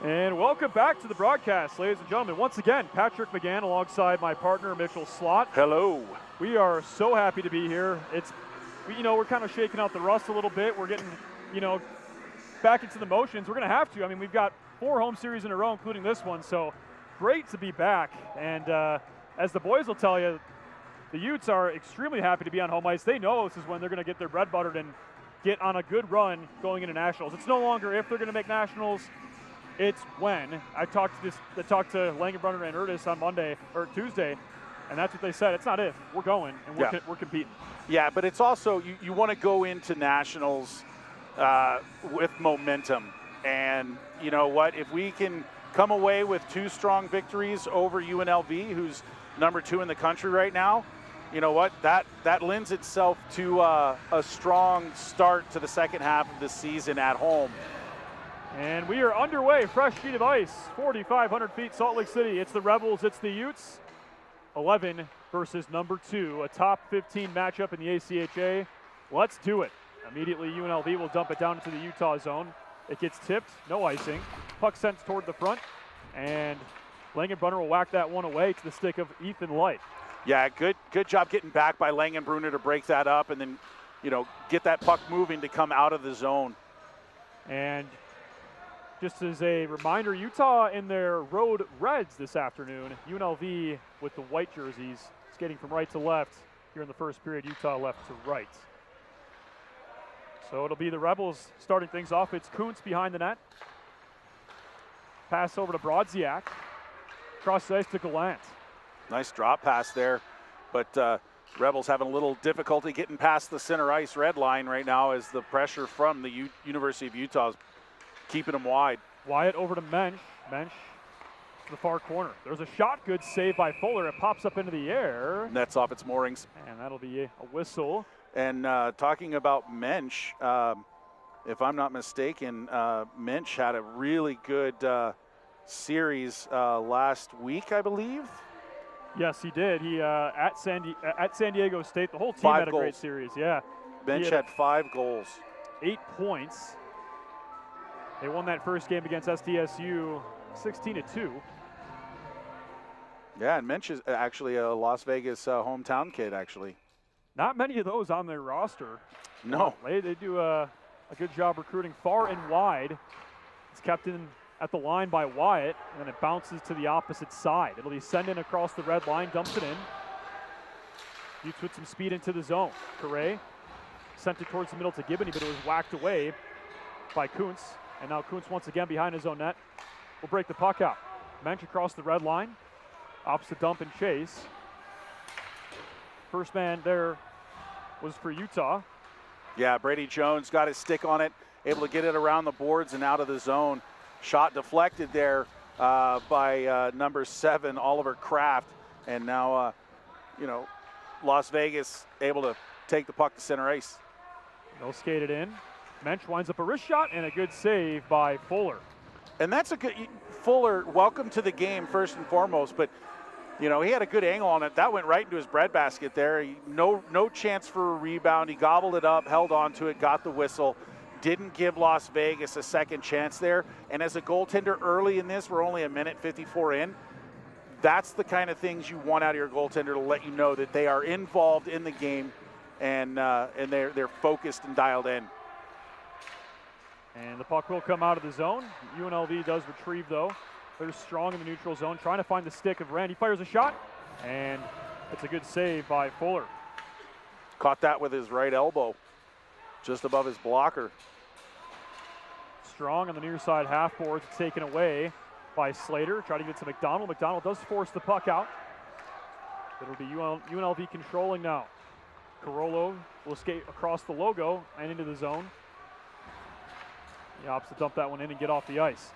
And welcome back to the broadcast, ladies and gentlemen. Once again, Patrick McGann alongside my partner, Mitchell Slot. Hello. We are so happy to be here. We're kind of shaking out the rust a little bit. We're getting, back into the motions. We're going to have to. I mean, we've got 4 home series in a row, including this one, so great to be back. And as the boys will tell you, the Utes are extremely happy to be on home ice. They know this is when they're going to get their bread buttered and get on a good run going into nationals. It's no longer if they're going to make nationals. It's when. I talked to Langenbrunner and Erdis on Monday or Tuesday, and that's what they said. It's not if. We're going, and we're competing. Yeah, but it's also you want to go into nationals with momentum. And you know what? If we can come away with 2 strong victories over UNLV, who's number 2 in the country right now, you know what? That lends itself to a strong start to the second half of the season at home. And we are underway, fresh sheet of ice, 4,500 feet, Salt Lake City. It's the Rebels, it's the Utes. 11 versus number 2, a top 15 matchup in the ACHA. Let's do it. Immediately, UNLV will dump it down into the Utah zone. It gets tipped, no icing. Puck sent toward the front, and Langenbrunner will whack that one away to the stick of Ethan Light. Yeah, good job getting back by Langenbrunner to break that up and then, get that puck moving to come out of the zone. And just as a reminder, Utah in their road reds this afternoon. UNLV with the white jerseys, skating from right to left. Here in the first period, Utah left to right. So it'll be the Rebels starting things off. It's Kuntz behind the net. Pass over to Brodziak. Cross the ice to Gallant. Nice drop pass there, but Rebels having a little difficulty getting past the center ice red line right now as the pressure from the University of Utah is keeping them wide. Wyatt over to Mensch. Mensch to the far corner. There's a shot, good save by Fuller. It pops up into the air. Nets off its moorings. And that'll be a whistle. And talking about Mensch, if I'm not mistaken, Mensch had a really good series last week, I believe. Yes, he did. He at San Diego State, the whole team had a great series. Yeah. Mensch had 5 goals. 8 points. They won that first game against SDSU 16-2. Yeah, and Mensch is actually a Las Vegas hometown kid, actually. Not many of those on their roster. No. They do a good job recruiting far and wide. It's kept in at the line by Wyatt, and then it bounces to the opposite side. It'll be sent in across the red line, dumps it in. Utes with some speed into the zone. Correa sent it towards the middle to Gibney, but it was whacked away by Kuntz. And now Kuntz once again behind his own net will break the puck out. Mensch across the red line, opts the dump and chase. First man there was for Utah. Yeah, Brady Jones got his stick on it, able to get it around the boards and out of the zone. Shot deflected there by number 7, Oliver Kraft. And now, Las Vegas able to take the puck to center ice. They'll skate it in. Mensch winds up a wrist shot and a good save by Fuller. And that's a good, Fuller, welcome to the game first and foremost, but he had a good angle on it. That went right into his breadbasket there. No chance for a rebound. He gobbled it up, held on to it, got the whistle. Didn't give Las Vegas a second chance there. And as a goaltender early in this, we're only a minute 54 in. That's the kind of things you want out of your goaltender to let you know that they are involved in the game and they're focused and dialed in. And the puck will come out of the zone. UNLV does retrieve, though. They're strong in the neutral zone, trying to find the stick of Rand. He fires a shot, and it's a good save by Fuller. Caught that with his right elbow, just above his blocker. Strong on the near side half boards, taken away by Slater. Try to get to McDonald. McDonald does force the puck out. It'll be UNLV controlling now. Carollo will skate across the logo and into the zone. He opts to dump that one in and get off the ice.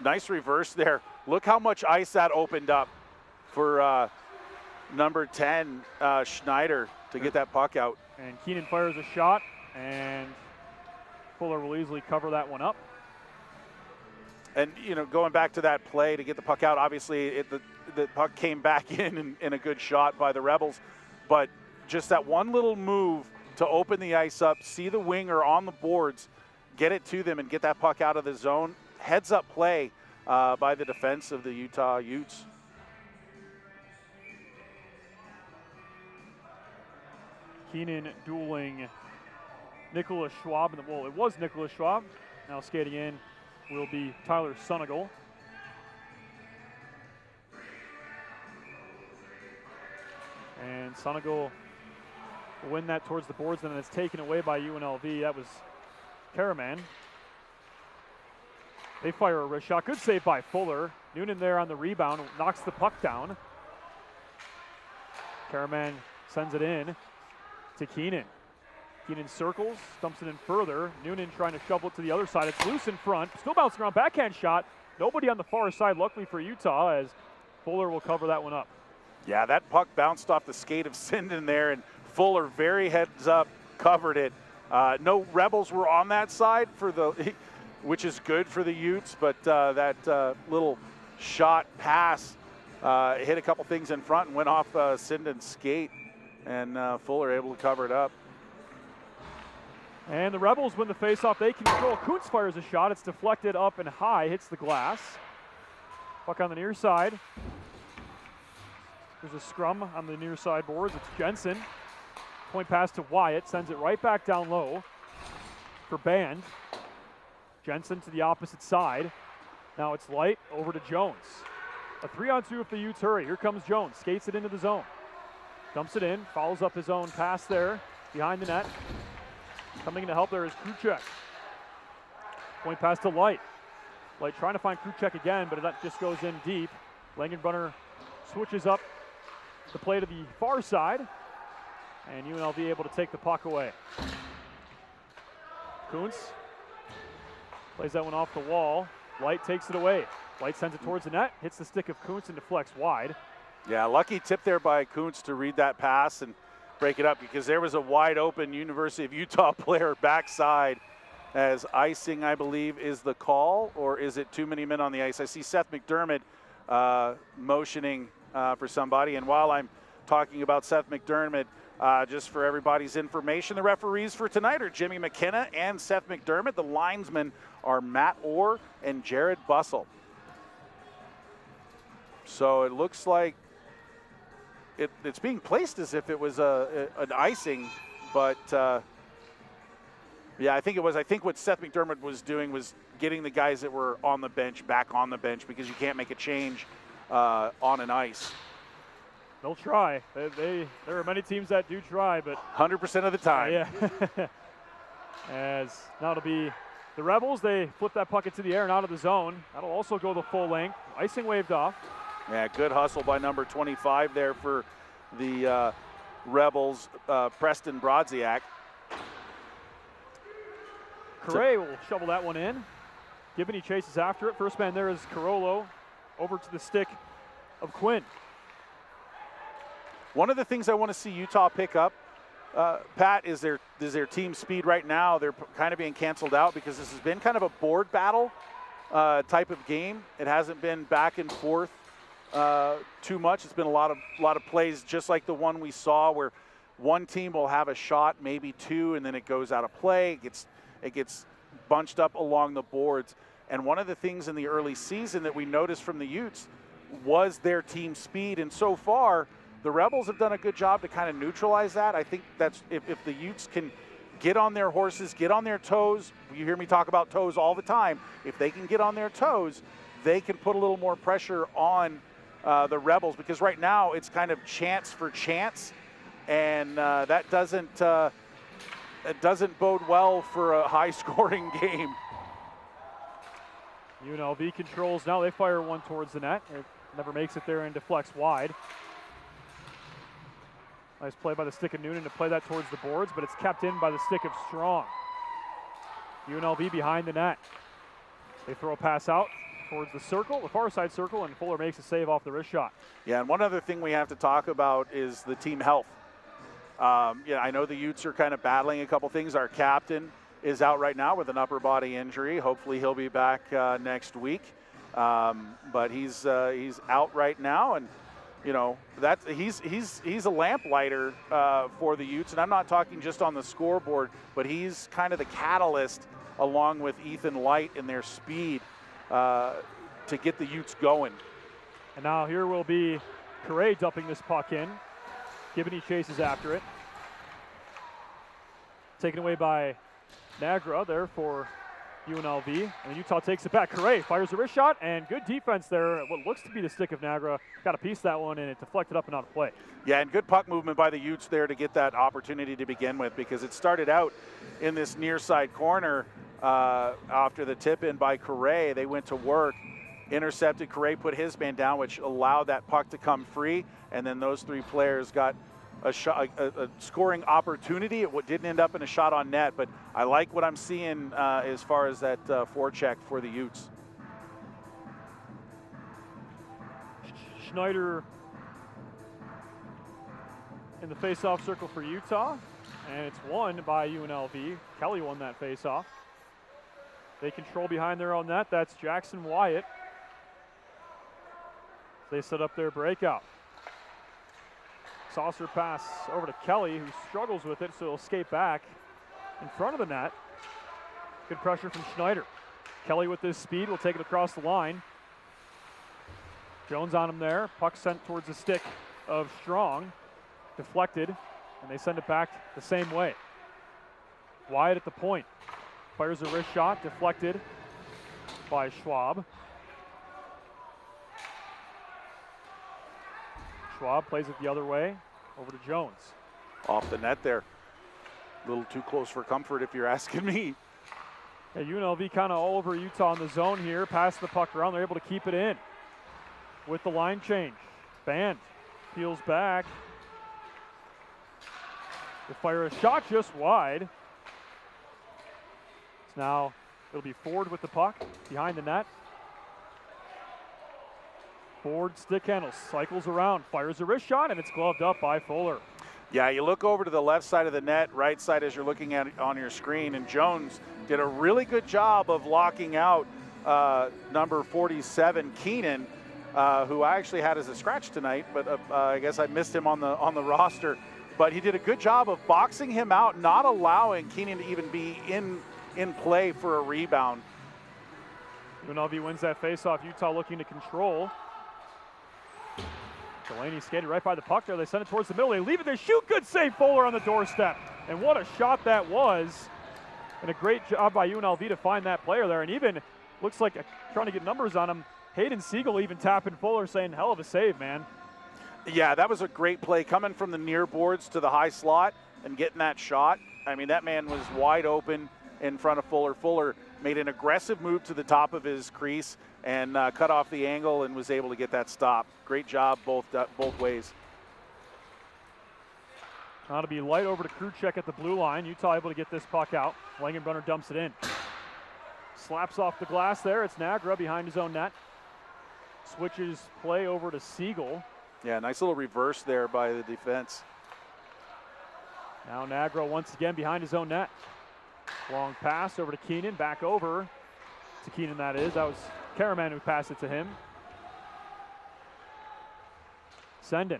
Nice reverse there. Look how much ice that opened up for number 10, Schneider, to get that puck out. And Keenan fires a shot, and Fuller will easily cover that one up. And, going back to that play to get the puck out, obviously the puck came back in a good shot by the Rebels. But just that one little move to open the ice up, see the winger on the boards, get it to them and get that puck out of the zone. Heads up play by the defense of the Utah Utes. Keenan dueling Nicholas Schwab. Well, it was Nicholas Schwab. Now skating in will be Tyler Sunigal. And Sunigal will win that towards the boards, and then it's taken away by UNLV. That was Karaman. They fire a wrist shot. Good save by Fuller. Noonan there on the rebound, knocks the puck down. Karaman sends it in to Keenan. Keenan circles, dumps it in further. Noonan trying to shovel it to the other side. It's loose in front. Still bouncing around. Backhand shot. Nobody on the far side, luckily for Utah, as Fuller will cover that one up. Yeah, that puck bounced off the skate of Sinden there, and Fuller very heads up covered it. No Rebels were on that side for the, which is good for the Utes, but that little shot pass hit a couple things in front and went off Sinden's skate, and Fuller able to cover it up. And the Rebels win the faceoff. They control. Kuntz fires a shot. It's deflected up and high, hits the glass. Puck on the near side. There's a scrum on the near side boards. It's Jensen. Point pass to Wyatt. Sends it right back down low for Band. Jensen to the opposite side. Now it's Light over to Jones. A 3-on-2 if the Utes hurry. Here comes Jones. Skates it into the zone. Dumps it in. Follows up his own pass there behind the net. Coming in to help there is Kruchek. Point pass to Light. Light trying to find Kruchek again, but that just goes in deep. Langenbrunner switches up the play to the far side, and UNLV able to take the puck away. Kuntz plays that one off the wall. Light takes it away. Light sends it towards the net, hits the stick of Kuntz and deflects wide. Yeah, lucky tip there by Kuntz to read that pass and break it up, because there was a wide open University of Utah player backside, as icing, I believe, is the call, or is it too many men on the ice? I see Seth McDermott motioning for somebody, and while I'm talking about Seth McDermott, just for everybody's information, the referees for tonight are Jimmy McKenna and Seth McDermott. The linesmen are Matt Orr and Jared Bussell. So it looks like it's being placed as if it was an icing, but yeah, I think it was. I think what Seth McDermott was doing was getting the guys that were on the bench back on the bench, because you can't make a change on an ice. They'll try. There are many teams that do try, but 100% of the time. Yeah. As now it'll be the Rebels. They flip that puck into the air and out of the zone. That'll also go the full length. Icing waved off. Yeah, good hustle by number 25 there for the Rebels, Preston Brodziak. Correa will shovel that one in. Gibney chases after it. First man there is Carollo, over to the stick of Quinn. One of the things I want to see Utah pick up, Pat, is their team speed right now. They're kind of being canceled out because this has been kind of a board battle type of game. It hasn't been back and forth too much. It's been a lot of plays, just like the one we saw, where one team will have a shot, maybe two, and then it goes out of play. It gets bunched up along the boards. And one of the things in the early season that we noticed from the Utes was their team speed. And so far, the Rebels have done a good job to kind of neutralize that. I think that's if the Utes can get on their horses, get on their toes. You hear me talk about toes all the time. If they can get on their toes, they can put a little more pressure on the Rebels, because right now it's kind of chance for chance, and that doesn't bode well for a high-scoring game. UNLV controls now. They fire one towards the net. It never makes it there and deflects wide. Nice play by the stick of Noonan to play that towards the boards, but it's kept in by the stick of Strong. UNLV behind the net. They throw a pass out towards the circle, the far side circle, and Fuller makes a save off the wrist shot. Yeah, and one other thing we have to talk about is the team health. Yeah, I know the Utes are kind of battling a couple things. Our captain is out right now with an upper body injury. Hopefully he'll be back next week. But he's out right now, and you know he's a lamplighter for the Utes. And I'm not talking just on the scoreboard, but he's kind of the catalyst along with Ethan Light and their speed to get the Utes going. And now here will be Correa dumping this puck in. Gibney chases after it. Taken away by Nagra there for UNLV. And Utah takes it back. Correa fires a wrist shot, and good defense there. What looks to be the stick of Nagra. Got a piece of that one, and it deflected up and out of play. Yeah, and good puck movement by the Utes there to get that opportunity to begin with, because it started out in this near side corner after the tip in by Correa. They went to work, intercepted. Correa put his man down, which allowed that puck to come free, and then those three players got a scoring opportunity. It didn't end up in a shot on net, but I like what I'm seeing as far as that forecheck for the Utes. Schneider in the face-off circle for Utah, and it's won by UNLV. Kelly won that face-off. They control behind their own net. That's Jackson Wyatt. They set up their breakout. Saucer pass over to Kelly, who struggles with it, so he'll skate back in front of the net. Good pressure from Schneider. Kelly with his speed will take it across the line. Jones on him there. Puck sent towards the stick of Strong. Deflected, and they send it back the same way. Wyatt at the point. Fires a wrist shot, deflected by Schwab. Schwab plays it the other way, over to Jones. Off the net there. A little too close for comfort if you're asking me. Yeah, UNLV kind of all over Utah in the zone here. Pass the puck around. They're able to keep it in with the line change. Band peels back. They fire a shot just wide. It's now, it'll be Ford with the puck behind the net. Ford stick handles, cycles around, fires a wrist shot, and it's gloved up by Fuller. Yeah, you look over to the left side of the net, right side as you're looking at it on your screen, and Jones did a really good job of locking out number 47, Keenan, who I actually had as a scratch tonight, but I guess I missed him on the roster. But he did a good job of boxing him out, not allowing Keenan to even be in play for a rebound. UNLV wins that faceoff. Utah looking to control. Delaney skated right by the puck there. They send it towards the middle. They leave it. They shoot. Good save. Fuller on the doorstep. And what a shot that was. And a great job by UNLV to find that player there. And even looks like trying to get numbers on him. Hayden Siegel even tapping Fuller, saying, hell of a save, man. Yeah, that was a great play, coming from the near boards to the high slot and getting that shot. I mean, that man was wide open in front of Fuller. Fuller made an aggressive move to the top of his crease and cut off the angle and was able to get that stop. Great job both ways. Now to be Light over to Kruchek at the blue line. Utah able to get this puck out. Langenbrunner dumps it in. Slaps off the glass there. It's Nagra behind his own net. Switches play over to Siegel. Yeah, nice little reverse there by the defense. Now Nagra once again behind his own net. Long pass over to Keenan, back over to Keenan, that is. That was Karaman who passed it to him. Sendin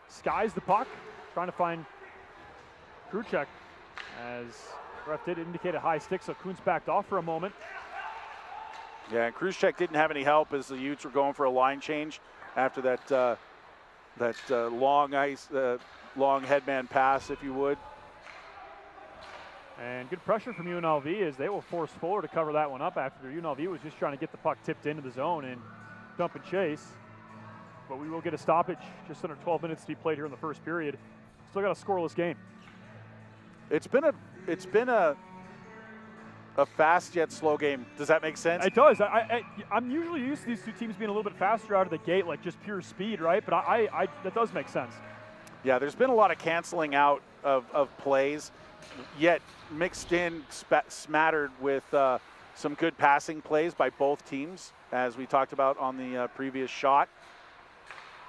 skies the puck, trying to find Kruchek, as ref did indicate a high stick, so Kuntz backed off for a moment. Yeah, and Kruchek didn't have any help as the Utes were going for a line change after that long headman pass, if you would. And good pressure from UNLV as they will force Fuller to cover that one up after UNLV was just trying to get the puck tipped into the zone and dump and chase. But we will get a stoppage, just under 12 minutes to be played here in the first period. Still got a scoreless game. It's been a fast yet slow game. Does that make sense? It does. I'm usually used to these two teams being a little bit faster out of the gate, like just pure speed, right? But that does make sense. Yeah, there's been a lot of canceling out of plays, yet mixed in, smattered with some good passing plays by both teams, as we talked about on the previous shot.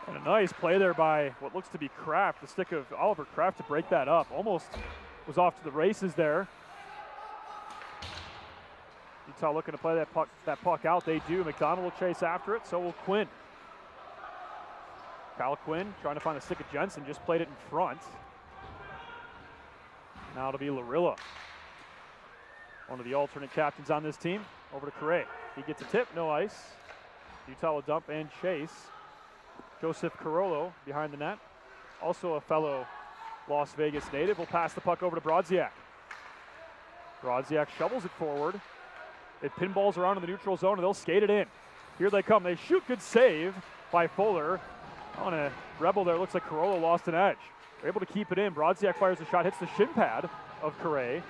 And a nice play there by what looks to be Kraft, the stick of Oliver Kraft to break that up. Almost was off to the races there. Utah looking to play that puck out. They do. McDonald will chase after it, so will Quinn. Kyle Quinn trying to find the stick of Jensen, just played it in front. Now it'll be Larilla. one of the alternate captains on this team. Over to Correa. He gets a tip, no ice. Utah will dump and chase. Joseph Carollo behind the net. Also a fellow Las Vegas native will pass the puck over to Brodziak. Brodziak shovels it forward. It pinballs around in the neutral zone and they'll skate it in. Here they come. They shoot. Good save by Fuller. On a rebel there, looks like Carollo lost an edge. They're able to keep it in. Brodziak fires a shot, hits the shin pad of Correa.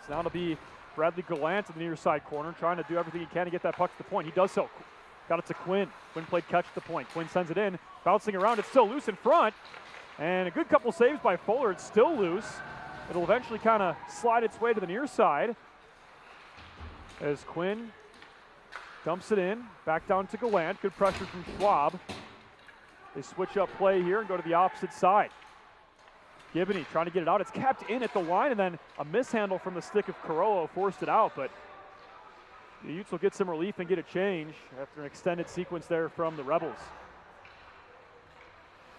So now it'll be Bradley Gallant in the near side corner, trying to do everything he can to get that puck to the point. He does so. Got it to Quinn. Quinn played catch at the point. Quinn sends it in, bouncing around. It's still loose in front. And a good couple saves by Fuller. It's still loose. It'll eventually kind of slide its way to the near side as Quinn dumps it in. Back down to Gallant. Good pressure from Schwab. They switch up play here and go to the opposite side. Gibney trying to get it out. It's capped in at the line, and then a mishandle from the stick of Carollo forced it out, but the Utes will get some relief and get a change after an extended sequence there from the Rebels.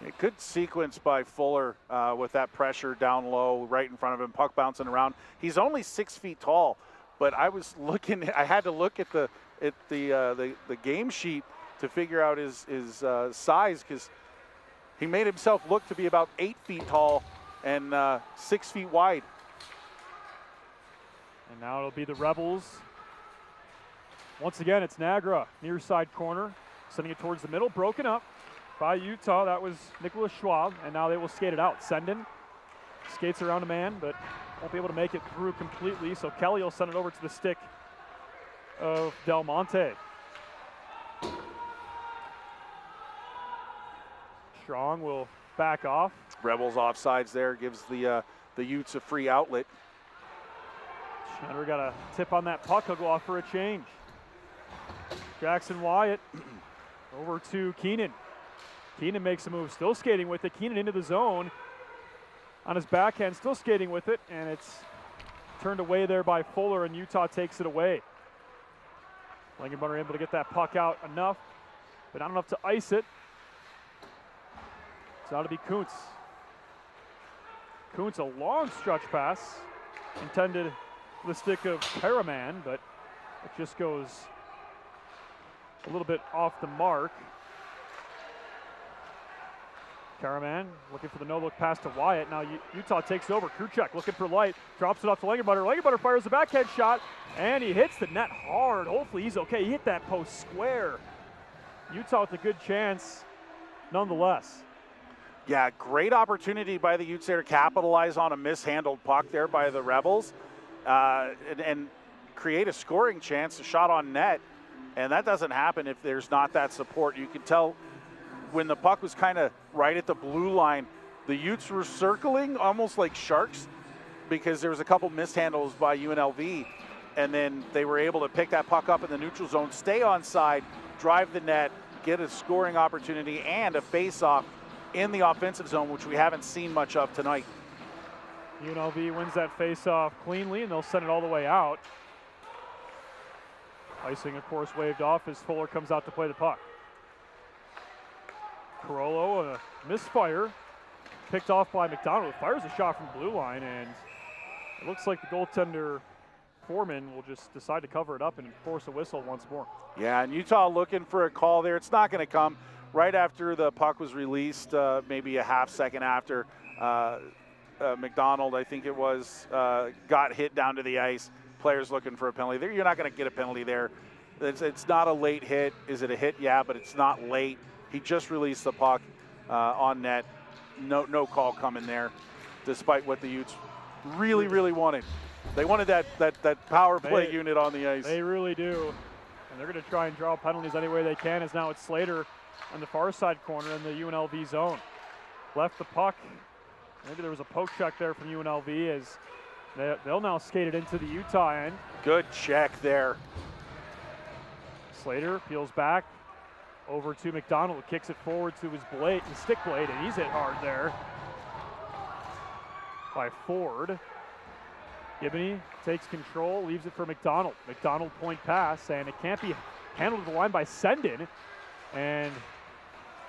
A good sequence by Fuller with that pressure down low right in front of him, puck bouncing around. He's only 6 feet tall, but I was looking, I had to look at the game sheet to figure out his size, because he made himself look to be about 8 feet tall and 6 feet wide. And now it'll be the Rebels. Once again, it's Nagra, near side corner, sending it towards the middle, broken up by Utah. That was Nicholas Schwab, and now they will skate it out. Sendin skates around a man, but won't be able to make it through completely, so Kelly will send it over to the stick of Del Monte. Strong will back off. Rebels offsides there, gives the Utes a free outlet. Schneider got a tip on that puck. He'll go off for a change. Jackson Wyatt over to Keenan. Keenan makes a move, still skating with it. Keenan into the zone on his backhand, still skating with it, and it's turned away there by Fuller, and Utah takes it away. Langenbrunner able to get that puck out enough, but not enough to ice it. So that'll be Kuntz. Kuntz, a long stretch pass intended for the stick of Paraman, but it just goes a little bit off the mark. Karaman looking for the no-look pass to Wyatt. Now Utah takes over. Kruchek looking for light. Drops it off to Langenbrunner. Langenbrunner fires the backhand shot, and he hits the net hard. Hopefully he's okay. He hit that post square. Utah with a good chance nonetheless. Yeah, great opportunity by the Utes there to capitalize on a mishandled puck there by the Rebels and create a scoring chance, a shot on net. And that doesn't happen if there's not that support. You can tell when the puck was kind of right at the blue line, the Utes were circling almost like sharks because there was a couple mishandles by UNLV, and then they were able to pick that puck up in the neutral zone, stay onside, drive the net, get a scoring opportunity and a face-off in the offensive zone, which we haven't seen much of tonight. UNLV wins that face-off cleanly, and they'll send it all the way out. Icing, of course, waved off as Fuller comes out to play the puck. Carollo, a misfire, picked off by McDonald. Fires a shot from blue line, and it looks like the goaltender Foreman will just decide to cover it up and force a whistle once more. Yeah, and Utah looking for a call there. It's not going to come. Right after the puck was released, maybe a half second after, McDonald, I think it was, got hit down to the ice. Players looking for a penalty there. You're not going to get a penalty there. It's not a late hit. Is it a hit? Yeah, but it's not late. He just released the puck on net. No call coming there, despite what the Utes really wanted. They wanted that power play unit on the ice. They really do. And they're going to try and draw penalties any way they can, as now it's Slater on the far side corner in the UNLV zone. Left the puck. Maybe there was a poke check there from UNLV as they'll now skate it into the Utah end. Good check there. Slater peels back over to McDonald, kicks it forward to his stick blade, and he's hit hard there by Ford. Gibney takes control, leaves it for McDonald. McDonald point pass, and it can't be handled at the line by Sendin. And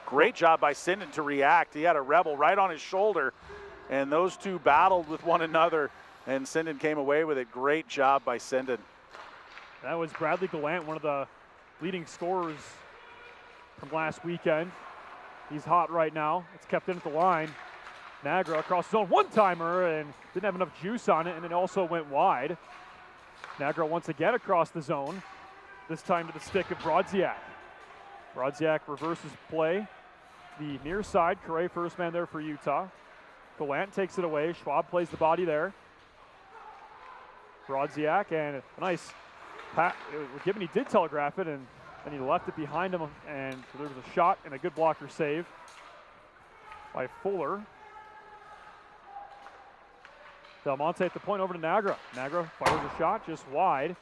great job by Sendin to react. He had a Rebel right on his shoulder, and those two battled with one another and Sinden came away with it. Great job by Sinden. That was Bradley Gallant, one of the leading scorers from last weekend. He's hot right now. It's kept in at the line. Nagra across the zone, one-timer, and didn't have enough juice on it, and it also went wide. Nagra once again across the zone, this time to the stick of Brodziak. Brodziak reverses play. The near side, Correa first man there for Utah. Gallant takes it away. Schwab plays the body there. Brodziak, and a nice pat. Gibney did telegraph it, and then he left it behind him, and so there was a shot and a good blocker save by Fuller. Del Monte at the point over to Nagra. Nagra fires a shot just wide.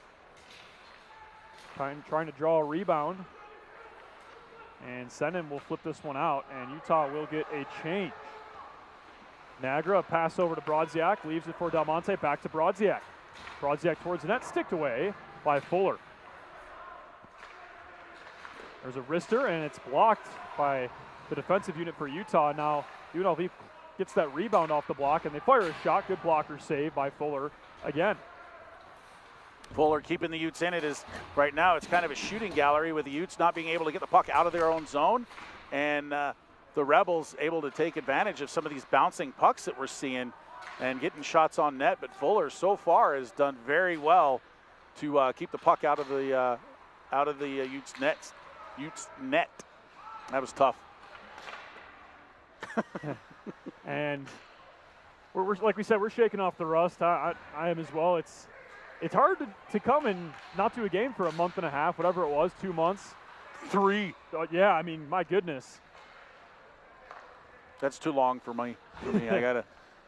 Trying to draw a rebound. And Sinden will flip this one out, and Utah will get a change. Nagra, a pass over to Brodziak, leaves it for Del Monte, back to Brodziak. Brodziak towards the net, sticked away by Fuller. There's a wrister, and it's blocked by the defensive unit for Utah. Now UNLV gets that rebound off the block, and they fire a shot. Good blocker save by Fuller again. Fuller keeping the Utes in it is right now. It's kind of a shooting gallery with the Utes not being able to get the puck out of their own zone, and the Rebels able to take advantage of some of these bouncing pucks that we're seeing and getting shots on net. But Fuller so far has done very well to keep the puck out of the Utes net. Utes net. That was tough. And we're like we said, we're shaking off the rust. I am as well. It's hard to come and not do a game for a month and a half, whatever it was, 2 months. 3. Yeah, I mean, my goodness. That's too long for me.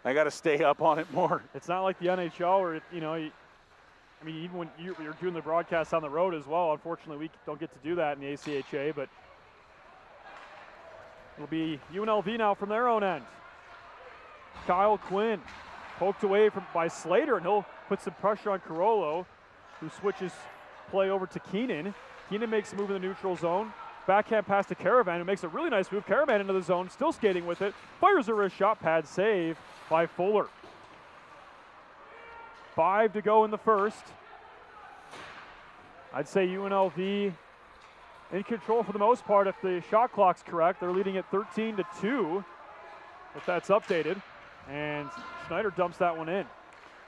I gotta stay up on it more. It's not like the NHL where I mean, even when you're doing the broadcast on the road as well. Unfortunately, we don't get to do that in the ACHA, but it'll be UNLV now from their own end. Kyle Quinn poked away by Slater, and he'll put some pressure on Carollo, who switches play over to Keenan. Keenan makes a move in the neutral zone. Backhand pass to Caravan, who makes a really nice move. Caravan into the zone, still skating with it. Fires a wrist shot, pad save by Fuller. 5 to go in the first. I'd say UNLV in control for the most part if the shot clock's correct. They're leading at 13-2, if that's updated. And Schneider dumps that one in.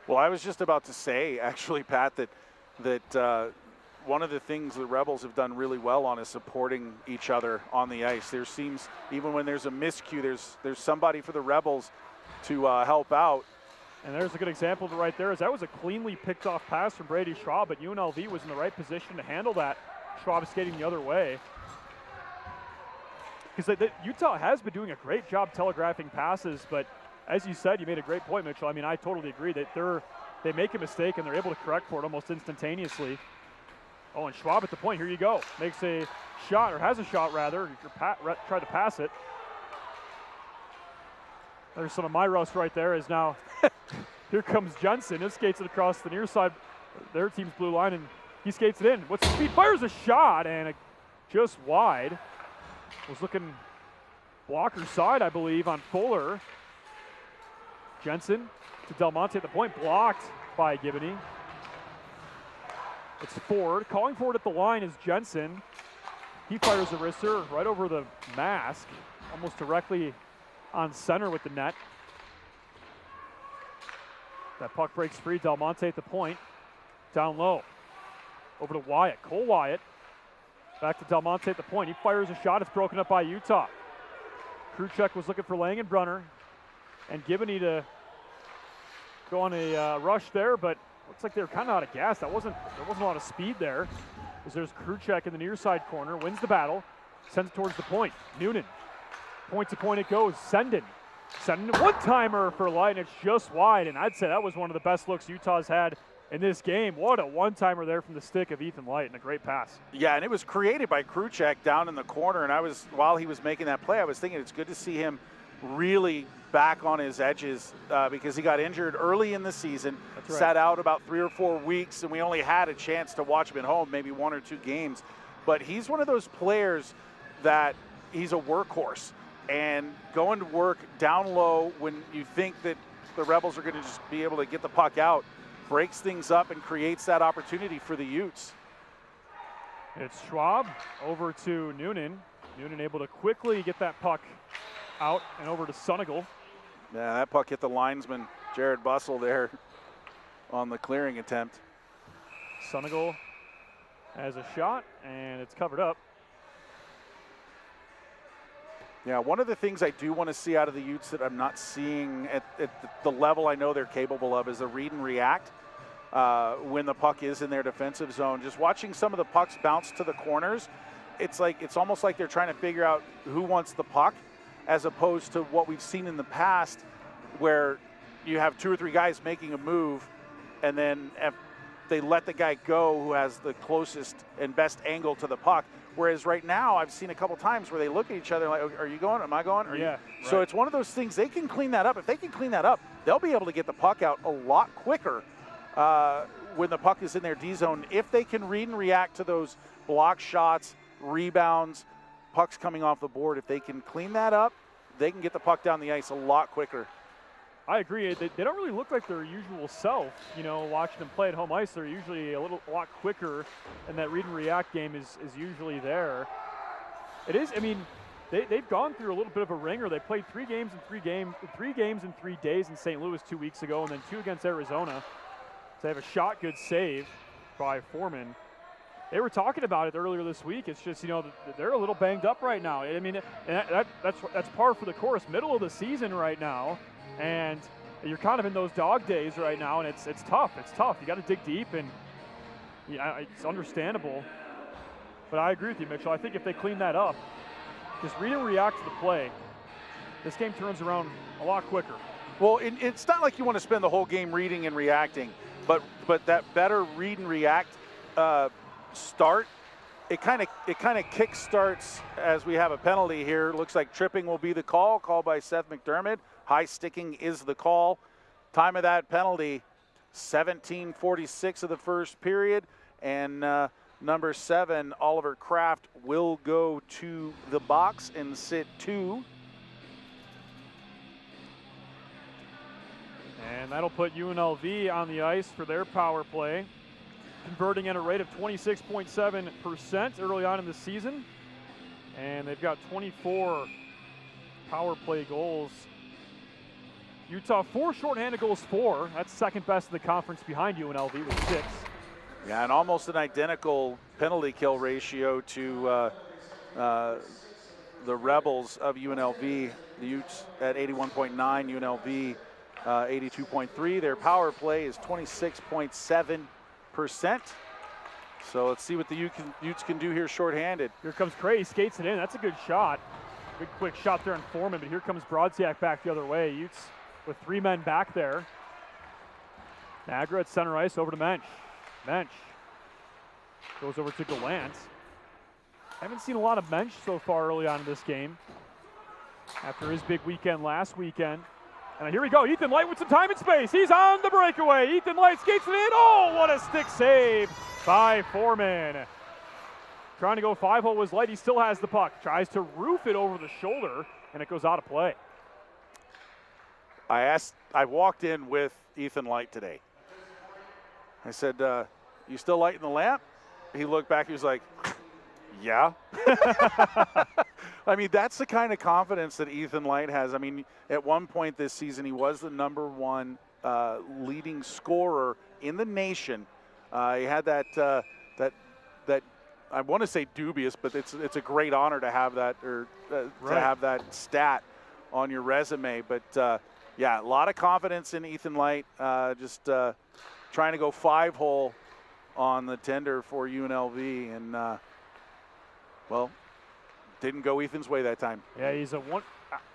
Well, I was just about to say, actually, Pat, that one of the things the Rebels have done really well on is supporting each other on the ice. There seems, even when there's a miscue, there's somebody for the Rebels to help out. And there's a good example of it right there, as that was a cleanly picked off pass from Brady Schwab, but UNLV was in the right position to handle that. Schwab skating the other way. Because Utah has been doing a great job telegraphing passes, but as you said, you made a great point, Mitchell. I mean, I totally agree that they make a mistake and they're able to correct for it almost instantaneously. Oh, and Schwab at the point, here you go. Makes a shot, or has a shot rather. Tried to pass it. There's some of my rust right there as now here comes Jensen. He skates it across the near side, their team's blue line, and he skates it in. What's the speed? Fires a shot, and just wide. Was looking blocker side, I believe, on Fuller. Jensen to Del Monte at the point, blocked by Gibney. It's Ford. Calling for it at the line is Jensen. He fires a wrister right over the mask, almost directly on center with the net. That puck breaks free. Del Monte at the point. Down low. Over to Wyatt. Cole Wyatt. Back to Del Monte at the point. He fires a shot. It's broken up by Utah. Kruchek was looking for Langenbrunner and Gibney to go on a rush there, but looks like they were kind of out of gas. There wasn't a lot of speed there. As there's Kruchek in the near side corner, wins the battle, sends it towards the point. Noonan, point to point it goes. Sinden, one-timer for Light, and it's just wide, and I'd say that was one of the best looks Utah's had in this game. What a one-timer there from the stick of Ethan Light, and a great pass. Yeah, and it was created by Kruchek down in the corner, and while he was making that play, I was thinking it's good to see him really back on his edges because he got injured early in the season. That's right. Sat out about 3 or 4 weeks, and we only had a chance to watch him at home, maybe 1 or 2 games. But he's one of those players that he's a workhorse, and going to work down low when you think that the Rebels are going to just be able to get the puck out, breaks things up and creates that opportunity for the Utes. It's Schwab over to Noonan. Noonan able to quickly get that puck out and over to Sunigal. Yeah, that puck hit the linesman, Jared Bussell, there on the clearing attempt. Sunigal has a shot, and it's covered up. Yeah, one of the things I do want to see out of the Utes that I'm not seeing at the level I know they're capable of is a read and react when the puck is in their defensive zone. Just watching some of the pucks bounce to the corners, it's almost like they're trying to figure out who wants the puck, as opposed to what we've seen in the past where you have 2 or 3 guys making a move, and then if they let the guy go who has the closest and best angle to the puck. Whereas right now, I've seen a couple times where they look at each other like, are you going? Am I going? Yeah. Right. So it's one of those things, they can clean that up. If they can clean that up, they'll be able to get the puck out a lot quicker when the puck is in their D zone. If they can read and react to those block shots, rebounds, pucks coming off the board, if they can clean that up, they can get the puck down the ice a lot quicker. I agree. They don't really look like their usual self. You know, watching them play at home ice, they're usually a lot quicker, and that read and react game is usually there. It is. I mean, they've gone through a little bit of a ringer. They played 3 games in 3 days in St. Louis 2 weeks ago, and then 2 against Arizona. So they have a shot good save by Foreman. They were talking about it earlier this week. It's just, you know, they're a little banged up right now. I mean, that's par for the course. Middle of the season right now. And you're kind of in those dog days right now, and it's tough. It's tough. You got to dig deep, and yeah, it's understandable. But I agree with you, Mitchell. I think if they clean that up, just read and react to the play, this game turns around a lot quicker. Well, it's not like you want to spend the whole game reading and reacting, but that better read and react start, it kind of kick starts as we have a penalty here. Looks like tripping will be the call by Seth McDermott. High sticking is the call. Time of that penalty, 17:46 of the first period. And number 7, Oliver Kraft, will go to the box and sit 2. And that'll put UNLV on the ice for their power play, converting at a rate of 26.7% early on in the season. And they've got 24 power play goals. Utah 4 shorthanded goals, 4. That's second best in the conference behind UNLV with 6. Yeah, and almost an identical penalty kill ratio to the Rebels of UNLV. The Utes at 81.9, UNLV 82.3. Their power play is 26.7%. So let's see what the Utes can do here shorthanded. Here comes Cray, skates it in. That's a good shot. Big quick shot there on Foreman, but here comes Brodziak back the other way. Utes with 3 men back there. Nagra at center ice, over to Mensch. Mensch goes over to Gallant. Haven't seen a lot of Mensch so far early on in this game after his big weekend last weekend. And here we go, Ethan Light with some time and space. He's on the breakaway. Ethan Light skates it in. Oh, what a stick save by Foreman. Trying to go 5-hole was Light. He still has the puck. Tries to roof it over the shoulder, and it goes out of play. I walked in with Ethan Light today. I said, you still lighting the lamp? He looked back, he was like, yeah. I mean, that's the kind of confidence that Ethan Light has. I mean, at one point this season, he was the #1 leading scorer in the nation. He had that I want to say dubious, but it's a great honor to have that, or to have that stat on your resume. But yeah, a lot of confidence in Ethan Light. Just trying to go 5-hole on the tender for UNLV, and well, didn't go Ethan's way that time. Yeah, he's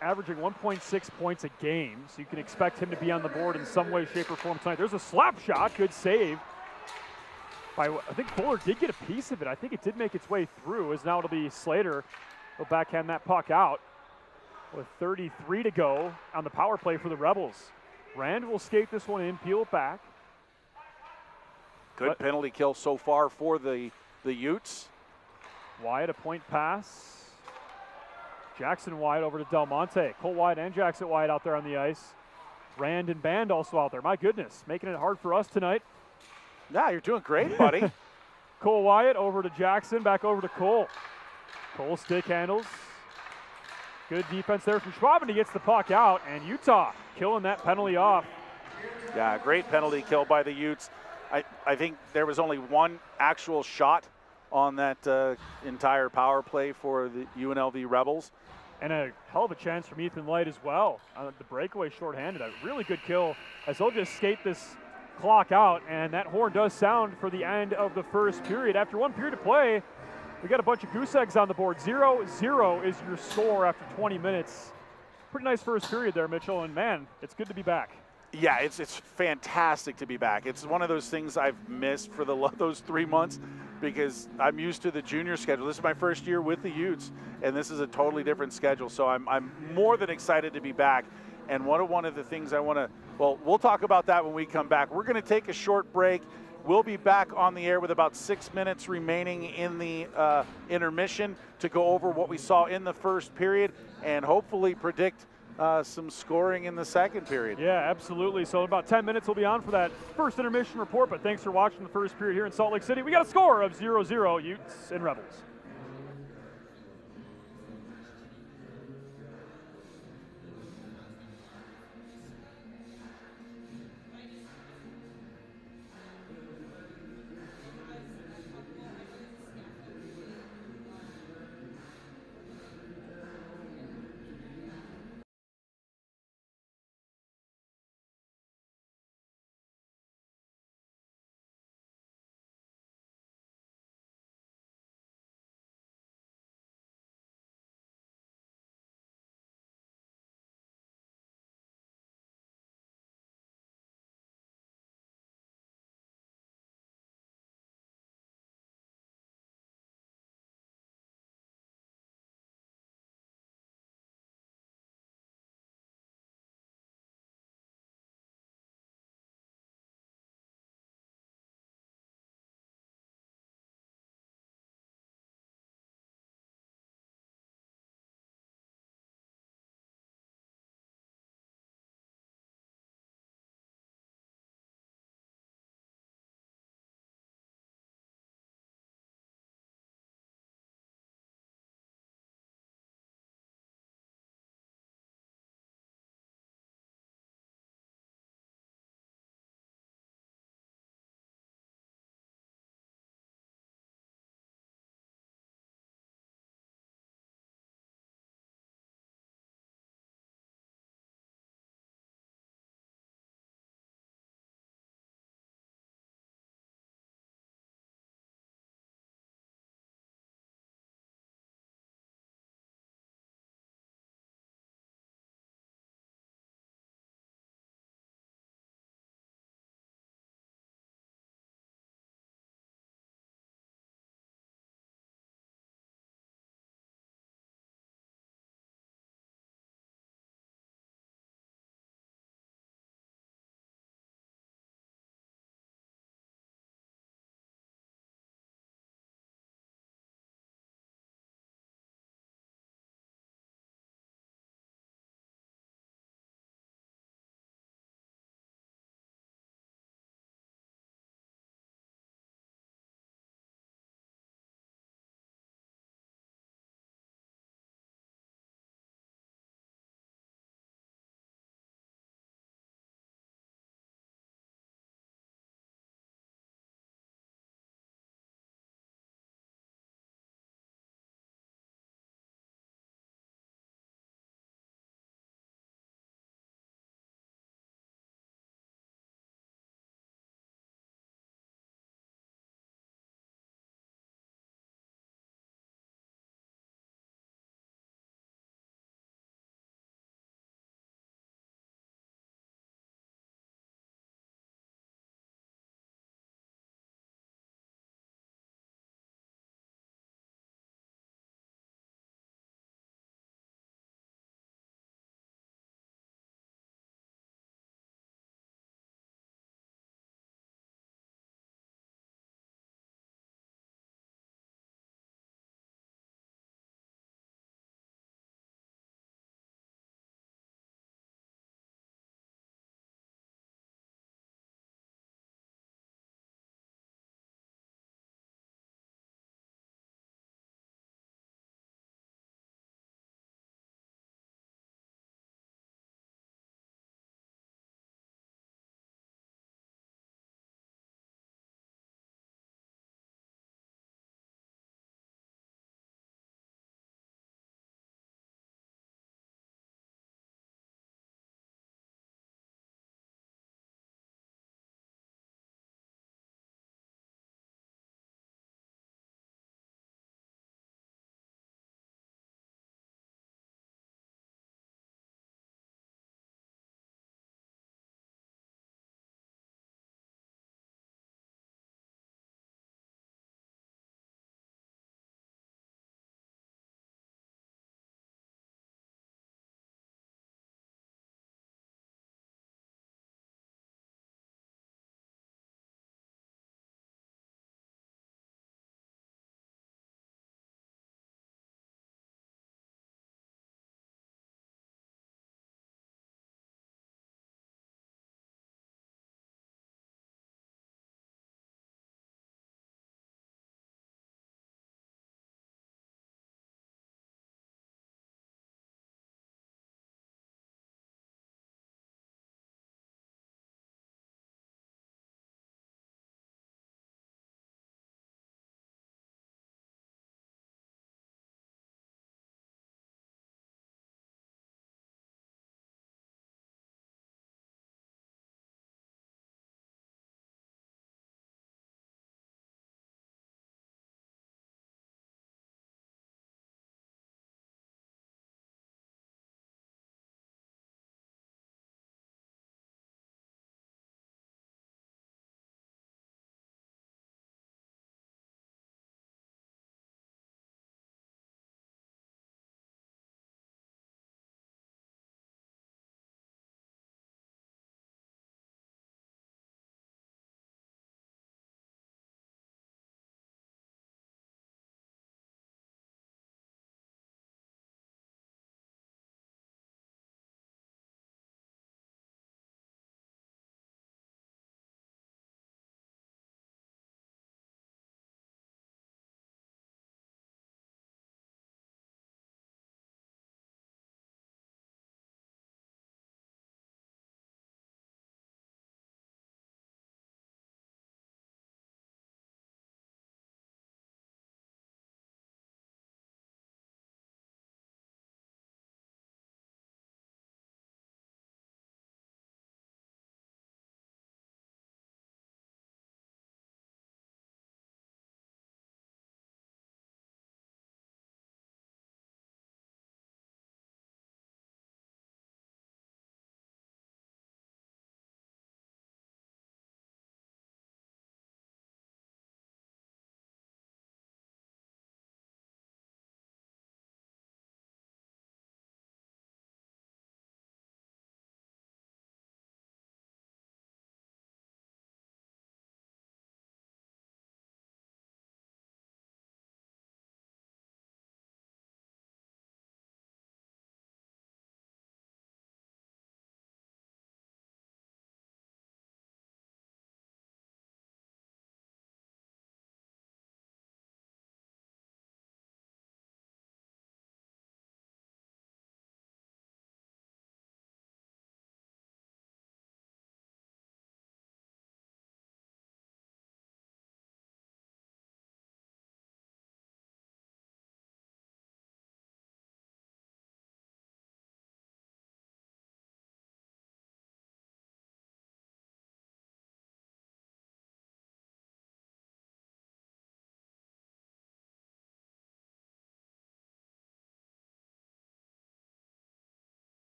averaging 1.6 points a game, so you can expect him to be on the board in some way, shape, or form tonight. There's a slap shot, good save. I think Fuller did get a piece of it. I think it did make its way through, as now it'll be Slater. He'll backhand that puck out with 33 to go on the power play for the Rebels. Rand will skate this one in, peel it back. Good penalty kill so far for the Utes. Wyatt, a point pass. Jackson Wyatt over to Del Monte. Cole Wyatt and Jackson Wyatt out there on the ice. Rand and Band also out there. My goodness, making it hard for us tonight. Yeah, you're doing great, buddy. Cole Wyatt over to Jackson, back over to Cole. Cole stick handles. Good defense there from Schwab, and he gets the puck out, and Utah killing that penalty off. Yeah, great penalty kill by the Utes. I think there was only one actual shot on that entire power play for the UNLV Rebels. And a hell of a chance from Ethan Light as well. The breakaway shorthanded, a really good kill as they'll just skate this clock out, and that horn does sound for the end of the first period. After 1 period of play, we got a bunch of goose eggs on the board. 0-0 is your score after 20 minutes. Pretty nice first period there, Mitchell, and man, it's good to be back. Yeah, it's fantastic to be back. It's one of those things I've missed for those 3 months because I'm used to the junior schedule. This is my first year with the Utes, and this is a totally different schedule. So I'm more than excited to be back. And one of the things I want to, well, we'll talk about that when we come back. We're going to take a short break. We'll be back on the air with about 6 minutes remaining in the intermission to go over what we saw in the first period and hopefully predict some scoring in the second period. Yeah, absolutely. So in about 10 minutes we'll be on for that first intermission report, but thanks for watching the first period here in Salt Lake City. We got a score of 0-0 Utes and Rebels.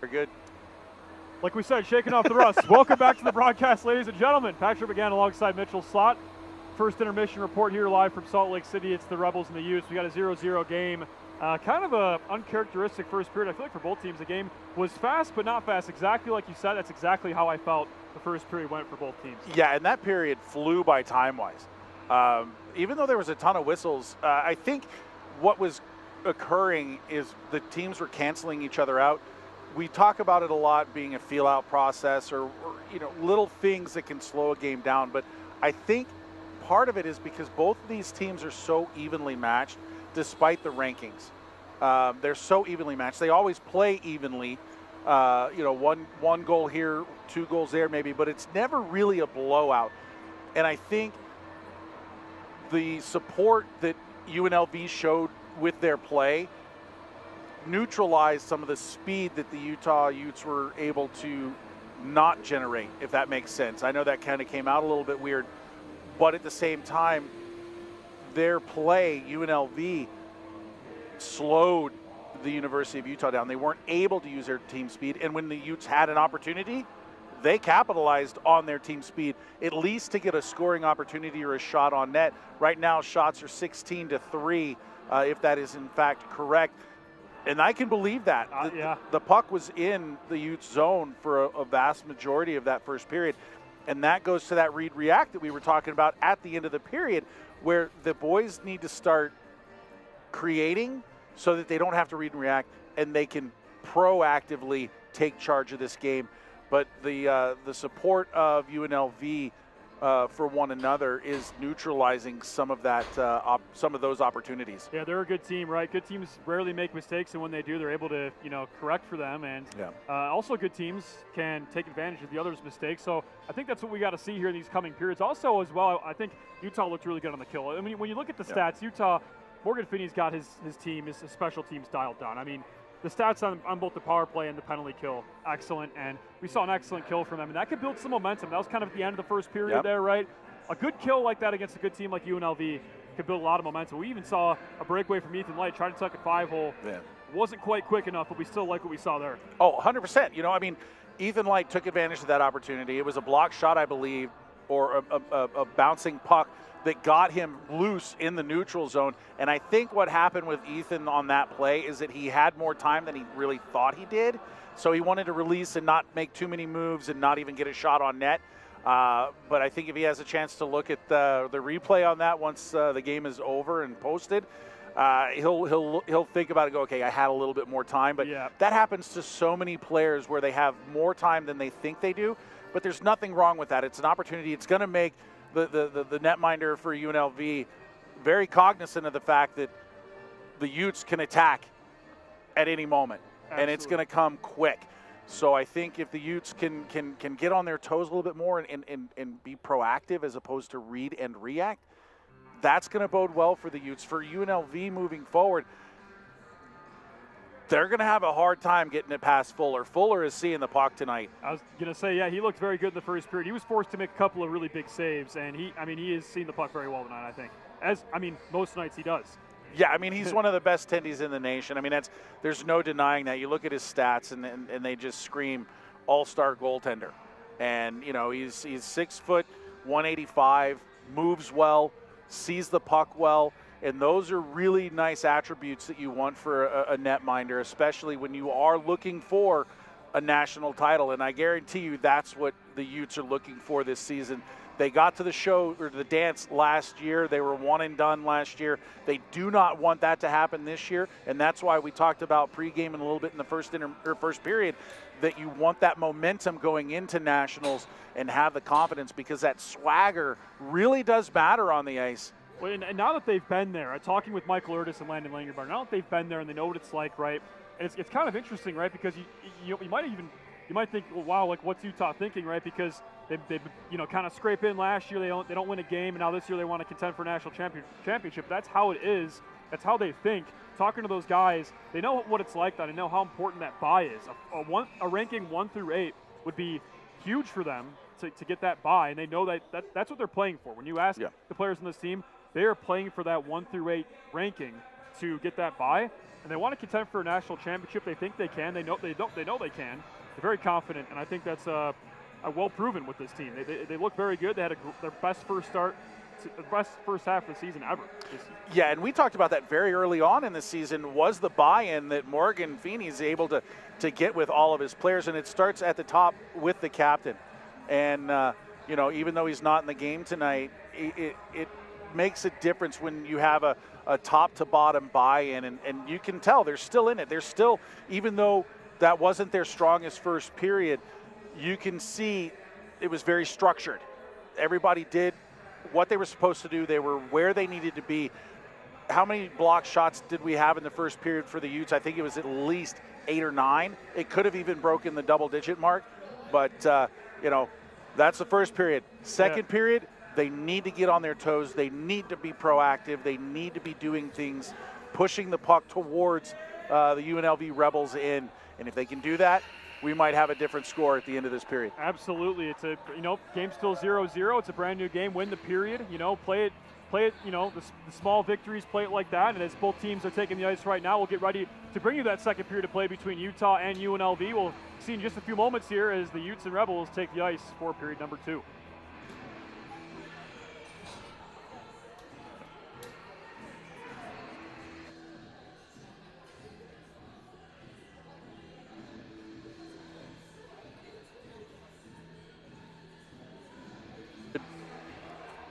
Very good. Like we said, shaking off the rust. Welcome back to the broadcast, ladies and gentlemen. Patrick began alongside Mitchell Slot. First intermission report here live from Salt Lake City. It's the Rebels and the Utes. We got a 0-0 game. Kind of a uncharacteristic first period. I feel like for both teams, the game was fast, but not fast. Exactly like you said, that's exactly how I felt the first period went for both teams. Yeah, and that period flew by time-wise. Even though there was a ton of whistles, I think what was occurring is the teams were canceling each other out. We talk about it a lot being a feel-out process or little things that can slow a game down, but I think part of it is because both of these teams are so evenly matched despite the rankings. They're so evenly matched. They always play evenly. One goal here, 2 goals there maybe, but it's never really a blowout. And I think the support that UNLV showed with their play neutralized some of the speed that the Utah Utes were able to not generate, if that makes sense. I know that kind of came out a little bit weird, but at the same time, their play, UNLV, slowed the University of Utah down. They weren't able to use their team speed, and when the Utes had an opportunity, they capitalized on their team speed, at least to get a scoring opportunity or a shot on net. Right now, shots are 16-3, if that is in fact correct. And I can believe that. The puck was in the Utes zone for a vast majority of that first period. And that goes to that read-react that we were talking about at the end of the period, where the boys need to start creating so that they don't have to read and react and they can proactively take charge of this game. But the support of UNLV for one another is neutralizing some of that, some of those opportunities. Yeah, they're a good team, right? Good teams rarely make mistakes, and when they do, they're able to, correct for them. And also, good teams can take advantage of the other's mistakes. So I think that's what we got to see here in these coming periods. Also, as well, I think Utah looked really good on the kill. I mean, when you look at the stats, Utah, Morgan Finney's got his team, his special teams dialed down. I mean, the stats on both the power play and the penalty kill, excellent. And we saw an excellent kill from them. And that could build some momentum. That was kind of at the end of the first period there, right? A good kill like that against a good team like UNLV could build a lot of momentum. We even saw a breakaway from Ethan Light, tried to tuck a 5-hole. Yeah. Wasn't quite quick enough, but we still like what we saw there. Oh, 100%. Ethan Light took advantage of that opportunity. It was a block shot, I believe, or a bouncing puck that got him loose in the neutral zone. And I think what happened with Ethan on that play is that he had more time than he really thought he did. So he wanted to release and not make too many moves and not even get a shot on net. But I think if he has a chance to look at the replay on that once the game is over and posted, he'll think about it and go, okay, I had a little bit more time. But that happens to so many players where they have more time than they think they do. But there's nothing wrong with that. It's an opportunity. It's going to make the netminder for UNLV very cognizant of the fact that the Utes can attack at any moment. Absolutely. And it's going to come quick. So I think if the Utes can get on their toes a little bit more and be proactive as opposed to read and react, that's going to bode well for the Utes. For UNLV moving forward, they're going to have a hard time getting it past Fuller. Fuller is seeing the puck tonight. I was going to say, he looked very good in the first period. He was forced to make a couple of really big saves, and he is seeing the puck very well tonight, I think. Most nights he does. Yeah, he's one of the best tendies in the nation. There's no denying that. You look at his stats, and they just scream all-star goaltender. And, he's 6 foot, 185, moves well, sees the puck well. And those are really nice attributes that you want for a netminder, especially when you are looking for a national title. And I guarantee you that's what the Utes are looking for this season. They got to the show or the dance last year. They were one and done last year. They do not want that to happen this year, and that's why we talked about pregame and a little bit in the first period, that you want that momentum going into nationals and have the confidence, because that swagger really does matter on the ice. Well, and now that they've been there, talking with Michael Urtis and Landon Langerbar, now that they've been there and they know what it's like, right? And it's kind of interesting, right? Because you might think, well, wow, like what's Utah thinking, right? Because they kind of scrape in last year, they don't win a game, and now this year they want to contend for a national championship. That's how it is. That's how they think. Talking to those guys, they know what it's like. They know how important that bye is. A ranking 1 through 8 would be huge for them to get that bye, and they know that's what they're playing for. When you ask the players on this team, they are playing for that 1 through 8 ranking to get that bye, and they want to contend for a national championship. They think they can. They know they can. They're very confident, and I think that's well proven with this team. They look very good. They had their best first half of the season ever. Yeah, and we talked about that very early on in the season, was the buy-in that Morgan Feeney is able to get with all of his players, and it starts at the top with the captain. And, you know, even though he's not in the game tonight, it makes a difference when you have a top-to-bottom buy-in, and you can tell they're still in it. They're still, even though that wasn't their strongest first period, you can see it was very structured. Everybody did what they were supposed to do. They were where they needed to be. How many block shots did we have in the first period for the Utes? I think it was at least 8 or 9. It could have even broken the double-digit mark, but you know, that's the first period. Second period, they need to get on their toes. They need to be proactive. They need to be doing things, pushing the puck towards the UNLV Rebels in, and if they can do that, we might have a different score at the end of this period. Absolutely. It's a, you know, game's still 0-0. It's a brand new game. Win the period, you know, play it, you know, the small victories, play it like that. And as both teams are taking the ice right now, we'll get ready to bring you that second period of play between Utah and UNLV. We'll see in just a few moments here as the Utes and Rebels take the ice for period number 2.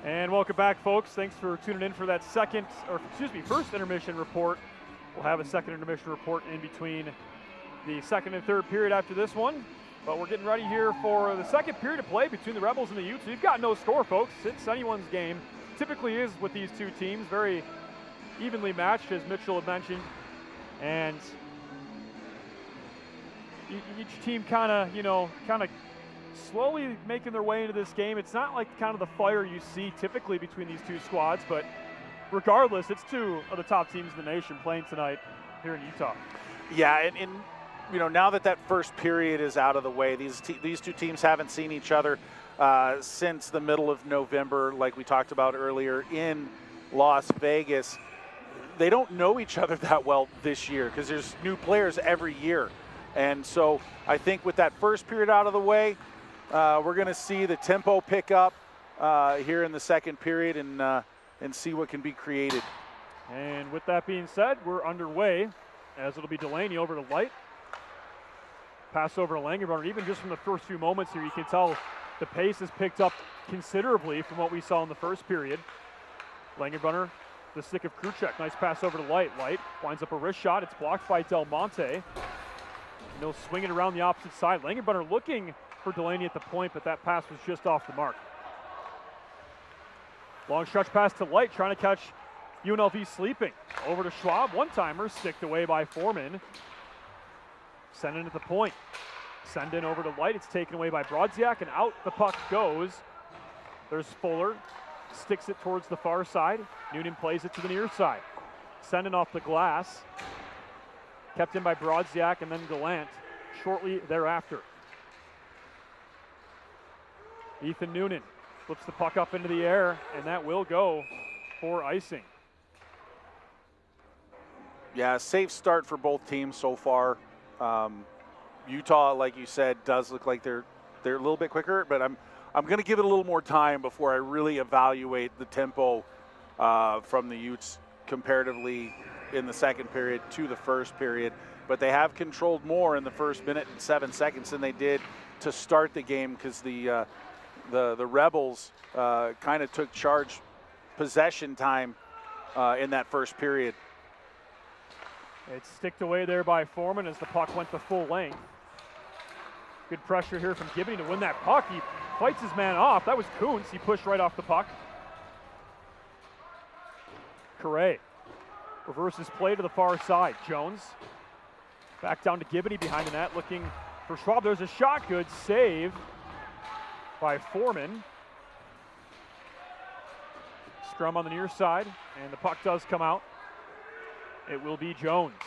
And welcome back, folks. Thanks for tuning in for that first intermission report. We'll have a second intermission report in between the second and third period after this one. But we're getting ready here for the second period of play between the Rebels and the Utes. We've got no score, folks. It's anyone's game. Typically is with these two teams. Very evenly matched, as Mitchell had mentioned. And each team kind of slowly making their way into this game. It's not like kind of the fire you see typically between these two squads, but regardless, it's two of the top teams in the nation playing tonight here in Utah. Yeah, and you know, now that first period is out of the way, these two teams haven't seen each other since the middle of November, like we talked about earlier in Las Vegas. They don't know each other that well this year because there's new players every year. And so I think with that first period out of the way, we're going to see the tempo pick up here in the second period and see what can be created. And with that being said, we're underway as it'll be Delaney over to Light. Pass over to Langenbrunner. Even just from the first few moments here, you can tell the pace has picked up considerably from what we saw in the first period. Langenbrunner, the stick of Kruchek. Nice pass over to Light. Light winds up a wrist shot. It's blocked by Del Monte. And he'll swing it around the opposite side. Langenbrunner looking for Delaney at the point, but that pass was just off the mark. Long stretch pass to Light, trying to catch UNLV sleeping. Over to Schwab, one-timer, sticked away by Foreman. Send in at the point. Send in over to Light, it's taken away by Brodziak, and out the puck goes. There's Fuller, sticks it towards the far side. Noonan plays it to the near side. Send in off the glass. Kept in by Brodziak and then Gallant shortly thereafter. Ethan Noonan flips the puck up into the air, and that will go for icing. Yeah, safe start for both teams so far. Utah, like you said, does look like they're a little bit quicker, but I'm going to give it a little more time before I really evaluate the tempo from the Utes comparatively in the second period to the first period. But they have controlled more in the first minute and 7 seconds than they did to start the game because the Rebels kind of took charge possession time in that first period. It's sticked away there by Foreman as the puck went the full length. Good pressure here from Gibney to win that puck. He fights his man off. That was Kuntz. He pushed right off the puck. Correa reverses play to the far side. Jones back down to Gibney behind the net looking for Schwab. There's a shot. Good save by Foreman. Scrum on the near side, and the puck does come out. It will be Jones.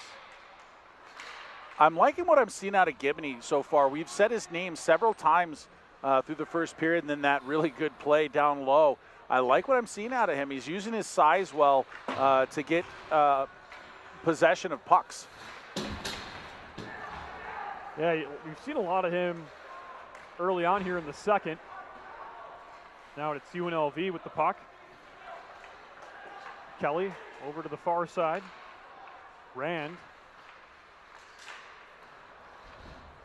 I'm liking what I'm seeing out of Gibney so far. We've said his name several times through the first period, and then that really good play down low. I like what I'm seeing out of him. He's using his size well to get possession of pucks. Yeah, we've seen a lot of him early on here in the second. Now it's UNLV with the puck. Kelly over to the far side. Rand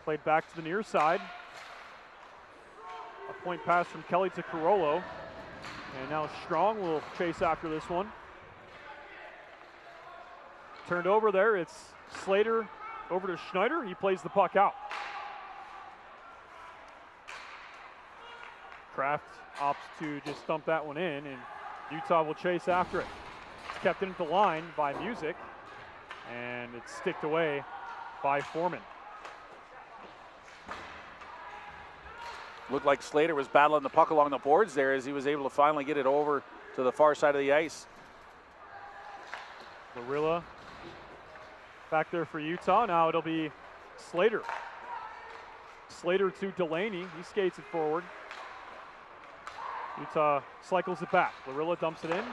played back to the near side. A point pass from Kelly to Carollo. And now Strong will chase after this one. Turned over there, it's Slater over to Schneider. He plays the puck out. Kraft opts to just dump that one in, and Utah will chase after it. It's kept in at the line by Music, and it's sticked away by Foreman. Looked like Slater was battling the puck along the boards there as he was able to finally get it over to the far side of the ice. Larilla back there for Utah. Now it'll be Slater. Slater to Delaney. He skates it forward. Utah cycles it back. Larilla dumps it in.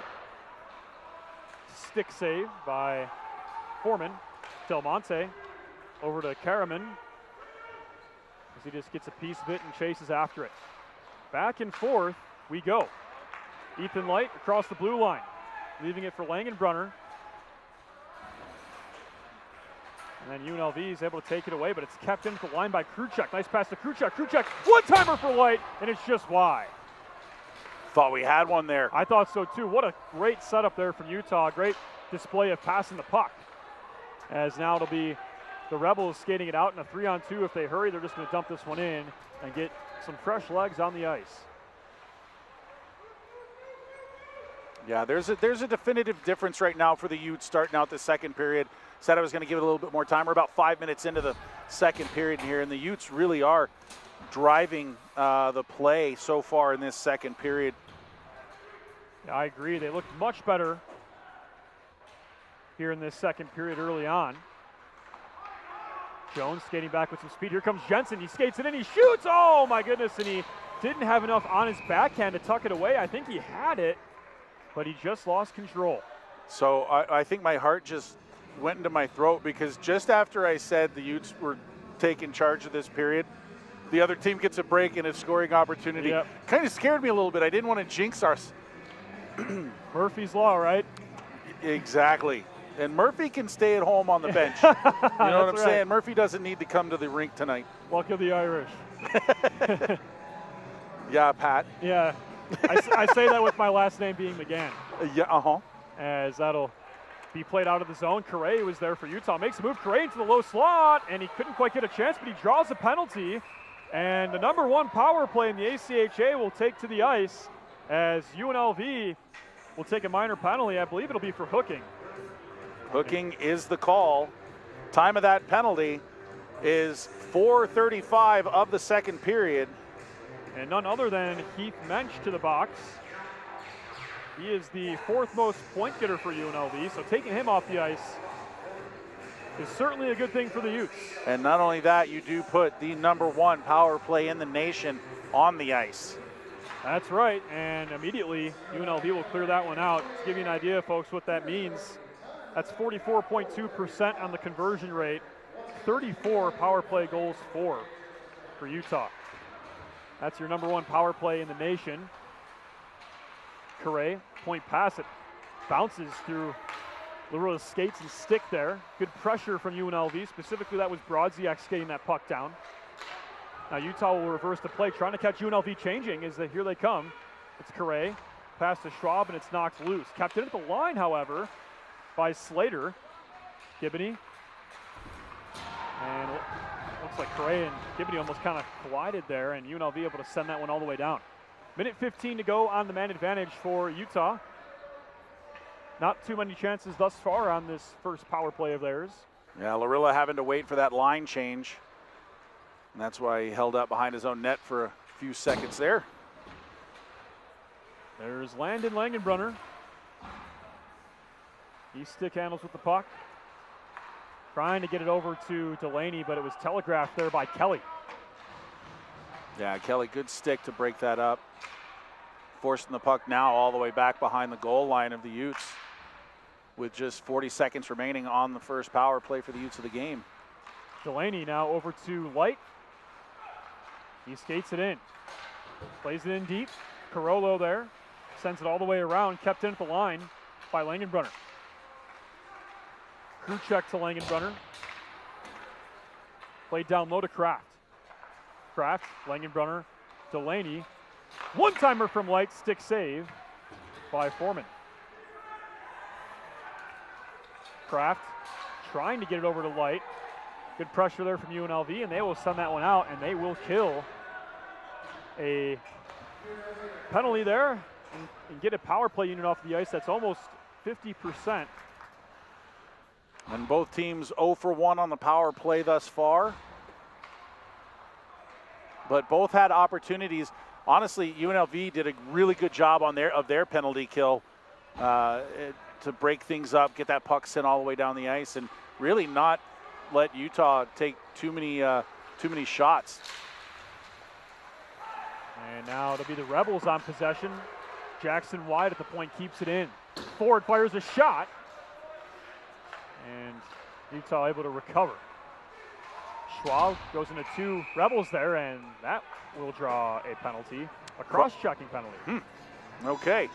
Stick save by Foreman. Del Monte over to Karaman as he just gets a piece of it and chases after it. Back and forth we go. Ethan Light across the blue line, leaving it for Langenbrunner. And then UNLV is able to take it away, but it's kept in the line by Kruchek. Nice pass to Kruchek. Kruchek, one-timer for Light, and it's just wide. Thought we had one there. I thought so too. What a great setup there from Utah. Great display of passing the puck. As now it'll be the Rebels skating it out in a 3-on-2. If they hurry, they're just going to dump this one in and get some fresh legs on the ice. Yeah, there's a definitive difference right now for the Utes starting out the second period. Said I was going to give it a little bit more time. We're about 5 minutes into the second period here, and the Utes really are driving the play so far in this second period. Yeah, I agree. They look much better here in this second period early on. Jones skating back with some speed. Here comes Jensen. He skates it in. He shoots. Oh, my goodness. And he didn't have enough on his backhand to tuck it away. I think he had it, but he just lost control. So I think my heart just went into my throat because just after I said the Utes were taking charge of this period, the other team gets a break and a scoring opportunity. Yep. Kind of scared me a little bit. I didn't want to jinx us. Murphy's Law, right? Exactly. And Murphy can stay at home on the bench. You know what I'm saying? Murphy doesn't need to come to the rink tonight. Luck of the Irish. Yeah, Pat. Yeah. I say that with my last name being McGann. Yeah, As that'll be played out of the zone. Correa was there for Utah. Makes a move. Correa into the low slot, and he couldn't quite get a chance, but he draws a penalty. And the number one power play in the ACHA will take to the ice as UNLV will take a minor penalty. I believe it'll be for hooking. Hooking is the call. Time of that penalty is 4:35 of the second period. And none other than Heath Mensch to the box. He is the fourth most point getter for UNLV, so taking him off the ice is certainly a good thing for the Utes. And not only that, you do put the number one power play in the nation on the ice. That's right, and immediately UNLV will clear that one out. To give you an idea, folks, what that means, that's 44.2% on the conversion rate, 34 power play goals for Utah. That's your number one power play in the nation. Correa, point pass, it bounces through Larilla's skates and stick there. Good pressure from UNLV, specifically that was Brodziak skating that puck down. Now Utah will reverse the play, trying to catch UNLV changing as here they come. It's Correa, pass to Schwab, and it's knocked loose. Kept in at the line, however, by Slater. Gibney. And looks like Correa and Gibney almost kind of collided there, and UNLV able to send that one all the way down. Minute 15 to go on the man advantage for Utah. Not too many chances thus far on this first power play of theirs. Yeah, Larilla having to wait for that line change. And that's why he held up behind his own net for a few seconds there. There's Landon Langenbrunner. He stick handles with the puck. Trying to get it over to Delaney, but it was telegraphed there by Kelly. Yeah, Kelly, good stick to break that up. Forcing the puck now all the way back behind the goal line of the Utes. with just 40 seconds remaining on the first power play for the Utes of the game. Delaney now over to Light. He skates it in. Plays it in deep. Carollo there. Sends it all the way around. Kept in at the line by Langenbrunner. Crew check to Langenbrunner. Played down low to Kraft. Kraft, Langenbrunner, Delaney. One-timer from Light. Stick save by Foreman. Kraft trying to get it over to Light. Good pressure there from UNLV, and they will send that one out, and they will kill a penalty there and get a power play unit off the ice. That's almost 50%. And both teams 0 for 1 on the power play thus far. But both had opportunities. Honestly, UNLV did a really good job on their penalty kill to break things up, get that puck sent all the way down the ice, and really not let Utah take too many shots. And now it'll be the Rebels on possession. Jackson wide at the point, keeps it in. Ford fires a shot, and Utah able to recover. Schwab goes into 2 Rebels there, and that will draw a penalty, a cross-checking penalty. Okay.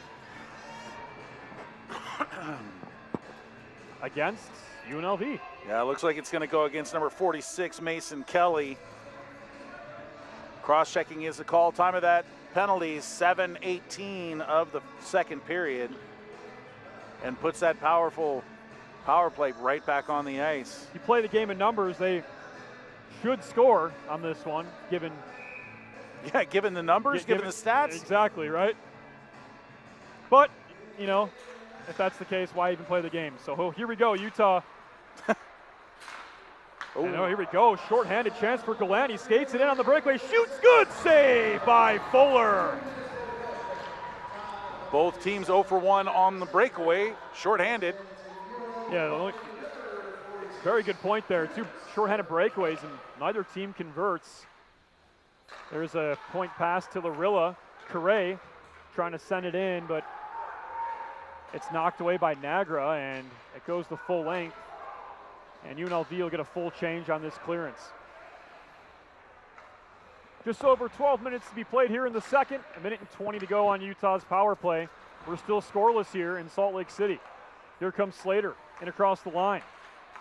Against UNLV. Yeah, it looks like it's going to go against number 46, Mason Kelly. Cross-checking is the call. Time of that penalty, 7:18 of the second period, and puts that powerful power play right back on the ice. You play the game in numbers, they should score on this one, given the numbers, given the stats. Exactly, right? But, you know, if that's the case, why even play the game? So here we go, Utah. Here we go, shorthanded chance for Galani. Skates it in on the breakaway, shoots, good save by Fuller. Both teams 0 for 1 on the breakaway, shorthanded. Yeah, very good point there. 2 shorthanded breakaways, and neither team converts. There's a point pass to Larilla. Correa trying to send it in, but it's knocked away by Nagra, and it goes the full length. And UNLV will get a full change on this clearance. Just over 12 minutes to be played here in the second. 1:20 to go on Utah's power play. We're still scoreless here in Salt Lake City. Here comes Slater in across the line.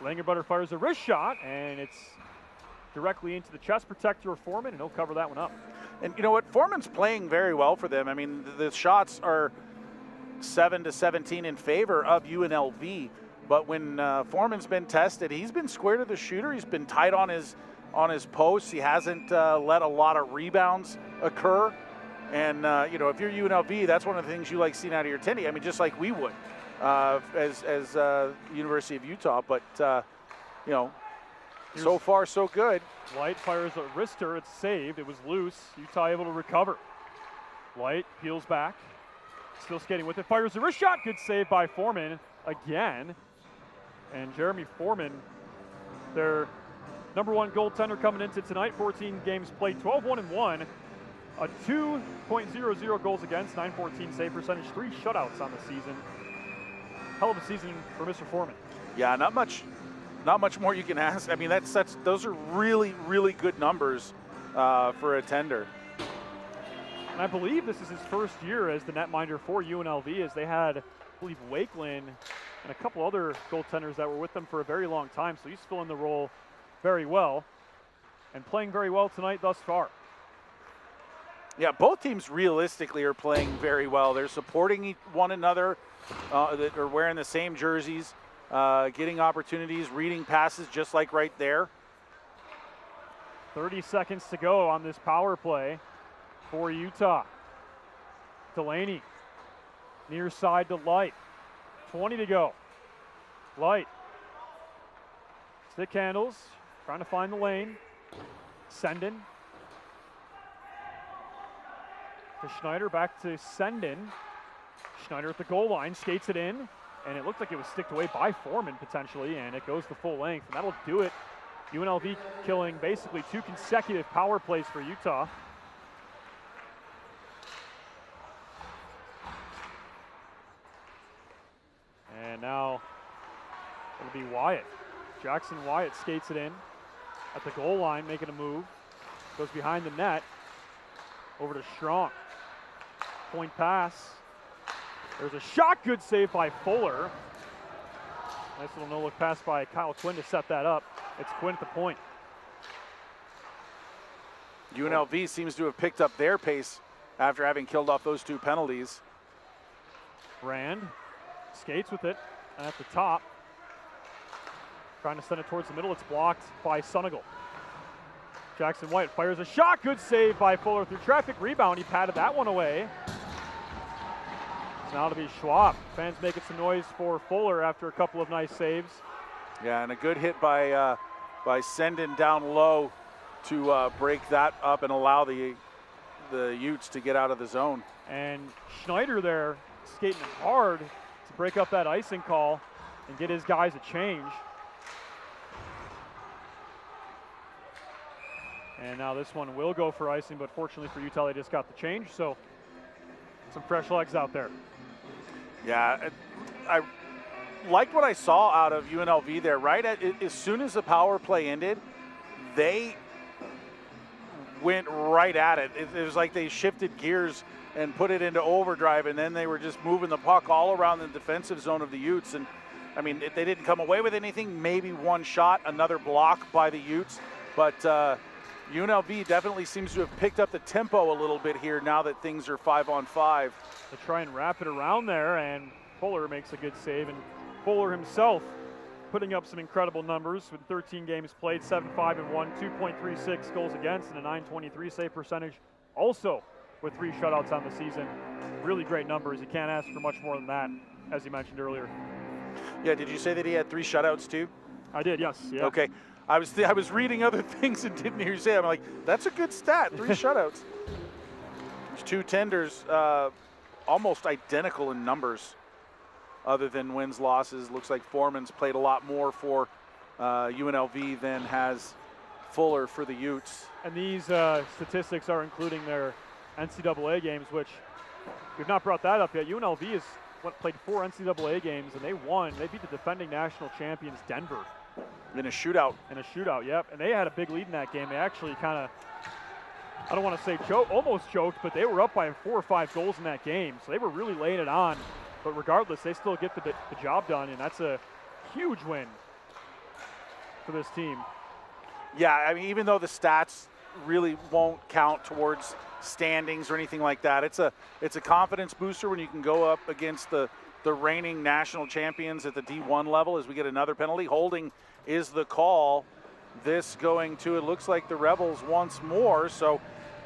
Langenbrunner fires a wrist shot, and it's directly into the chest protector of Foreman, and he'll cover that one up. And you know what? Foreman's playing very well for them. I mean, the shots are 7-17 in favor of UNLV. But when Foreman's been tested, he's been square to the shooter. He's been tight on his posts. He hasn't let a lot of rebounds occur. And if you're UNLV, that's one of the things you like seeing out of your tendy. I mean, just like we would as University of Utah. But so far so good. Light fires a wrister. It's saved. It was loose. Utah able to recover. Light peels back. Still skating with it. Fires a wrist shot. Good save by Foreman again. And Jeremy Foreman, their #1 goaltender coming into tonight. 14 games played, 12-1-1. A 2.00 goals against, 914 save percentage, 3 shutouts on the season. Hell of a season for Mr. Foreman. Yeah, not much more you can ask. I mean, those are really, really good numbers for a tender. And I believe this is his first year as the netminder for UNLV, as they had, I believe, Wakelin and a couple other goaltenders that were with them for a very long time. So he's filling the role very well and playing very well tonight thus far. Yeah, both teams realistically are playing very well. They're supporting one another. They're wearing the same jerseys, getting opportunities, reading passes just like right there. 30 seconds to go on this power play for Utah. Delaney, near side to Light. 20 to go. Light. Stick handles, trying to find the lane. Sendin. To Schneider, back to Sendin. Schneider at the goal line, skates it in, and it looked like it was sticked away by Foreman potentially, and it goes the full length, and that'll do it. UNLV killing basically 2 consecutive power plays for Utah. And now It'll be Wyatt. Jackson Wyatt skates it in at the goal line, making a move. Goes behind the net, over to Strong. Point pass. There's a shot, good save by Fuller. Nice little no-look pass by Kyle Quinn to set that up. It's Quinn at the point. UNLV seems to have picked up their pace after having killed off those 2 penalties. Rand skates with it at the top. Trying to send it towards the middle. It's blocked by Sunigal. Jackson White fires a shot. Good save by Fuller through traffic. Rebound. He patted that one away. It's now to be Schwab. Fans making some noise for Fuller after a couple of nice saves. Yeah, and a good hit by Sendin down low to break that up and allow the Utes to get out of the zone. And Schneider there skating hard to break up that icing call and get his guys a change. And now this one will go for icing, but fortunately for Utah, they just got the change. So some fresh legs out there. Yeah, I liked what I saw out of UNLV there. Right as soon as the power play ended, they went right at it. It was like they shifted gears and put it into overdrive, and then they were just moving the puck all around the defensive zone of the Utes. And I mean, they didn't come away with anything. Maybe one shot, another block by the Utes, but UNLV definitely seems to have picked up the tempo a little bit here now that things are 5-on-5. They try and wrap it around there, and Fuller makes a good save. And Fuller himself putting up some incredible numbers with 13 games played, 7-5-1, 2.36 goals against, and a .923 save percentage. Also with 3 shutouts on the season. Really great numbers. You can't ask for much more than that, as you mentioned earlier. Yeah, did you say that he had 3 shutouts too? I did, yes. Yeah. Okay. I was reading other things and didn't hear you say it. I'm like, that's a good stat, 3 shutouts. There's 2 tenders, almost identical in numbers other than wins, losses. Looks like Foreman's played a lot more for UNLV than has Fuller for the Utes. And these statistics are including their NCAA games, which we've not brought that up yet. UNLV has played 4 NCAA games, and they won. They beat the defending national champions, Denver. In a shootout. In a shootout, yep. And they had a big lead in that game. They actually kind of, I don't want to say almost choked, but they were up by 4 or 5 goals in that game. So they were really laying it on. But regardless, they still get the job done, and that's a huge win for this team. Yeah, I mean, even though the stats really won't count towards standings or anything like that, it's a confidence booster when you can go up against the reigning national champions at the D1 level as we get another penalty. Holding is the call. This going to, it looks like the Rebels once more. So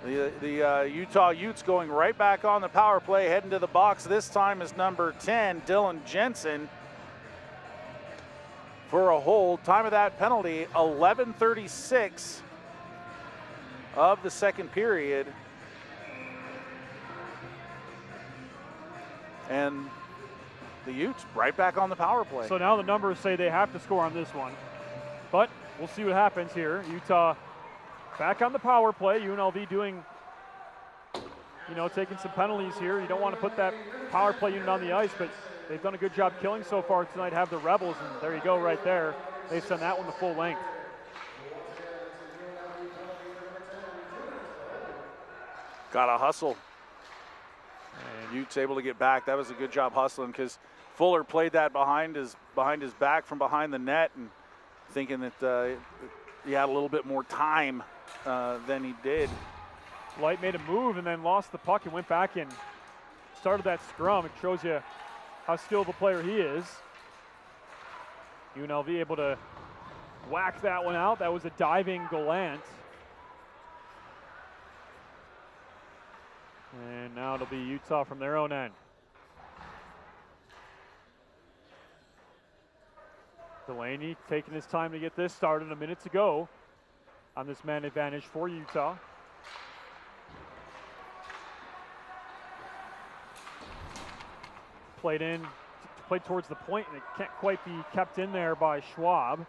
the Utah Utes going right back on the power play, heading to the box. This time is number 10, Dylan Jensen, for a hold. Time of that penalty, 11:36 of the second period. And the Utes right back on the power play. So now the numbers say they have to score on this one. But we'll see what happens here. Utah back on the power play. UNLV doing, taking some penalties here. You don't want to put that power play unit on the ice, but they've done a good job killing so far tonight, have the Rebels, and there you go right there. They send that one to full length. Got to hustle. And Utes able to get back. That was a good job hustling because Fuller played that behind his back from behind the net, and thinking that he had a little bit more time than he did. Light made a move and then lost the puck and went back and started that scrum. It shows you how skilled a player he is. UNLV able to whack that one out. That was a diving Gallant. And now it'll be Utah from their own end. Delaney taking his time to get this started, a minute to go on this man advantage for Utah. Played towards the point, and it can't quite be kept in there by Schwab.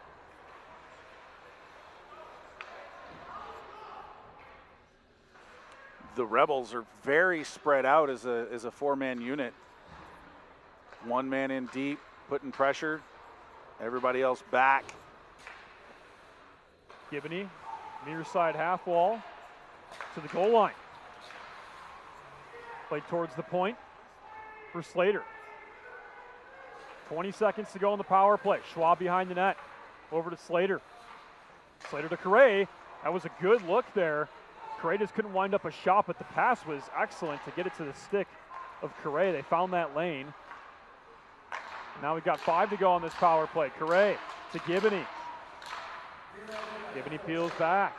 The Rebels are very spread out as a 4-man unit. 1 man in deep, putting pressure. Everybody else back. Gibney, near side half wall to the goal line. Play towards the point for Slater. 20 seconds to go in the power play. Schwab behind the net. Over to Slater. Slater to Correa. That was a good look there. Correa just couldn't wind up a shot, but the pass was excellent to get it to the stick of Correa. They found that lane. Now we've got 5 to go on this power play. Correa to Gibney. Gibney peels back.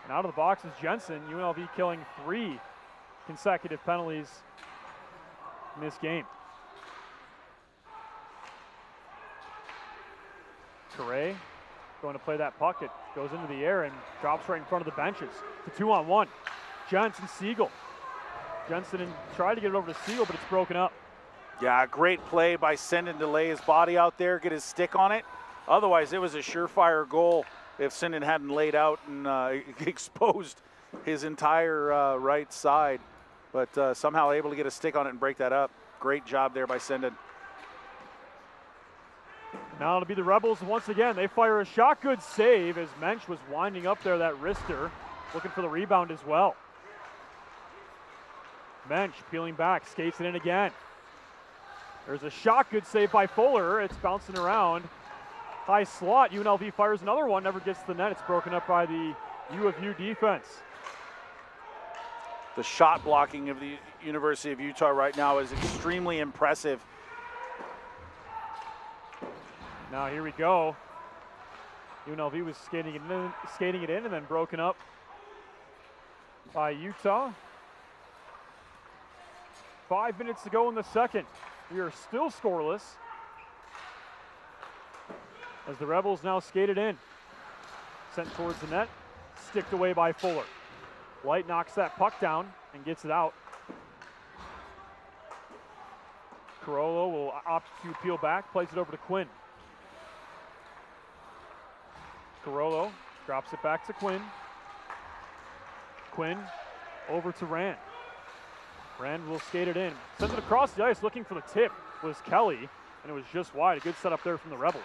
And out of the box is Jensen. UNLV killing 3 consecutive penalties in this game. Correa going to play that puck. It goes into the air and drops right in front of the benches. To 2-on-1. Jensen, Siegel. Jensen tried to get it over to Siegel, but it's broken up. Yeah, great play by Sinden to lay his body out there, get his stick on it. Otherwise, it was a surefire goal if Sinden hadn't laid out and exposed his entire right side. But somehow able to get a stick on it and break that up. Great job there by Sinden. Now it'll be the Rebels once again. They fire a shot. Good save as Mensch was winding up there, that wrister, looking for the rebound as well. Mensch peeling back, skates it in again. There's a shot. Good save by Fuller. It's bouncing around. High slot. UNLV fires another one. Never gets to the net. It's broken up by the U of U defense. The shot blocking of the University of Utah right now is extremely impressive. Now here we go. UNLV was skating it in and then broken up by Utah. 5 minutes to go in the second. We are still scoreless as the Rebels now skated in. Sent towards the net, sticked away by Fuller. Light knocks that puck down and gets it out. Carollo will opt to peel back, plays it over to Quinn. Carollo drops it back to Quinn. Quinn over to Rand. Rand will skate it in. Sends it across the ice, looking for the tip was Kelly, and it was just wide. A good setup there from the Rebels.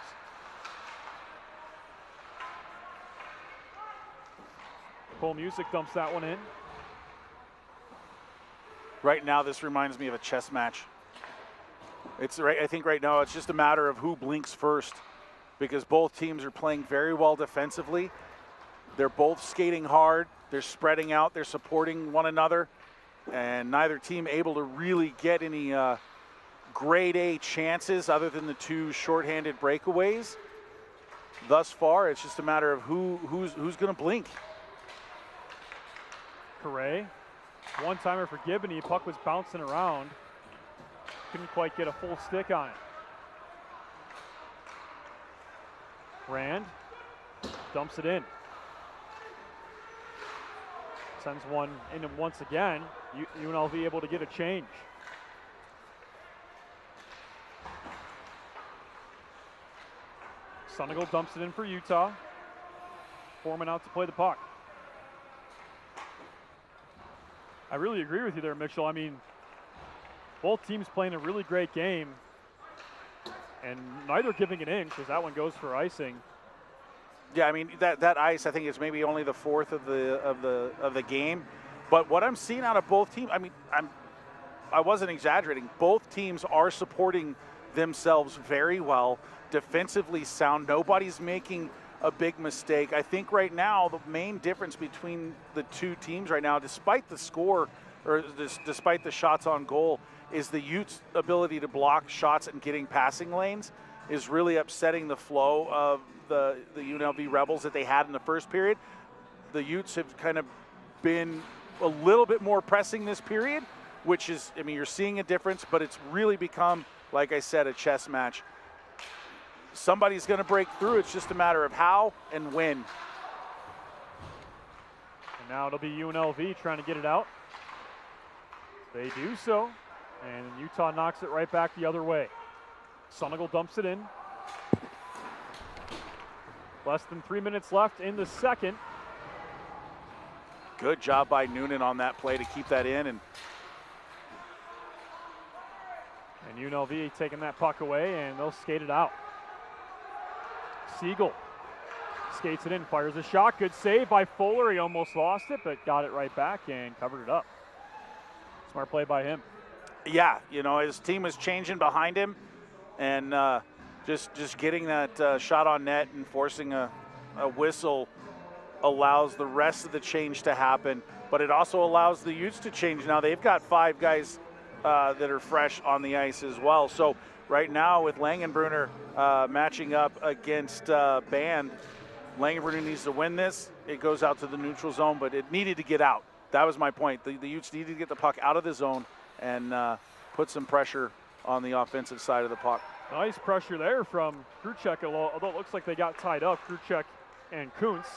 Cole Music dumps that one in. Right now, this reminds me of a chess match. I think right now it's just a matter of who blinks first, because both teams are playing very well defensively. They're both skating hard. They're spreading out. They're supporting one another. And neither team able to really get any grade A chances other than the 2 shorthanded breakaways. Thus far, it's just a matter of who's going to blink. Correa, one-timer for Gibney. Puck was bouncing around. Couldn't quite get a full stick on it. Rand dumps it in. Sends one in once again. UNLV able to get a change. Sunigal dumps it in for Utah. Foreman out to play the puck. I really agree with you there, Mitchell. I mean, both teams playing a really great game, and neither giving an inch as that one goes for icing. Yeah, I mean that ice, I think, is maybe only the 4th of the game. But what I'm seeing out of both teams, I mean, I wasn't exaggerating. Both teams are supporting themselves very well, defensively sound. Nobody's making a big mistake. I think right now the main difference between the 2 teams right now, despite the score or despite the shots on goal, is the Utes' ability to block shots and getting passing lanes is really upsetting the flow of the UNLV Rebels that they had in the first period. The Utes have kind of been a little bit more pressing this period, which is, I mean, you're seeing a difference, but it's really become, like I said, a chess match. Somebody's going to break through. It's just a matter of how and when. And now it'll be UNLV trying to get it out. They do so, and Utah knocks it right back the other way. Sunigal dumps it in. Less than 3 minutes left in the second. Good job by Noonan on that play to keep that in. And UNLV taking that puck away, and they'll skate it out. Siegel skates it in, fires a shot. Good save by Fuller. He almost lost it, but got it right back and covered it up. Smart play by him. Yeah, you know, his team was changing behind him, and just getting that shot on net and forcing a whistle allows the rest of the change to happen, but it also allows the Utes to change. Now they've got 5 guys that are fresh on the ice as well. So right now with Langenbrunner matching up against Band, Langenbrunner needs to win this. It goes out to the neutral zone, but it needed to get out. That was my point. The Utes needed to get the puck out of the zone and put some pressure on the offensive side of the puck. Nice pressure there from Kruchek, although it looks like they got tied up, Kruchek and Kuntz.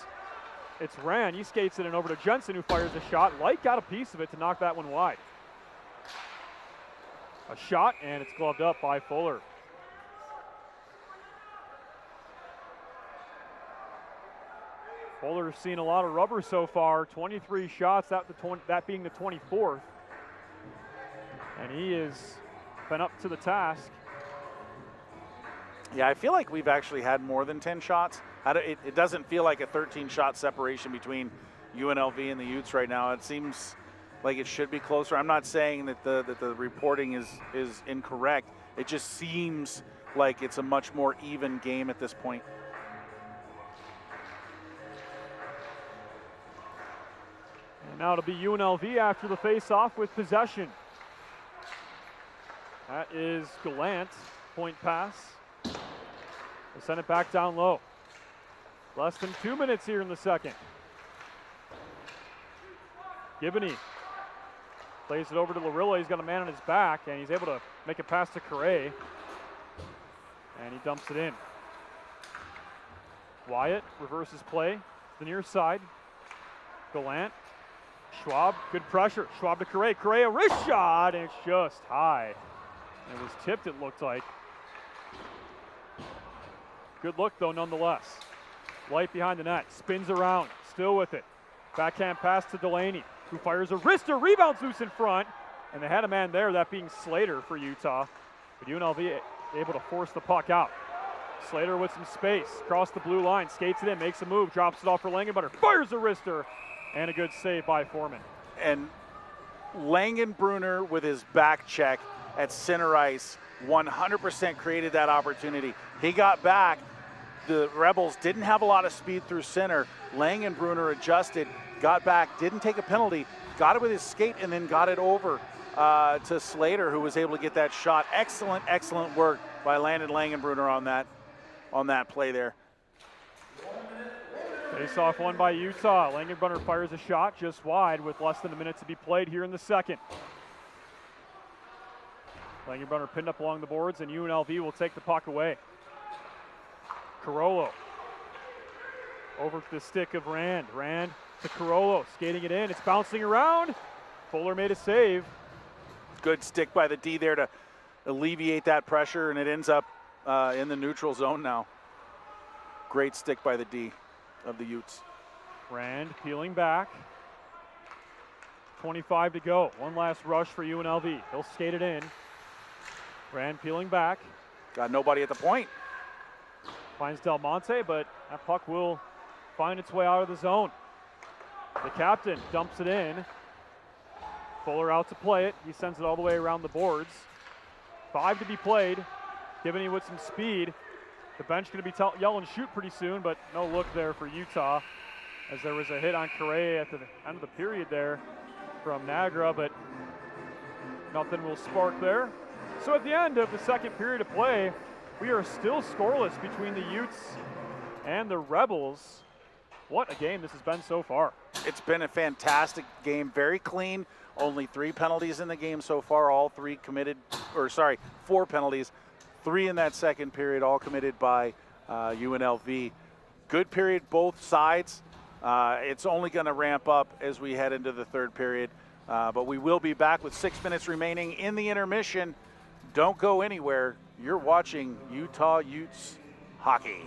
It's Rand. He skates it in over to Jensen, who fires a shot. Light got a piece of it to knock that one wide. A shot, and it's gloved up by Fuller. Fuller's seen a lot of rubber so far. 23 shots, that being the 24th. And he has been up to the task. Yeah, I feel like we've actually had more than 10 shots. It doesn't feel like a 13-shot separation between UNLV and the Utes right now. It seems like it should be closer. I'm not saying that the reporting is incorrect. It just seems like it's a much more even game at this point. And now it'll be UNLV after the face-off with possession. That is Gallant, point pass. They send it back down low. Less than 2 minutes here in the second. Gibney plays it over to Larilla. He's got a man on his back, and he's able to make a pass to Correa. And he dumps it in. Wyatt reverses play to the near side. Gallant. Schwab, good pressure. Schwab to Correa. Correa, wrist shot, and it's just high. It was tipped, it looked like. Good look, though, nonetheless. Light behind the net, spins around, still with it. Backhand pass to Delaney, who fires a wrister, rebounds loose in front, and they had a man there, that being Slater for Utah. But UNLV able to force the puck out. Slater with some space, across the blue line, skates it in, makes a move, drops it off for Langenbrunner, fires a wrister, and a good save by Foreman. And Langenbrunner with his back check at center ice 100% created that opportunity. He got back. The Rebels didn't have a lot of speed through center. Langenbrunner adjusted, got back, didn't take a penalty, got it with his skate, and then got it over to Slater, who was able to get that shot. Excellent, excellent work by Landon Langenbrunner on that play there. Face-off won by Utah. Langenbrunner fires a shot just wide with less than a minute to be played here in the second. Langenbrunner pinned up along the boards, and UNLV will take the puck away. Carollo over to the stick of Rand. Rand to Carollo, skating it in. It's bouncing around. Fuller made a save. Good stick by the D there to alleviate that pressure, and it ends up in the neutral zone now. Great stick by the D of the Utes. Rand peeling back. 25 to go. One last rush for UNLV. He'll skate it in. Rand peeling back. Got nobody at the point. Finds Del Monte, but that puck will find its way out of the zone. The captain dumps it in. Fuller out to play it. He sends it all the way around the boards. 5 to be played. Gibney with some speed. The bench going to be yelling shoot pretty soon, but no look there for Utah, as there was a hit on Correa at the end of the period there from Nagra, but nothing will spark there. So at the end of the second period of play, we are still scoreless between the Utes and the Rebels. What a game this has been so far. It's been a fantastic game, very clean. Only 3 penalties in the game so far, all 3 committed, 4 penalties. 3 in that second period, all committed by UNLV. Good period, both sides. It's only going to ramp up as we head into the third period. But we will be back with 6 minutes remaining in the intermission. Don't go anywhere. You're watching Utah Utes hockey.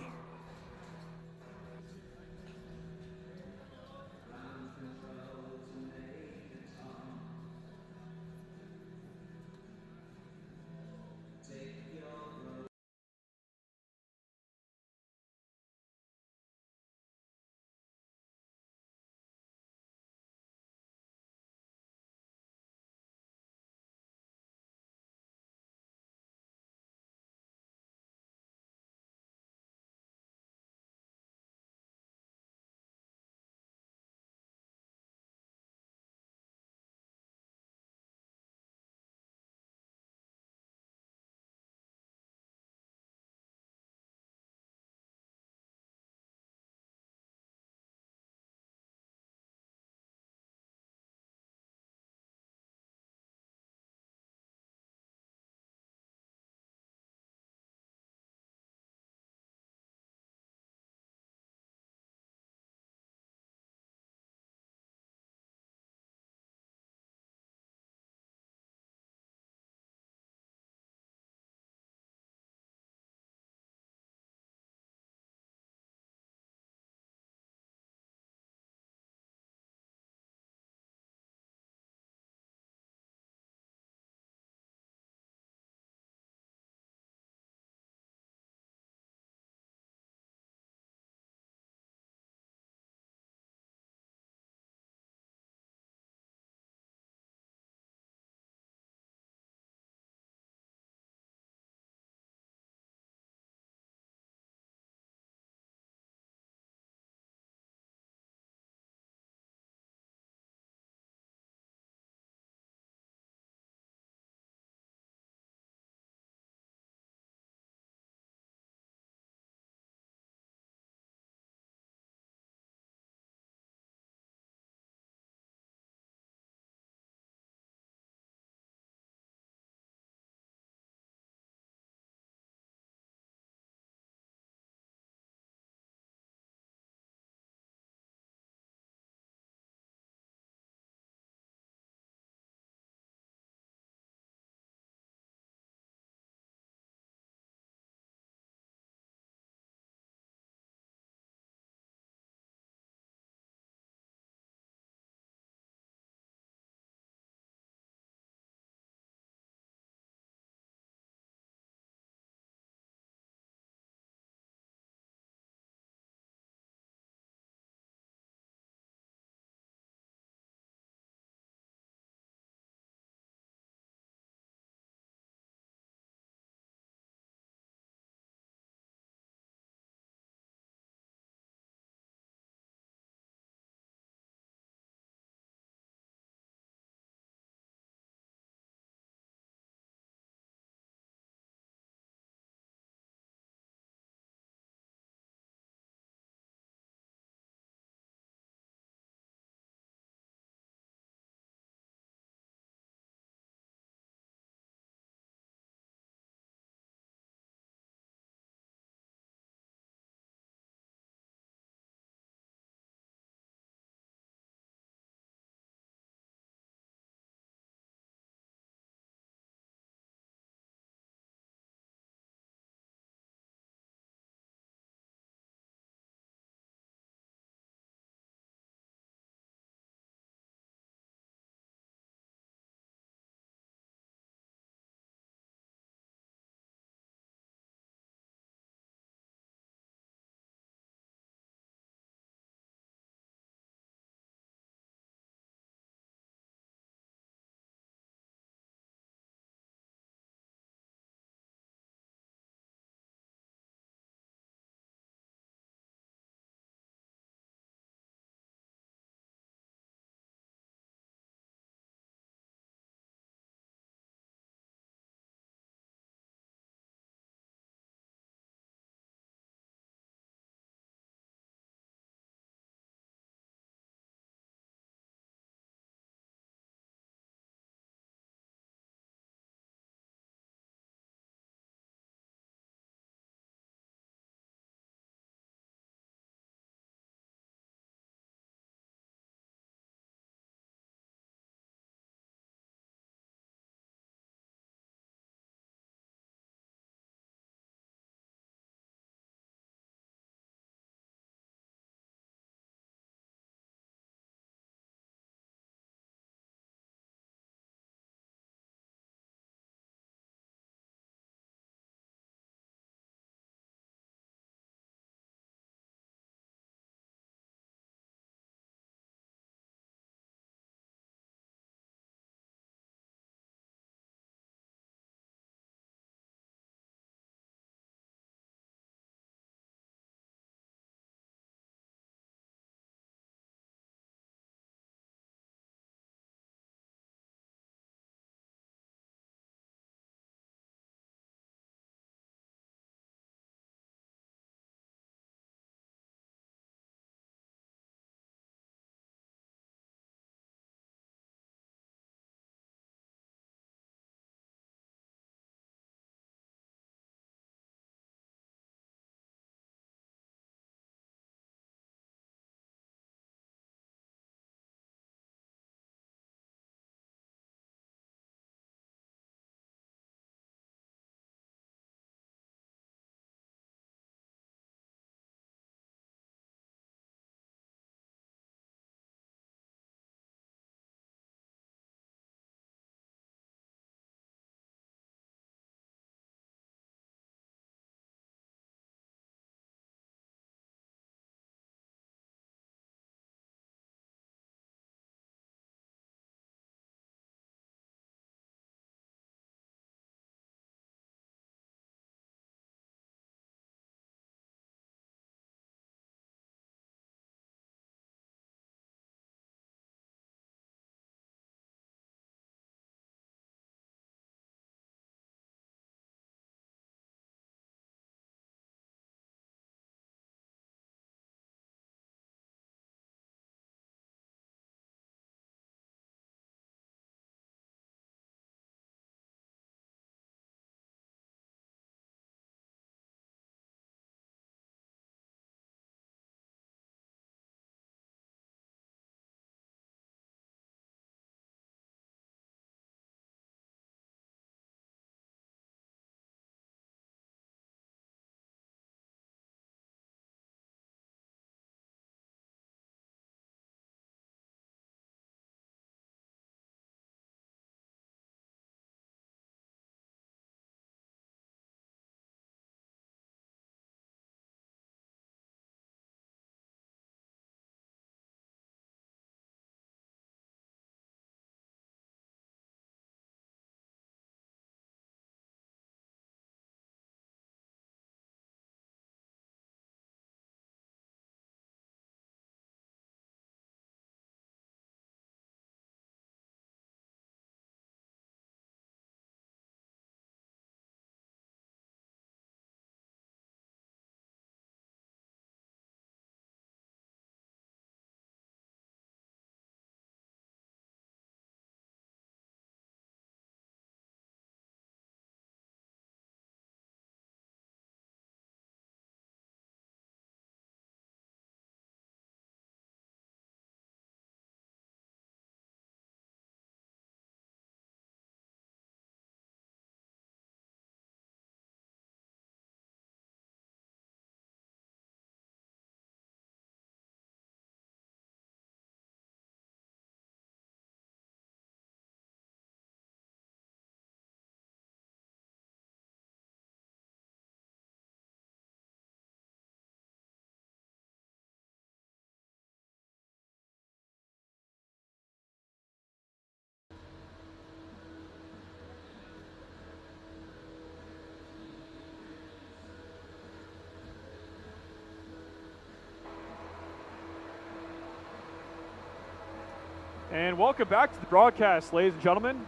And welcome back to the broadcast, ladies and gentlemen.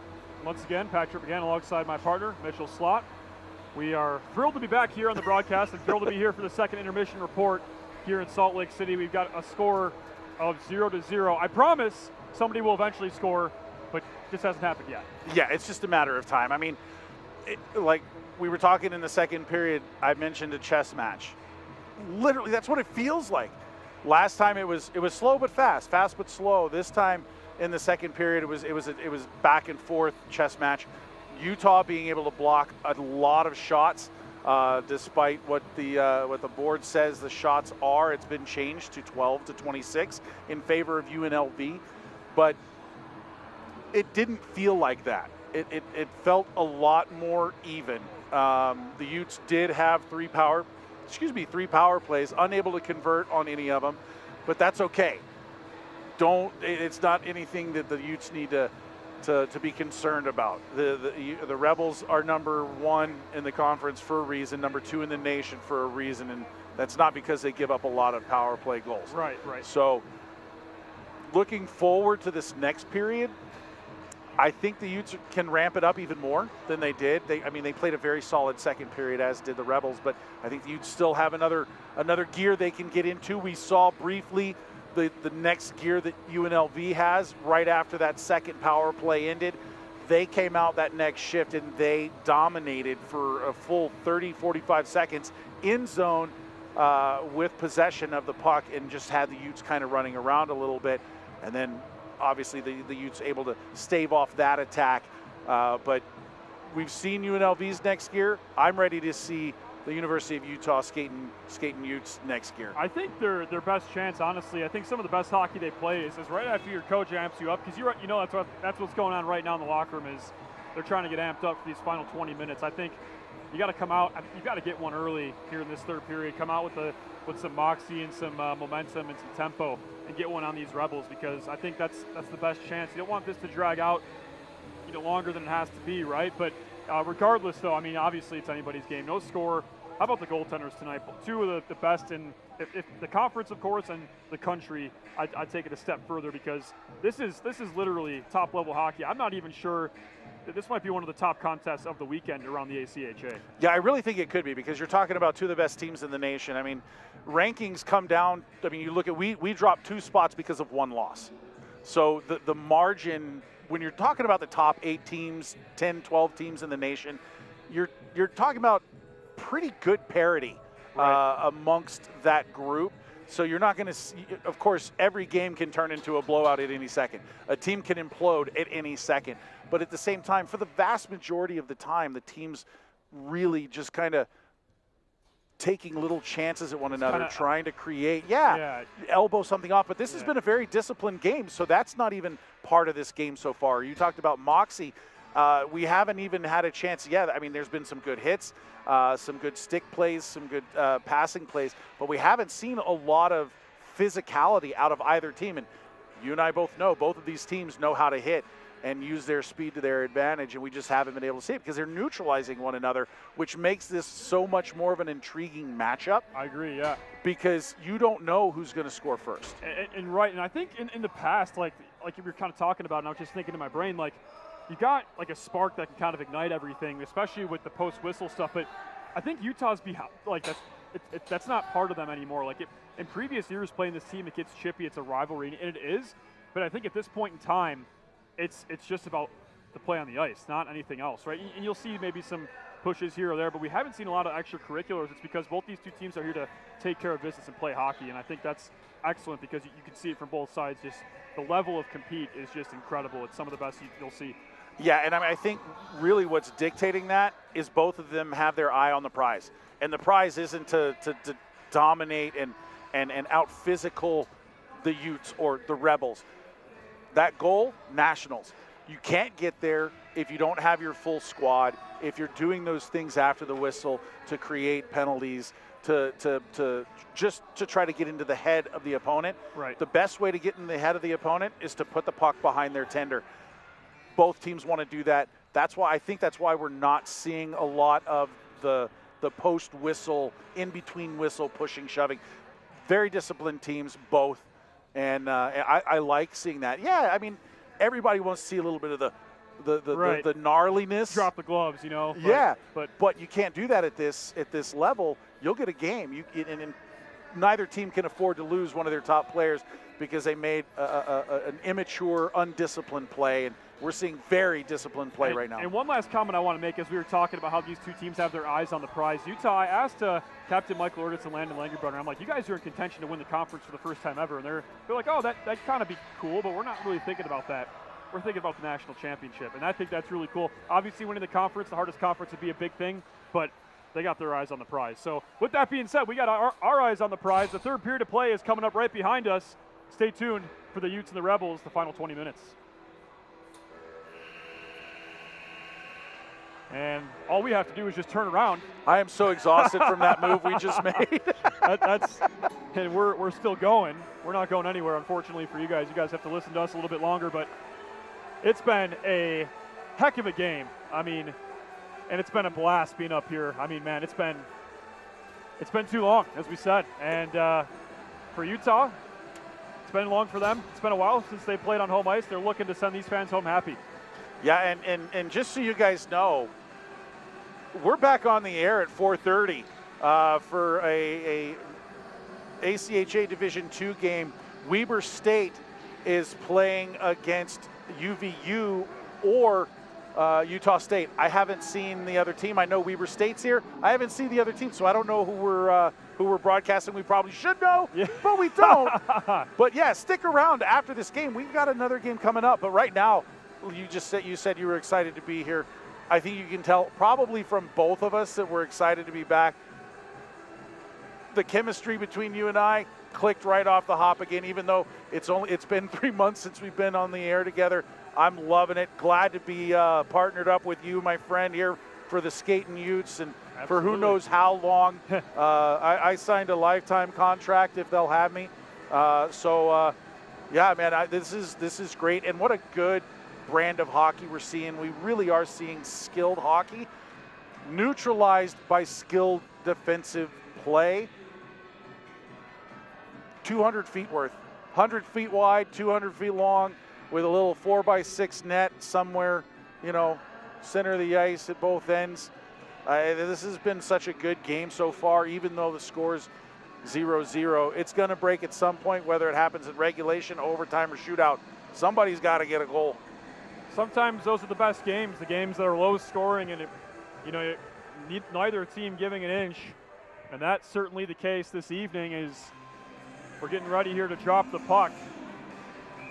Once again, Patrick again alongside my partner, Mitchell Slott. We are thrilled to be back here on the broadcast and thrilled to be here for the second intermission report here in Salt Lake City. We've got a score of 0-0. I promise somebody will eventually score, but just hasn't happened yet. Yeah, it's just a matter of time. I mean, like we were talking in the second period, I mentioned a chess match. Literally, that's what it feels like. Last time it was slow but fast but slow. This time in the second period, it was back and forth chess match. Utah being able to block a lot of shots, despite what the board says the shots are. It's been changed to 12 to 26 in favor of UNLV, but it didn't feel like that. It felt a lot more even. The Utes did have three power plays, unable to convert on any of them, but that's okay. It's not anything that the Utes need to be concerned about. The Rebels are number one in the conference for a reason, number two in the nation for a reason, and that's not because they give up a lot of power play goals. Right. So looking forward to this next period, I think the Utes can ramp it up even more than they did. They played a very solid second period, as did the Rebels, but I think the Utes still have another gear they can get into. We saw briefly the next gear that UNLV has right after that second power play ended. They came out that next shift and they dominated for a full 30, 45 seconds in zone with possession of the puck and just had the Utes kind of running around a little bit. And then obviously the Utes able to stave off that attack. But we've seen UNLV's next gear. I'm ready to see the University of Utah skating Utes next gear. I think their best chance, honestly, I think some of the best hockey they play is right after your coach amps you up, because that's what's going on right now in the locker room is they're trying to get amped up for these final 20 minutes. I think you got to come out, you got to get one early here in this third period. Come out with some moxie and some momentum and some tempo and get one on these Rebels, because I think that's the best chance. You don't want this to drag out longer than it has to be, right? But regardless, though, I mean, obviously it's anybody's game. No score. How about the goaltenders tonight? Two of the best in if the conference, of course, and the country. I'd take it a step further, because this is literally top-level hockey. I'm not even sure that this might be one of the top contests of the weekend around the ACHA. Yeah, I really think it could be, because you're talking about two of the best teams in the nation. I mean, rankings come down. I mean, you look at we dropped 2 spots because of 1 loss. So the margin, when you're talking about the top 8 teams, 10, 12 teams in the nation, you're talking about pretty good parity amongst that group. So you're not going to see, of course, every game can turn into a blowout at any second. A team can implode at any second. But at the same time, for the vast majority of the time, the teams really just kind of taking little chances at one another, trying to create, elbow something off. But this has been a very disciplined game, so that's not even part of this game so far. You talked about moxie. We haven't even had a chance yet. I mean, there's been some good hits, some good stick plays, some good passing plays, but we haven't seen a lot of physicality out of either team. And you and I both know both of these teams know how to hit and use their speed to their advantage, and we just haven't been able to see it because they're neutralizing one another, which makes this so much more of an intriguing matchup. I agree, yeah. Because you don't know who's going to score first. And right, and I think in the past, like you were kind of talking about, and I was just thinking in my brain, like, you got like a spark that can kind of ignite everything, especially with the post-whistle stuff. But I think Utah's that's not part of them anymore. Like in previous years playing this team, it gets chippy, it's a rivalry, and it is. But I think at this point in time, it's just about the play on the ice, not anything else, right? And you'll see maybe some pushes here or there, but we haven't seen a lot of extracurriculars. It's because both these two teams are here to take care of business and play hockey, and I think that's excellent because you can see it from both sides. Just the level of compete is just incredible. It's some of the best you'll see. Yeah, and I think really what's dictating that is both of them have their eye on the prize. And the prize isn't to dominate and out-physical the Utes or the Rebels. That goal, nationals. You can't get there if you don't have your full squad, if you're doing those things after the whistle to create penalties, to try to get into the head of the opponent. Right. The best way to get in the head of the opponent is to put the puck behind their tender. Both teams want to do that. That's why we're not seeing a lot of the post-whistle, in-between whistle, pushing, shoving. Very disciplined teams, both. And I like seeing that. Yeah, I mean, everybody wants to see a little bit of the gnarliness. Drop the gloves, you know. But you can't do that at this level. You'll get a game. And neither team can afford to lose one of their top players because they made an immature, undisciplined play. And we're seeing very disciplined play right now. And one last comment I want to make as we were talking about how these two teams have their eyes on the prize. Utah, I asked Captain Michael Orditz and Landon Langerbrunner, I'm like, you guys are in contention to win the conference for the first time ever. And they're like, oh, that kind of be cool, but we're not really thinking about that. We're thinking about the national championship. And I think that's really cool. Obviously, winning the conference, the hardest conference, would be a big thing, but they got their eyes on the prize. So with that being said, we got our eyes on the prize. The third period of play is coming up right behind us. Stay tuned for the Utes and the Rebels, the final 20 minutes. And all we have to do is just turn around. I am so exhausted from that move we just made. And we're still going. We're not going anywhere, unfortunately, for you guys. You guys have to listen to us a little bit longer, but it's been a heck of a game. I mean, and it's been a blast being up here. I mean, man, it's been too long, as we said. And for Utah, it's been long for them. It's been a while since they played on home ice. They're looking to send these fans home happy. Yeah, and just so you guys know, we're back on the air at 4:30 for a ACHA Division II game. Weber State is playing against UVU or Utah State. I haven't seen the other team. I know Weber State's here. I haven't seen the other team, so I don't know who we're broadcasting. We probably should know, but we don't. But yeah, stick around after this game. We've got another game coming up, but right now, you said you were excited to be here. I think you can tell probably from both of us that we're excited to be back. The chemistry between you and I clicked right off the hop again, even though it's been 3 months since we've been on the air together. I'm loving it. Glad to be partnered up with you, my friend, here for the Skating Utes and Absolutely. For who knows how long. I signed a lifetime contract if they'll have me. Yeah, man, this is great. And what a good brand of hockey we're seeing. We really are seeing skilled hockey neutralized by skilled defensive play. 200 feet worth, 100 feet wide, 200 feet long, with a little 4x6 net somewhere, center of the ice at both ends. This has been such a good game so far, even though the score's 0-0. It's going to break at some point, whether it happens in regulation, overtime, or shootout. Somebody's got to get a goal. Sometimes those are the best games, the games that are low scoring and neither team giving an inch. And that's certainly the case this evening as we're getting ready here to drop the puck.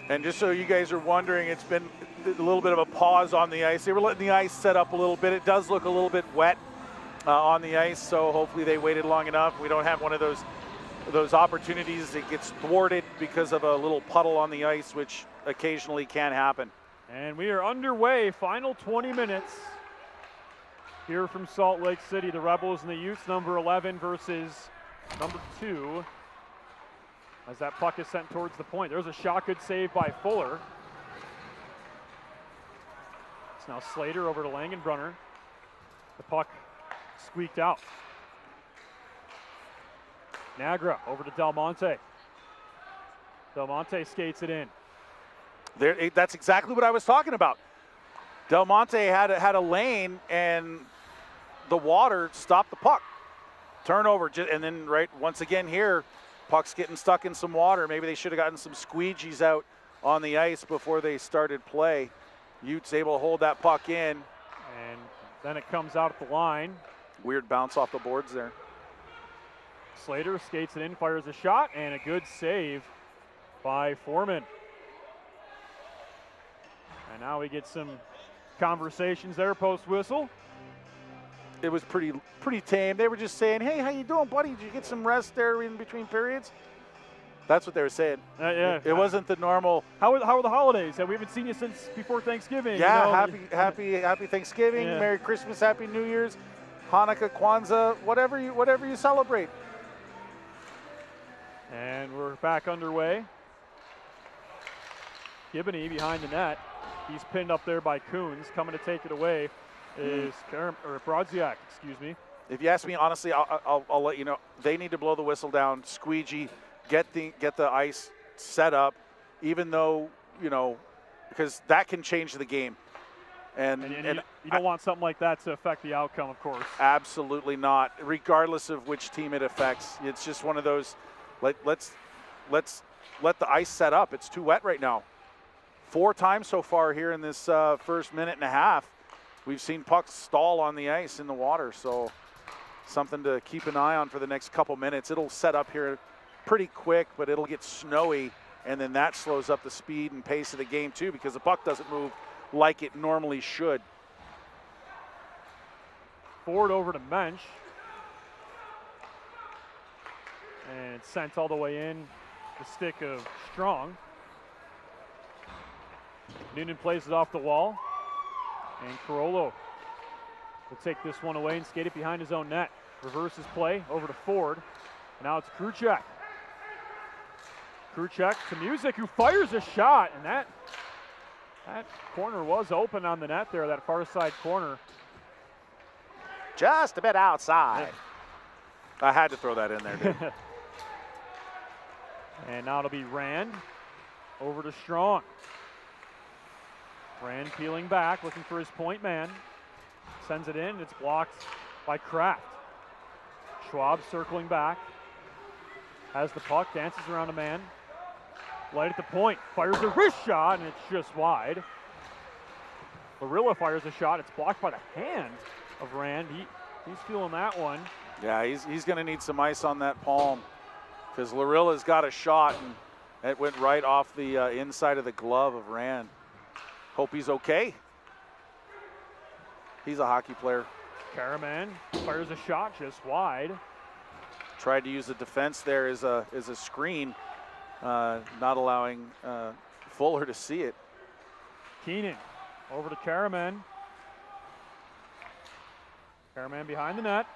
And just so you guys are wondering, it's been a little bit of a pause on the ice. They were letting the ice set up a little bit. It does look a little bit wet on the ice, so hopefully they waited long enough. We don't have one of those opportunities that gets thwarted because of a little puddle on the ice, which occasionally can happen. And we are underway, final 20 minutes here from Salt Lake City. The Rebels and the Utes, number 11 versus number 2. As that puck is sent towards the point. There's a shot, good save by Fuller. It's now Slater over to Langenbrunner. The puck squeaked out. Nagra over to Del Monte. Del Monte skates it in. That's exactly what I was talking about. Del Monte had a lane, and the water stopped the puck. Turnover, and then once again here, puck's getting stuck in some water. Maybe they should have gotten some squeegees out on the ice before they started play. Utes able to hold that puck in. And then it comes out at the line. Weird bounce off the boards there. Slater skates it in, fires a shot, and a good save by Foreman. And now we get some conversations there post-whistle. It was pretty tame. They were just saying, hey, how you doing, buddy? Did you get some rest there in between periods? That's what they were saying. Yeah. It wasn't the normal. How are the holidays? We haven't seen you since before Thanksgiving. Yeah, happy Thanksgiving, yeah. Merry Christmas, Happy New Year's, Hanukkah, Kwanzaa, whatever you celebrate. And we're back underway. Gibney behind the net. He's pinned up there by Coons. Coming to take it away is Brodziak, excuse me. If you ask me honestly, I'll let you know. They need to blow the whistle down, squeegee, get the ice set up. Even though because that can change the game. And you don't want something like that to affect the outcome, of course. Absolutely not, regardless of which team it affects. It's just one of those, let's let the ice set up. It's too wet right now. 4 times so far here in this first minute and a half, we've seen pucks stall on the ice in the water. So something to keep an eye on for the next couple minutes. It'll set up here pretty quick, but it'll get snowy, and then that slows up the speed and pace of the game too, because the puck doesn't move like it normally should. Forward over to Mensch. And sent all the way in. The stick of Strong. Noonan plays it off the wall. And Carollo will take this one away and skate it behind his own net. Reverses play over to Ford. And now it's Kruchek. Kruchek to Music, who fires a shot. And that corner was open on the net there, that far side corner. Just a bit outside. I had to throw that in there, dude. And now it'll be Rand over to Strong. Rand peeling back, looking for his point man. Sends it in, it's blocked by Kraft. Schwab circling back. Has the puck, dances around a man. Light at the point, fires a wrist shot, and it's just wide. Larilla fires a shot, it's blocked by the hand of Rand. He's feeling that one. Yeah, he's going to need some ice on that palm, because Larilla's got a shot, and it went right off the inside of the glove of Rand. Hope he's okay. He's a hockey player. Karaman fires a shot just wide. Tried to use the defense there as a screen, not allowing Fuller to see it. Keenan over to Karaman. Karaman behind the net.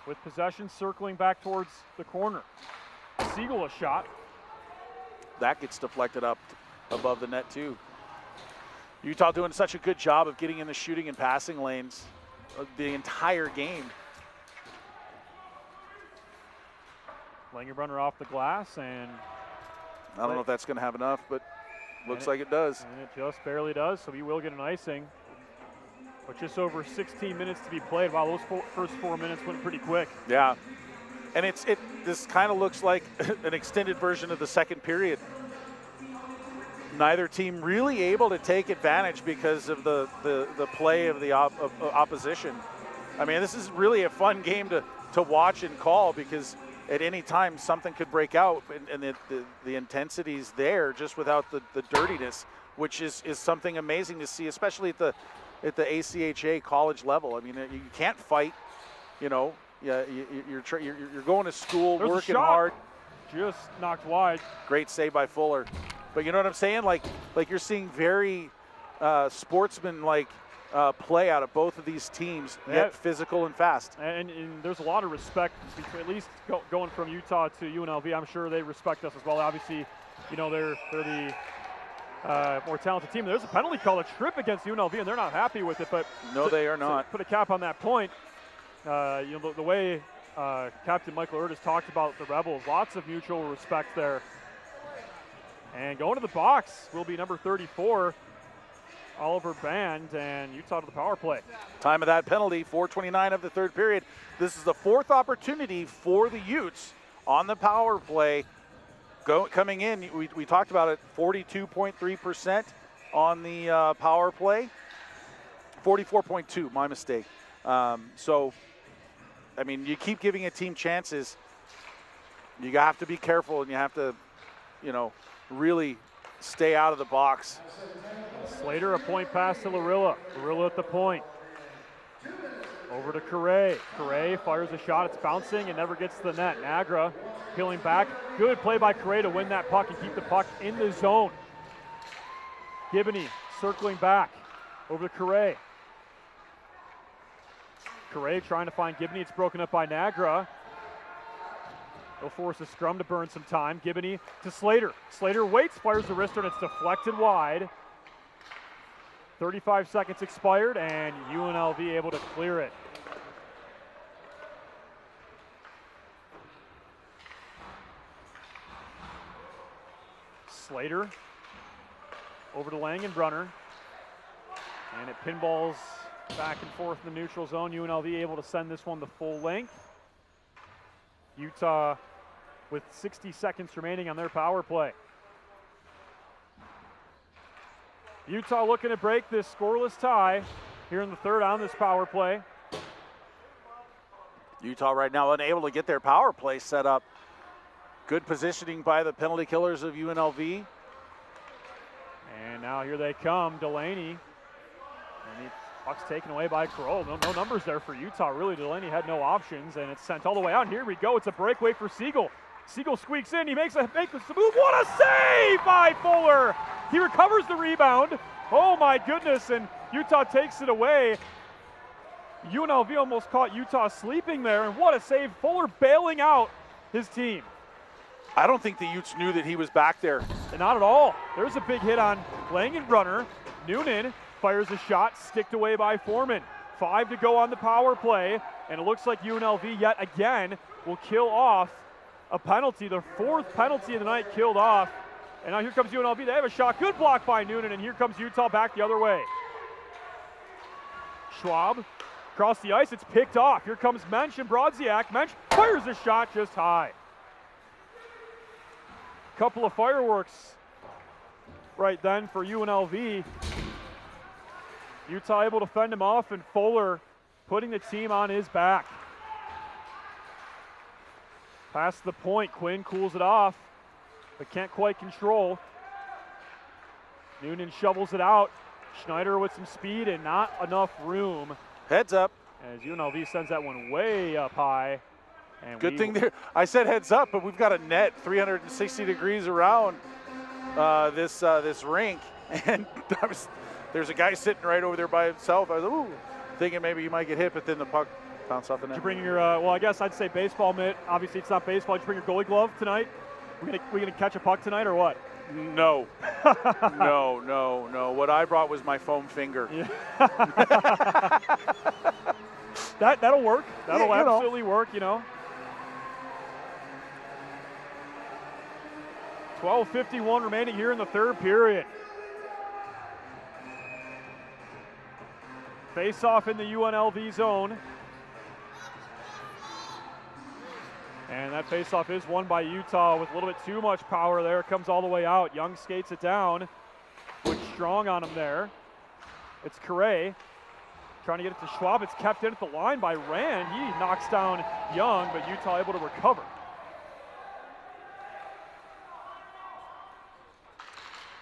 With possession, circling back towards the corner. Siegel a shot. That gets deflected up above the net too. Utah doing such a good job of getting in the shooting and passing lanes the entire game. Langerbrunner off the glass, and I don't know if that's going to have enough, but looks like it does. And it just barely does, so we will get an icing. But just over 16 minutes to be played. Wow, those first 4 minutes went pretty quick. Yeah, and this kind of looks like an extended version of the second period. Neither team really able to take advantage because of the play of the opposition. I mean, this is really a fun game to watch and call, because at any time something could break out, and the intensity's there just without the dirtiness, which is something amazing to see, especially at the ACHA college level. I mean, you can't fight, you know. Yeah, you're going to school, There's working hard. Just knocked wide. Great save by Fuller. But you know what I'm saying? Like you're seeing very sportsman-like play out of both of these teams, yet physical and fast. And there's a lot of respect between, at least going from Utah to UNLV. I'm sure they respect us as well. Obviously, you know, they're the more talented team. There's a penalty call, a trip against UNLV, and they're not happy with it. But no, they are not. To put a cap on that point, you know, the way Captain Michael Erd has talked about the Rebels, lots of mutual respect there. And going to the box will be number 34, Oliver Band, and Utah to the power play. Time of that penalty, 4:29 of the third period. This is the fourth opportunity for the Utes on the power play. Coming in, we talked about it, 42.3% on the power play. 44.2, my mistake. So, I mean, you keep giving a team chances. You have to be careful, and you have to, you know, really stay out of the box. Slater, a point pass to Larilla. Larilla at the point. Over to Correa. Correa fires a shot. It's bouncing and never gets to the net. Nagra peeling back. Good play by Correa to win that puck and keep the puck in the zone. Gibney circling back. Over to Correa. Correa trying to find Gibney. It's broken up by Nagra. They'll force a scrum to burn some time. Gibney to Slater. Slater waits, fires the wrister, and it's deflected wide. 35 seconds expired, and UNLV able to clear it. Slater over to Langenbrunner. And it pinballs back and forth in the neutral zone. UNLV able to send this one the full length. Utah with 60 seconds remaining on their power play. Utah looking to break this scoreless tie here in the third on this power play. Utah right now unable to get their power play set up. Good positioning by the penalty killers of UNLV. And now here they come, Delaney. And the puck's taken away by Kroll. No numbers there for Utah, really. Delaney had no options, and it's sent all the way out. And here we go, it's a breakaway for Siegel. Siegel squeaks in, he makes a move. What a save by Fuller! He recovers the rebound. Oh my goodness, and Utah takes it away. UNLV almost caught Utah sleeping there, and what a save. Fuller bailing out his team. I don't think the Utes knew that he was back there. And not at all. There's a big hit on Langenbrunner. Noonan fires a shot, sticked away by Foreman. 5 to go on the power play, and it looks like UNLV yet again will kill off a penalty, their 4th penalty of the night killed off. And now here comes UNLV. They have a shot. Good block by Noonan, and here comes Utah back the other way. Schwab across the ice. It's picked off. Here comes Mensch and Brodziak. Mensch fires a shot just high. Couple of fireworks right then for UNLV. Utah able to fend him off, and Fuller putting the team on his back. Past the point, Quinn cools it off, but can't quite control. Noonan shovels it out. Schneider with some speed and not enough room. Heads up. As UNLV sends that one way up high. And good thing there. I said heads up, but we've got a net 360 degrees around this rink, and there's a guy sitting right over there by himself. I was ooh, thinking maybe he might get hit, but then the puck bounced off the net. Did you bring your well, I guess I'd say baseball mitt. Obviously, it's not baseball. Did you bring your goalie glove tonight? We gonna catch a puck tonight or what? No, no. What I brought was my foam finger. Yeah. That'll work. That'll absolutely work. 12:51 remaining here in the third period. Face off in the UNLV zone. And that face-off is won by Utah with a little bit too much power there. It comes all the way out. Young skates it down. With Strong on him there. It's Correa trying to get it to Schwab. It's kept in at the line by Rand. He knocks down Young, but Utah able to recover.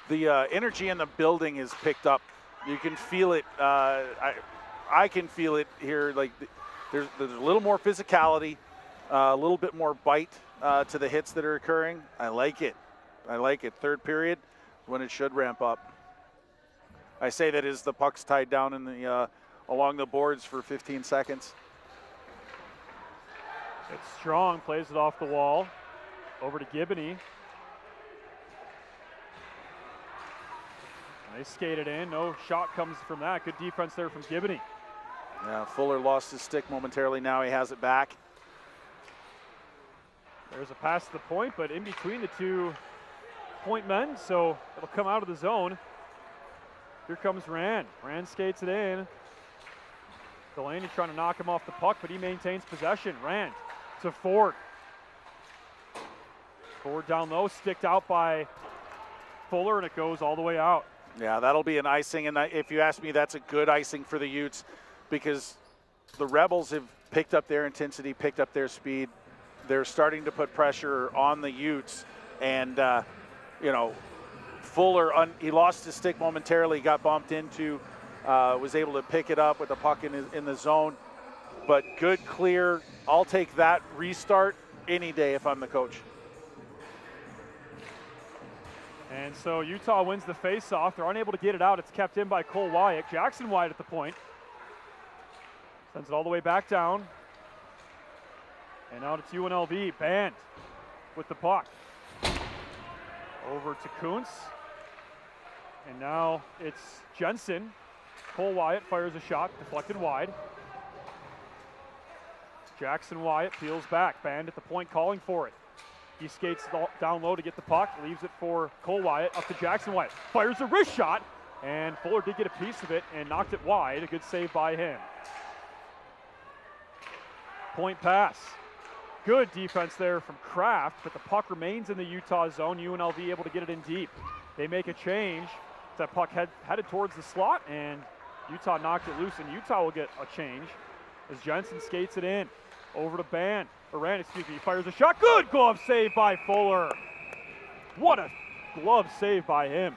The energy in the building is picked up. You can feel it. I can feel it here. Like there's a little more physicality. A little bit more bite to the hits that are occurring. I like it. Third period, when it should ramp up. I say that as the puck's tied down in the along the boards for 15 seconds. It's Strong, plays it off the wall. Over to Gibney. They skated in. No shot comes from that. Good defense there from Gibney. Yeah, Fuller lost his stick momentarily. Now he has it back. There's a pass to the point, but in between the 2 point men, so it'll come out of the zone. Here comes Rand. Rand skates it in. Delaney trying to knock him off the puck, but he maintains possession. Rand to Ford. Ford down low, sticked out by Fuller, and it goes all the way out. Yeah, that'll be an icing, and if you ask me, that's a good icing for the Utes because the Rebels have picked up their intensity, picked up their speed. They're starting to put pressure on the Utes, and Fuller, he lost his stick momentarily, got bumped into, was able to pick it up with the puck in the zone, but good clear. I'll take that restart any day if I'm the coach. And so Utah wins the face-off. They're unable to get it out. It's kept in by Cole Wyatt. Jackson Wyatt at the point. Sends it all the way back down. And out it's UNLV. Band with the puck. Over to Kuntz. And now it's Jensen. Cole Wyatt fires a shot, deflected wide. Jackson Wyatt peels back. Band at the point calling for it. He skates down low to get the puck, leaves it for Cole Wyatt, up to Jackson Wyatt. Fires a wrist shot, and Fuller did get a piece of it and knocked it wide. A good save by him. Point pass. Good defense there from Kraft, but the puck remains in the Utah zone. UNLV able to get it in deep. They make a change. That puck headed towards the slot, and Utah knocked it loose, and Utah will get a change as Jensen skates it in. Over to Rand, he fires a shot. Good glove save by Fuller. What a glove save by him.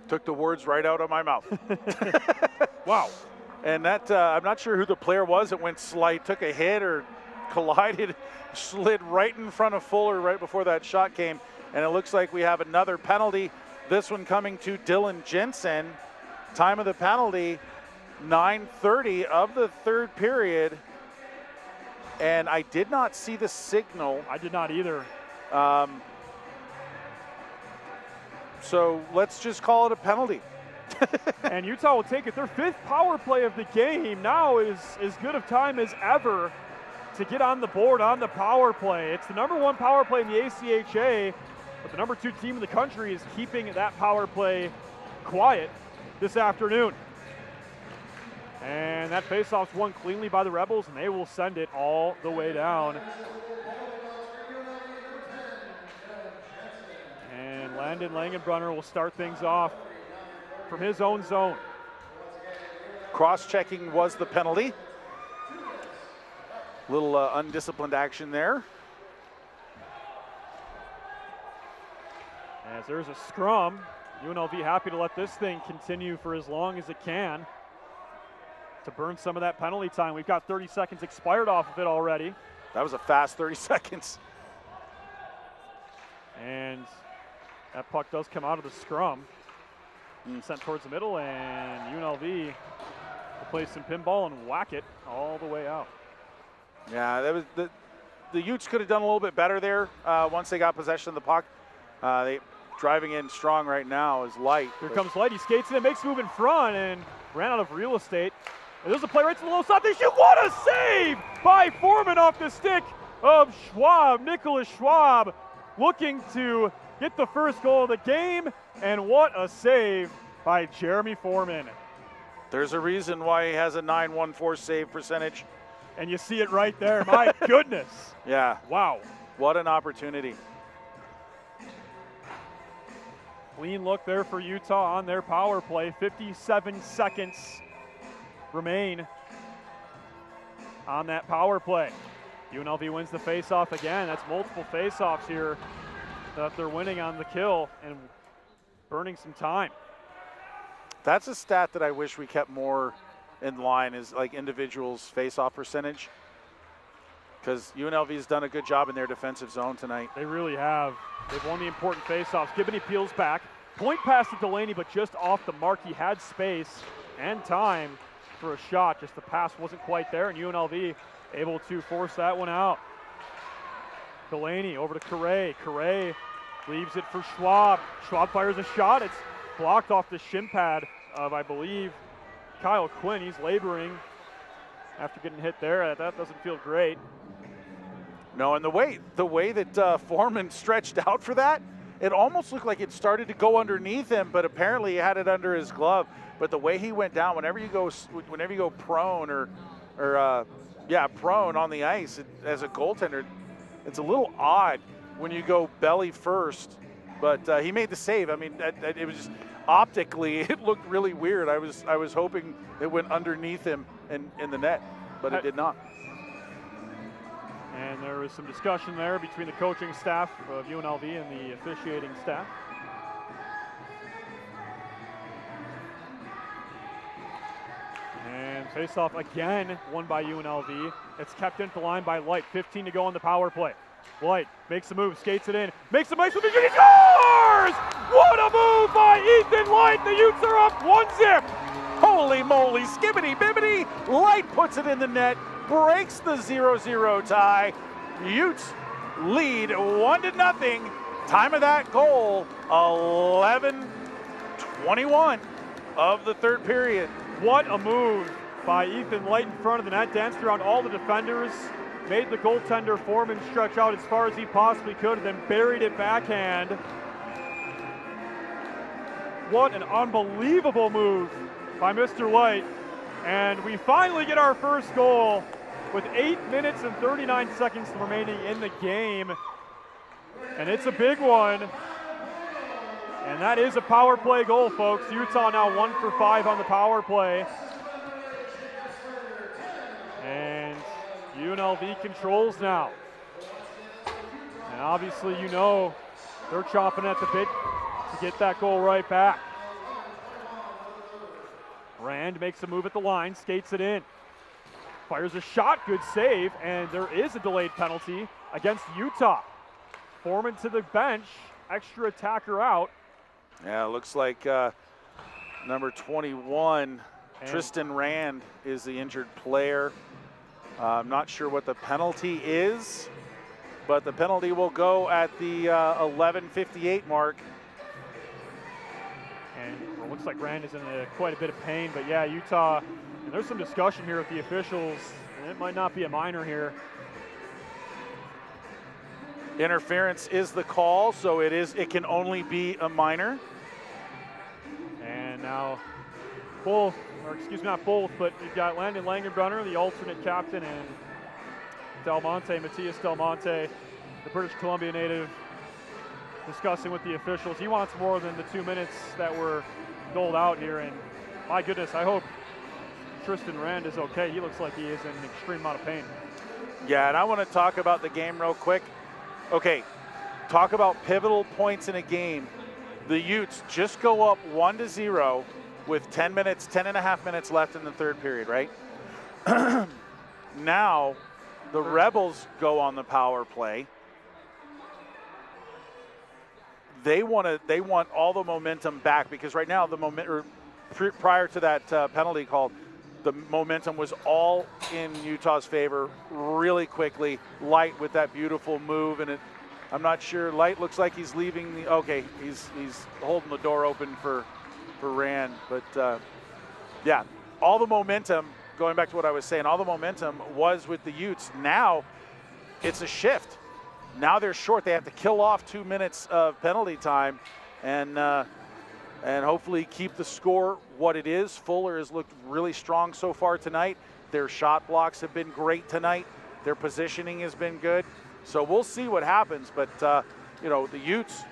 Took the words right out of my mouth. Wow. And that, I'm not sure who the player was that went slide, took a hit or collided, slid right in front of Fuller right before that shot came. And it looks like we have another penalty. This one coming to Dylan Jensen. Time of the penalty, 9:30 of the third period. And I did not see the signal. I did not either. So let's just call it a penalty. And Utah will take it. Their 5th power play of the game now is as good of time as ever to get on the board on the power play. It's the #1 power play in the ACHA, but the #2 team in the country is keeping that power play quiet this afternoon. And that faceoff's won cleanly by the Rebels, and they will send it all the way down. And Landon Langenbrunner will start things off from his own zone. Cross-checking was the penalty. Little undisciplined action there. As there's a scrum, UNLV happy to let this thing continue for as long as it can to burn some of that penalty time. We've got 30 seconds expired off of it already. That was a fast 30 seconds. And that puck does come out of the scrum. Sent towards the middle, and UNLV will play some pinball and whack it all the way out. Yeah, that was the Utes could have done a little bit better there once they got possession of the puck. They driving in strong right now is Light. Here comes Light. He skates in, makes a move in front, and ran out of real estate. And there's a play right to the low side. They shoot. What a save by Foreman off the stick of Schwab. Nicholas Schwab looking to get the first goal of the game, and what a save by Jeremy Foreman. There's a reason why he has a .914 save percentage. And you see it right there. My goodness. Yeah. Wow. What an opportunity. Clean look there for Utah on their power play. 57 seconds remain on that power play. UNLV wins the faceoff again. That's multiple faceoffs here that they're winning on the kill and burning some time. That's a stat that I wish we kept more in line, is like individuals faceoff percentage, because UNLV's done a good job in their defensive zone tonight. They really have. They've won the important faceoffs. Gibney peels back. Point pass to Delaney, but just off the mark. He had space and time for a shot. Just the pass wasn't quite there, and UNLV able to force that one out. Delaney over to Correa. Correa leaves it for Schwab. Schwab fires a shot. It's blocked off the shin pad of, I believe, Kyle Quinn. He's laboring after getting hit there. That doesn't feel great. No, and the way that Foreman stretched out for that, it almost looked like it started to go underneath him, but apparently he had it under his glove. But the way he went down, whenever you go prone or prone on the ice as a goaltender, it's a little odd when you go belly first. But he made the save. I mean, it was just optically, it looked really weird. I was hoping it went underneath him in the net, but it did not. And there was some discussion there between the coaching staff of UNLV and the officiating staff. And face-off again, won by UNLV. It's kept into the line by Light. 15 to go on the power play. Light makes the move, skates it in, makes a nice move, he scores! What a move by Ethan Light! The Utes are up 1-0. Holy moly, skibbity bibbity! Light puts it in the net, breaks the 0-0 tie. Utes lead 1-0. Time of that goal, 11:21 of the third period. What a move by Ethan Light in front of the net, danced around all the defenders, made the goaltender Foreman stretch out as far as he possibly could, and then buried it backhand. What an unbelievable move by Mr. Light. And we finally get our first goal with 8 minutes and 39 seconds remaining in the game. And it's a big one. And that is a power play goal, folks. Utah now 1 for 5 on the power play. And UNLV controls now. And obviously, you know, they're chomping at the bit to get that goal right back. Rand makes a move at the line, skates it in. Fires a shot, good save, and there is a delayed penalty against Utah. Foreman to the bench, extra attacker out. Yeah, it looks like number 21, Tristan Rand, is the injured player. I'm not sure what the penalty is, but the penalty will go at the 11:58 mark. And it looks like Rand is in quite a bit of pain, but yeah, Utah, and there's some discussion here with the officials, and it might not be a minor here. Interference is the call, so it can only be a minor. And now both, or excuse me, not both, but you've got Landon Langenbrunner, the alternate captain, and Del Monte, Matias Del Monte, the British Columbia native, discussing with the officials. He wants more than the 2 minutes that were doled out here, and my goodness, I hope Tristan Rand is okay. He looks like he is in an extreme amount of pain. Yeah, and I want to talk about the game real quick. Okay, talk about pivotal points in a game. The Utes just go up 1-0 with 10 and a half minutes left in the third period, right? Now, the Rebels go on the power play. They want all the momentum back, because right now prior to that penalty call, the momentum was all in Utah's favor really quickly. Light with that beautiful move, and I'm not sure. Light looks like he's leaving the. Okay, he's holding the door open for Rand, but yeah, all the momentum. Going back to what I was saying, all the momentum was with the Utes. Now it's a shift. Now they're short. They have to kill off 2 minutes of penalty time, and hopefully keep the score what it is. Fuller has looked really strong so far tonight. Their shot blocks have been great tonight. Their positioning has been good. So we'll see what happens. But you know, the Utes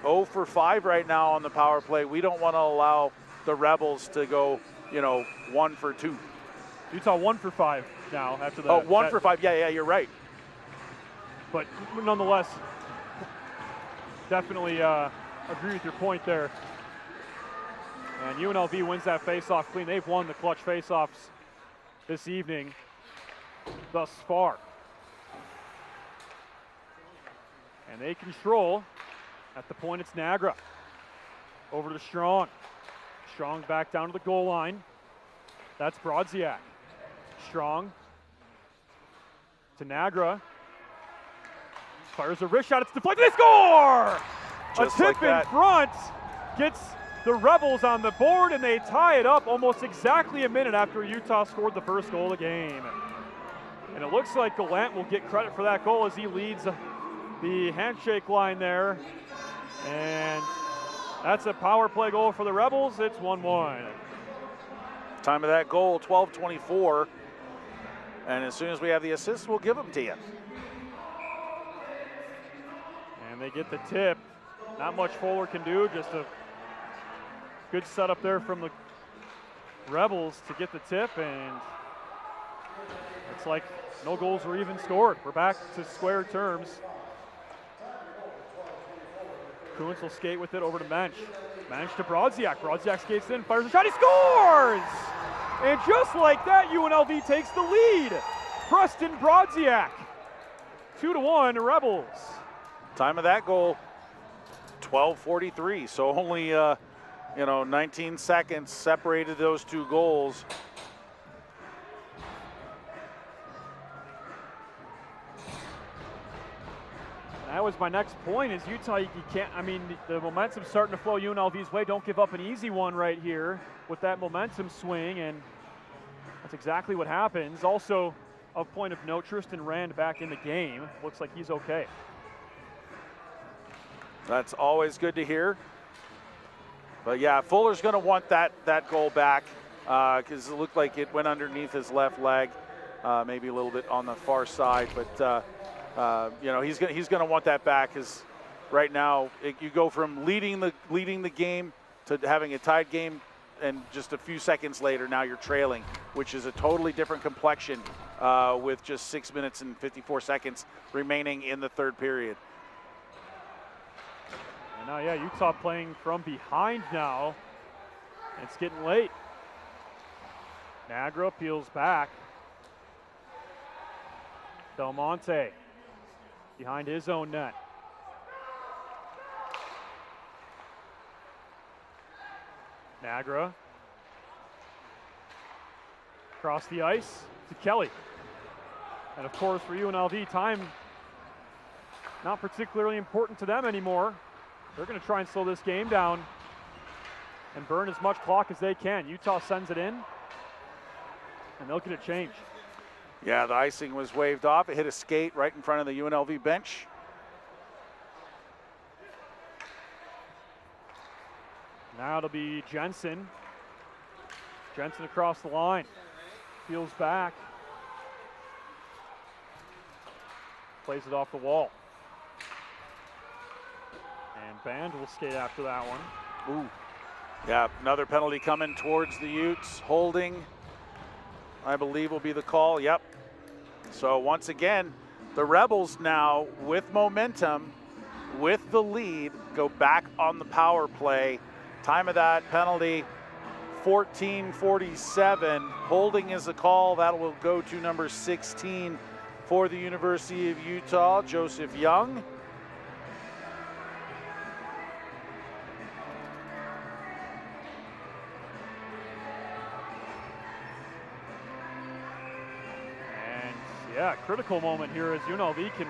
0 for 5 right now on the power play. We don't want to allow the Rebels to go, 1 for 2. Utah 1 for 5 now after that. Oh, 1 for 5. Yeah, you're right. But nonetheless, definitely agree with your point there. And UNLV wins that faceoff clean. They've won the clutch faceoffs this evening thus far. And they control at the point. It's Nagra. Over to Strong. Strong back down to the goal line. That's Brodziak. Strong to Nagra. Fires a wrist shot, it's deflected, they score! Just a tip in front gets the Rebels on the board, and they tie it up almost exactly a minute after Utah scored the first goal of the game. And it looks like Gallant will get credit for that goal as he leads the handshake line there. And that's a power play goal for the Rebels. It's 1-1. Time of that goal, 12:24. And as soon as we have the assist, we'll give them to you. And they get the tip. Not much Fuller can do, just a good setup there from the Rebels to get the tip, and it's like no goals were even scored. We're back to square terms. Kuntz will skate with it over to Mensch. Mensch to Brodziak. Brodziak skates in, fires a shot, he scores! And just like that, UNLV takes the lead. Preston Brodziak. 2-1 Rebels. Time of that goal, 12:43. So only 19 seconds separated those two goals. That was my next point, is Utah, you can't, the momentum's starting to flow UNLV's way. Don't give up an easy one right here with that momentum swing, and that's exactly what happens. Also, of point of note, Tristan Rand back in the game. Looks like he's okay. That's always good to hear. But yeah, Fuller's going to want that goal back because it looked like it went underneath his left leg, maybe a little bit on the far side. But you know, he's going to want that back because right now you go from leading the game to having a tied game, and just a few seconds later now you're trailing, which is a totally different complexion with just 6 minutes and 54 seconds remaining in the third period. And now, yeah, Utah playing from behind now. It's getting late. Nagra peels back. Del Monte behind his own net. Nagra across the ice to Kelly. And of course for UNLV, time not particularly important to them anymore. They're going to try and slow this game down and burn as much clock as they can. Utah sends it in, and they'll get a change. Yeah, the icing was waved off. It hit a skate right in front of the UNLV bench. Now it'll be Jensen. Jensen across the line. Peels back. Plays it off the wall. And Band will skate after that one. Ooh. Yeah, another penalty coming towards the Utes. Holding, I believe, will be the call. Yep. So once again, the Rebels now with momentum, with the lead, go back on the power play. Time of that penalty, 14:47. Holding is a call. That will go to number 16 for the University of Utah, Joseph Young. Yeah, critical moment here as UNLV can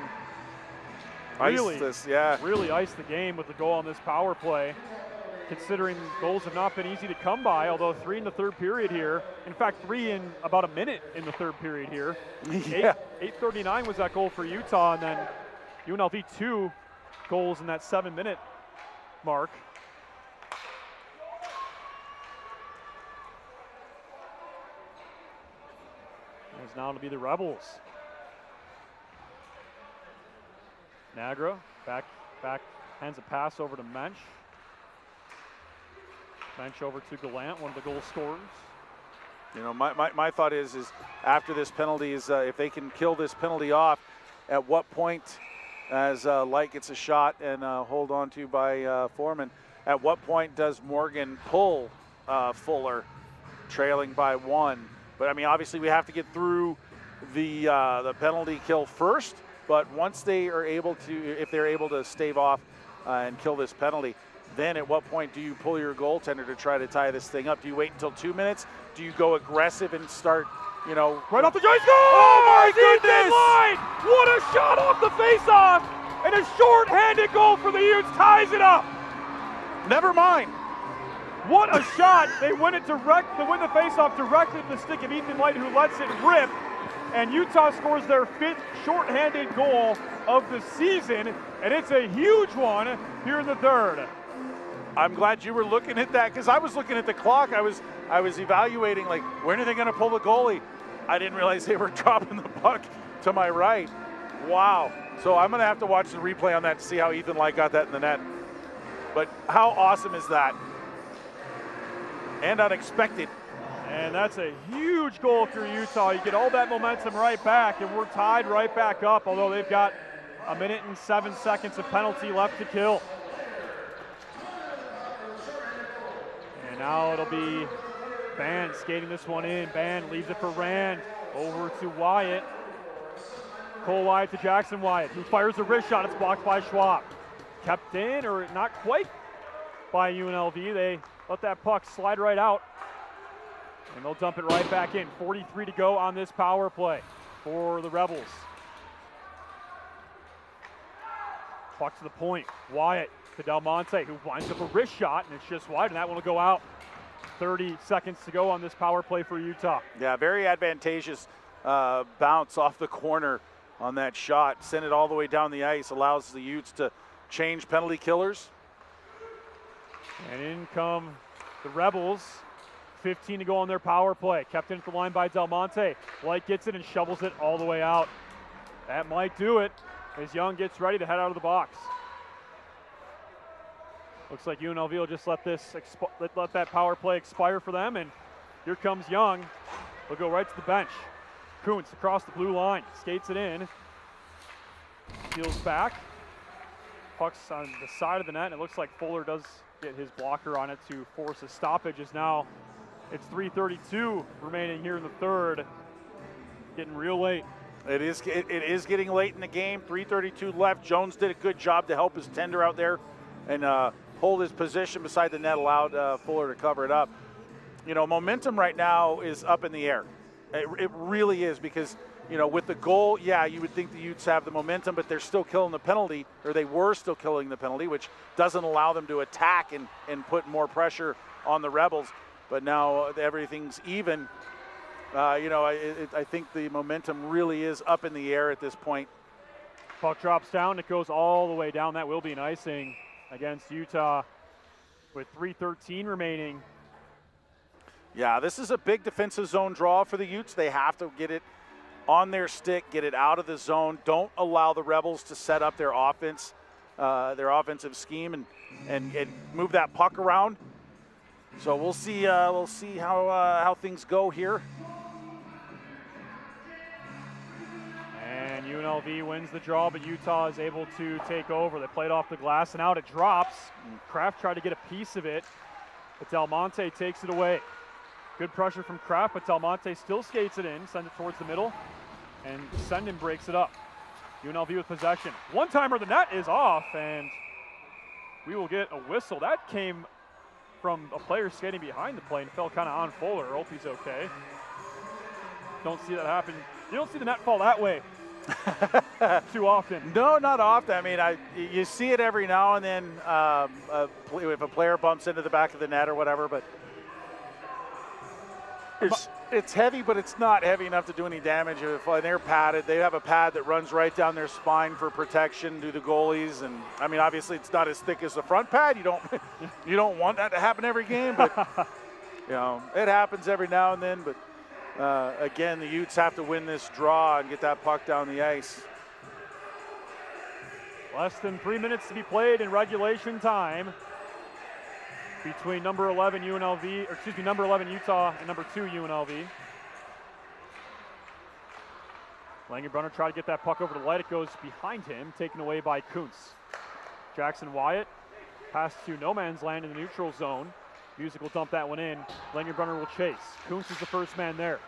really ice the game with the goal on this power play, considering goals have not been easy to come by, although 3 in the third period here. In fact, 3 in about a minute in the third period here. Yeah. 8:39 was that goal for Utah, and then UNLV 2 goals in that 7-minute mark. As now to be the Rebels. Nagra back, hands a pass over to Mensch. Mensch over to Gallant, one of the goal scorers. You know, my thought is after this penalty is if they can kill this penalty off, at what point, as Light gets a shot and hold on to by Foreman, at what point does Morgan pull Fuller, trailing by 1? But I mean, obviously we have to get through the penalty kill first. But once they are able to, if they're able to stave off and kill this penalty, then at what point do you pull your goaltender to try to tie this thing up? Do you wait until 2 minutes? Do you go aggressive and start, you know, right off the ice? Oh my goodness! Line! What a shot off the face-off! And a short-handed goal for the Utes ties it up. Never mind. What a shot! They win it direct to win the face-off directly to the stick of Ethan Light, who lets it rip. And Utah scores their 5th shorthanded goal of the season, and it's a huge one here in the third. I'm glad you were looking at that because I was looking at the clock. I was evaluating, like, when are they going to pull the goalie? I didn't realize they were dropping the puck to my right. Wow. So I'm going to have to watch the replay on that to see how Ethan Light got that in the net. But how awesome is that? And unexpected. And that's a huge goal for Utah. You get all that momentum right back, and we're tied right back up, although they've got 1 minute and 7 seconds of penalty left to kill. And now it'll be Band skating this one in. Band leaves it for Rand. Over to Wyatt. Cole Wyatt to Jackson Wyatt, who fires a wrist shot. It's blocked by Schwab. Kept in, or not quite, by UNLV. They let that puck slide right out. And they'll dump it right back in. 43 to go on this power play for the Rebels. Puck to the point. Wyatt to Del Monte, who winds up a wrist shot, and it's just wide, and that one will go out. 30 seconds to go on this power play for Utah. Yeah, very advantageous bounce off the corner on that shot, send it all the way down the ice, allows the Utes to change penalty killers. And in come the Rebels. 15 to go on their power play. Kept in at the line by Del Monte. White gets it and shovels it all the way out. That might do it as Young gets ready to head out of the box. Looks like UNLV will just let that power play expire for them, and here comes Young. He'll go right to the bench. Kuntz across the blue line, skates it in, peels back, puck's on the side of the net, and it looks like Fuller does get his blocker on it to force a stoppage. As now it's 3:32 remaining here in the third, getting real late. It is getting late in the game. 3:32 left. Jones did a good job to help his tender out there and hold his position beside the net, allowed Fuller to cover it up. You know, momentum right now is up in the air. It really is, because, you know, with the goal, yeah, you would think the Utes have the momentum, but they're still killing the penalty, or they were still killing the penalty, which doesn't allow them to attack and put more pressure on the Rebels. But now everything's even. You know, I think the momentum really is up in the air at this point. Puck drops down. It goes all the way down. That will be an icing against Utah with 3:13 remaining. Yeah, this is a big defensive zone draw for the Utes. They have to get it on their stick, get it out of the zone. Don't allow the Rebels to set up their offense, their offensive scheme, and move that puck around. So we'll see how things go here. And UNLV wins the draw, but Utah is able to take over. They played off the glass, and out it drops. Kraft tried to get a piece of it, but Del Monte takes it away. Good pressure from Kraft, but Del Monte still skates it in, sends it towards the middle, and Sendin breaks it up. UNLV with possession. One-timer, the net is off, and we will get a whistle. That came from a player skating behind the play and fell kind of on Fuller. I hope he's okay. Don't see that happen. You don't see the net fall that way too often. No, not often. I mean, you see it every now and then if a player bumps into the back of the net or whatever, but it's heavy, but it's not heavy enough to do any damage. If they're padded, they have a pad that runs right down their spine for protection to the goalies. And I mean, obviously, it's not as thick as the front pad. You don't want that to happen every game, but you know, it happens every now and then. But again, the Utes have to win this draw and get that puck down the ice. Less than 3 minutes to be played in regulation time between number 11 UNLV, or excuse me, number 11 Utah and number 2 UNLV. Langenbrunner tried to get that puck over to Light. It goes behind him, taken away by Kuntz. Jackson Wyatt pass to no man's land in the neutral zone. Music will dump that one in. Langenbrunner will chase. Kuntz is the first man there.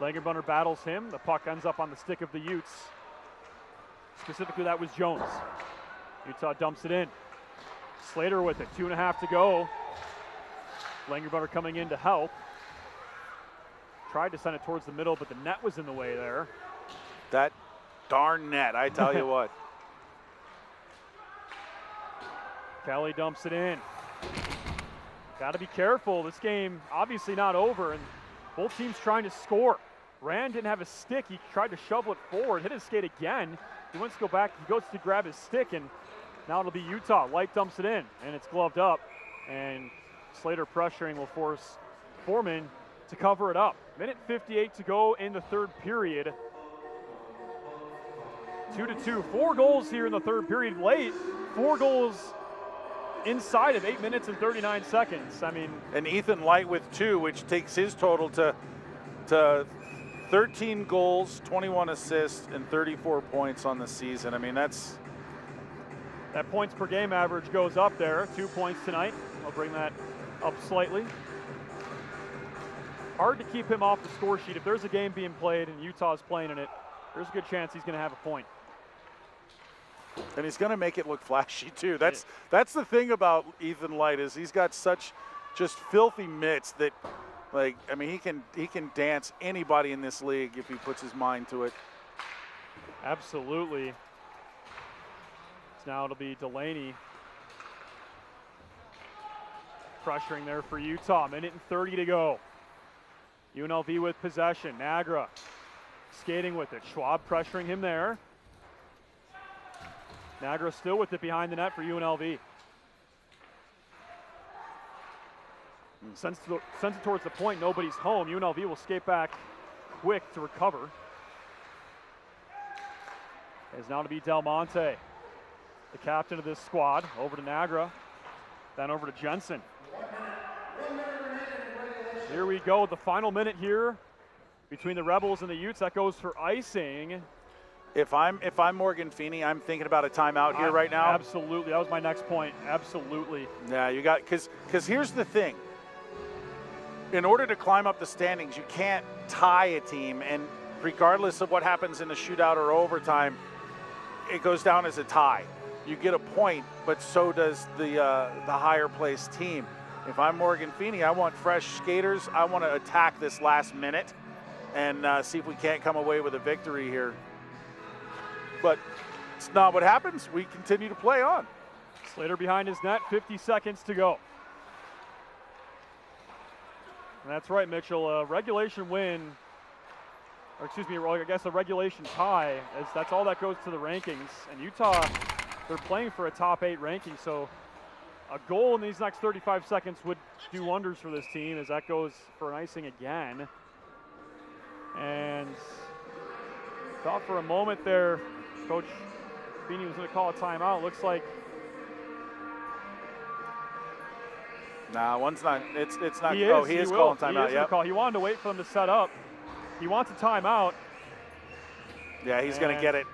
Langenbrunner battles him. The puck ends up on the stick of the Utes. Specifically, that was Jones. Utah dumps it in. Slater with it, 2.5 to go. Langenbrunner coming in to help. Tried to send it towards the middle, but the net was in the way there. That darn net, I tell you what. Kelly dumps it in. Got to be careful. This game obviously not over, and both teams trying to score. Rand didn't have a stick. He tried to shovel it forward, hit his skate again. He wants to go back. He goes to grab his stick, and now it'll be Utah. Light dumps it in, and it's gloved up. And Slater pressuring will force Foreman to cover it up. Minute 58 to go in the third period. 2-2. 4 goals here in the third period. Late. 4 goals inside of 8 minutes and 39 seconds. I mean, and Ethan Light with 2, which takes his total to 13 goals, 21 assists, and 34 points on the season. I mean, that points per game average goes up there. 2 points tonight. I'll bring that up slightly. Hard to keep him off the score sheet. If there's a game being played and Utah's playing in it, there's a good chance he's going to have a point. And he's going to make it look flashy too. That's the thing about Ethan Light, is he's got such just filthy mitts that, like, I mean, he can dance anybody in this league if he puts his mind to it. Absolutely. Now it'll be Delaney pressuring there for Utah. Minute and 30 to go. UNLV with possession. Nagra skating with it. Schwab pressuring him there. Niagara still with it behind the net for UNLV. Sends it towards the point. Nobody's home. UNLV will skate back quick to recover. Is now to be Del Monte, the captain of this squad. Over to Niagara, then over to Jensen. Here we go, the final minute here between the Rebels and the Utes. That goes for icing. If I'm Morgan Feeney, I'm thinking about a timeout here right now. Absolutely, that was my next point. Absolutely. Yeah, you got, because here's the thing. In order to climb up the standings, you can't tie a team, and regardless of what happens in the shootout or overtime, it goes down as a tie. You get a point, but so does the higher placed team. If I'm Morgan Feeney, I want fresh skaters. I want to attack this last minute and see if we can't come away with a victory here. But it's not what happens. We continue to play on. Slater behind his net, 50 seconds to go. And that's right, Mitchell. Regulation win, or excuse me, I guess a regulation tie, that's all that goes to the rankings. And Utah, they're playing for a top 8 ranking, so a goal in these next 35 seconds would do wonders for this team as that goes for an icing again. And thought for a moment there, Coach Feeney was going to call a timeout. Looks like. Nah, one's not. It's not. He is, oh, he is calling timeout. Yeah. He wanted to wait for them to set up. He wants a timeout. Yeah, he's going to get it.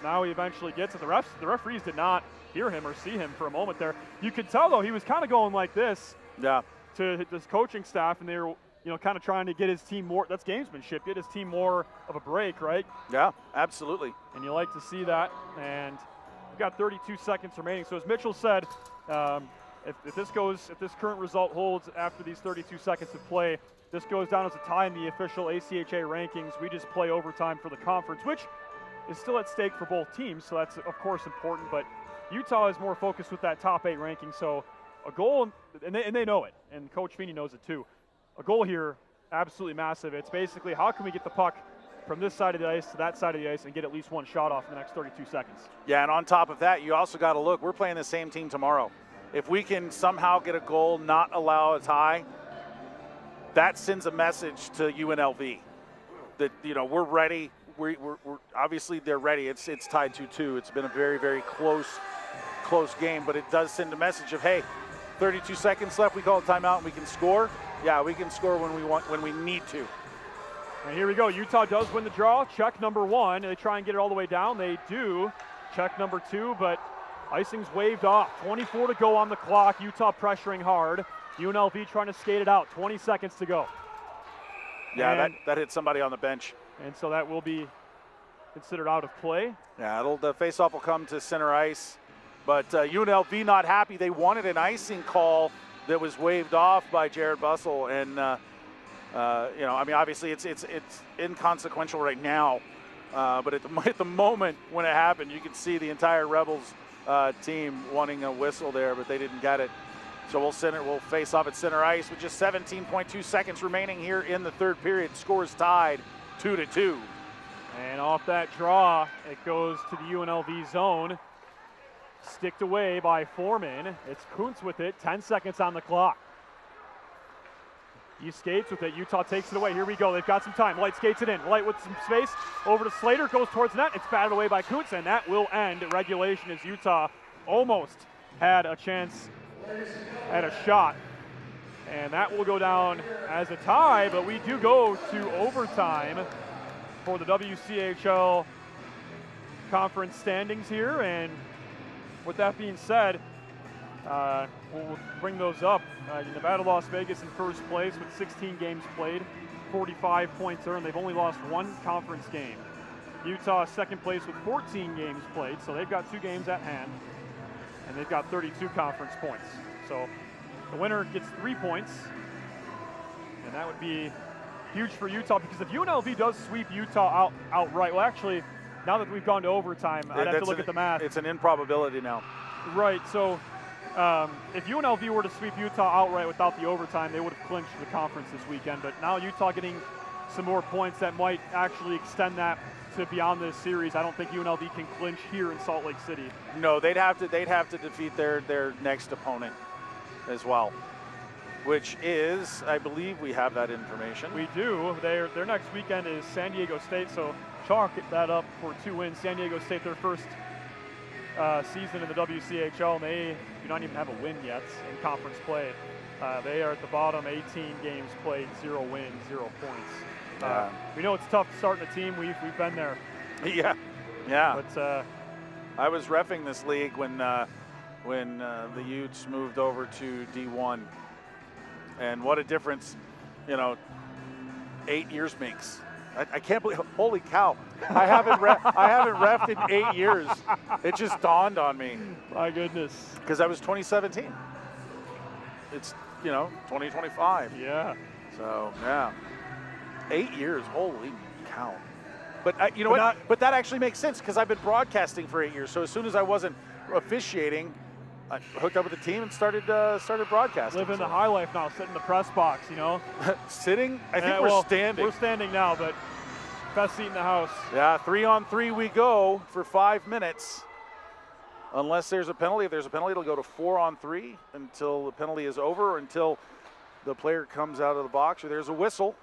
Now he eventually gets it. The referees did not hear him or see him for a moment there. You could tell though he was kind of going like this. Yeah. To his coaching staff, and they were, kind of trying to get his team more. That's gamesmanship. Get his team more of a break, right? Yeah, absolutely. And you like to see that. And we've got 32 seconds remaining. So as Mitchell said, if this current result holds after these 32 seconds of play, this goes down as a tie in the official ACHA rankings. We just play overtime for the conference, which is still at stake for both teams. So that's of course important. But Utah is more focused with that top 8 ranking. So a goal, and they know it, and Coach Feeney knows it too. A goal here, absolutely massive. It's basically how can we get the puck from this side of the ice to that side of the ice and get at least one shot off in the next 32 seconds. Yeah, and on top of that, you also got to look, we're playing the same team tomorrow. If we can somehow get a goal, not allow a tie, that sends a message to UNLV that, we're ready. We're obviously they're ready. It's tied 2-2. It's been a very, very close game, but it does send a message of, hey, 32 seconds left, we call a timeout and we can score. Yeah, we can score when we need to. And here we go. Utah does win the draw. Check number 1. They try and get it all the way down. They do. Check number 2, but icing's waved off. 24 to go on the clock. Utah pressuring hard. UNLV trying to skate it out. 20 seconds to go. Yeah, that hit somebody on the bench. And so that will be considered out of play. Yeah, the faceoff will come to center ice. But UNLV not happy. They wanted an icing call that was waved off by Jared Bussell. And, obviously it's inconsequential right now. But at the moment when it happened, you could see the entire Rebels team wanting a whistle there, but they didn't get it. So we'll face off at center ice with just 17.2 seconds remaining here in the third period. Scores tied 2-2. And off that draw, it goes to the UNLV zone. Sticked away by Foreman. It's Kuntz with it. 10 seconds on the clock. He skates with it. Utah takes it away. Here we go. They've got some time. Light skates it in. Light with some space. Over to Slater. Goes towards the net. It's batted away by Kuntz, and that will end regulation as Utah almost had a chance at a shot. And that will go down as a tie, but we do go to overtime for the WCHL conference standings here. And with that being said, we'll bring those up. Nevada, Las Vegas in first place with 16 games played, 45 points earned. They've only lost 1 conference game. Utah second place with 14 games played, so they've got 2 games at hand, and they've got 32 conference points. So the winner gets 3 points, and that would be huge for Utah, because if UNLV does sweep Utah outright, well, actually, now that we've gone to overtime, I'd have to look at the math. It's an improbability now. Right, so if UNLV were to sweep Utah outright without the overtime, they would have clinched the conference this weekend. But now Utah getting some more points that might actually extend that to beyond this series. I don't think UNLV can clinch here in Salt Lake City. No, they'd have to defeat their next opponent as well, which is, I believe we have that information. We do. Their next weekend is San Diego State, so chalk that up for 2 wins. San Diego State, their first season in the WCHL, and they do not even have a win yet in conference play. They are at the bottom, 18 games played, 0 wins, 0 points. We know it's tough to start in a team. We've been there. Yeah. But I was reffing this league when the Utes moved over to D1, and what a difference, 8 years makes. I can't believe, holy cow, I haven't reffed in 8 years. It just dawned on me. My goodness. Because that was 2017. It's, 2025. Yeah. So, yeah. 8 years, holy cow. But you know what? But that actually makes sense because I've been broadcasting for 8 years. So as soon as I wasn't officiating, I hooked up with the team and started broadcasting. Living the high life now, sitting in the press box, Sitting? I think we're standing. We're standing now, but best seat in the house. Yeah, 3-on-3 we go for 5 minutes. Unless there's a penalty. If there's a penalty, it'll go to 4-on-3 until the penalty is over, or until the player comes out of the box or there's a whistle.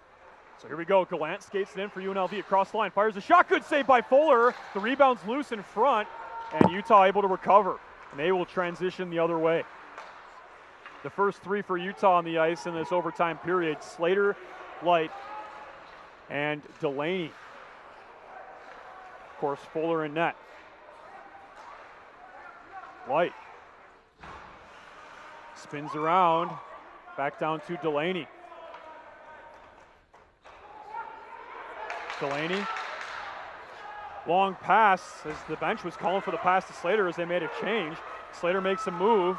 So here we go. Gallant skates it in for UNLV across the line. Fires a shot. Good save by Fuller. The rebound's loose in front, and Utah able to recover. And they will transition the other way. The first 3 for Utah on the ice in this overtime period. Slater, Light, and Delaney. Of course, Fuller in net. Light spins around. Back down to Delaney. Delaney. Long pass as the bench was calling for the pass to Slater as they made a change. Slater makes a move,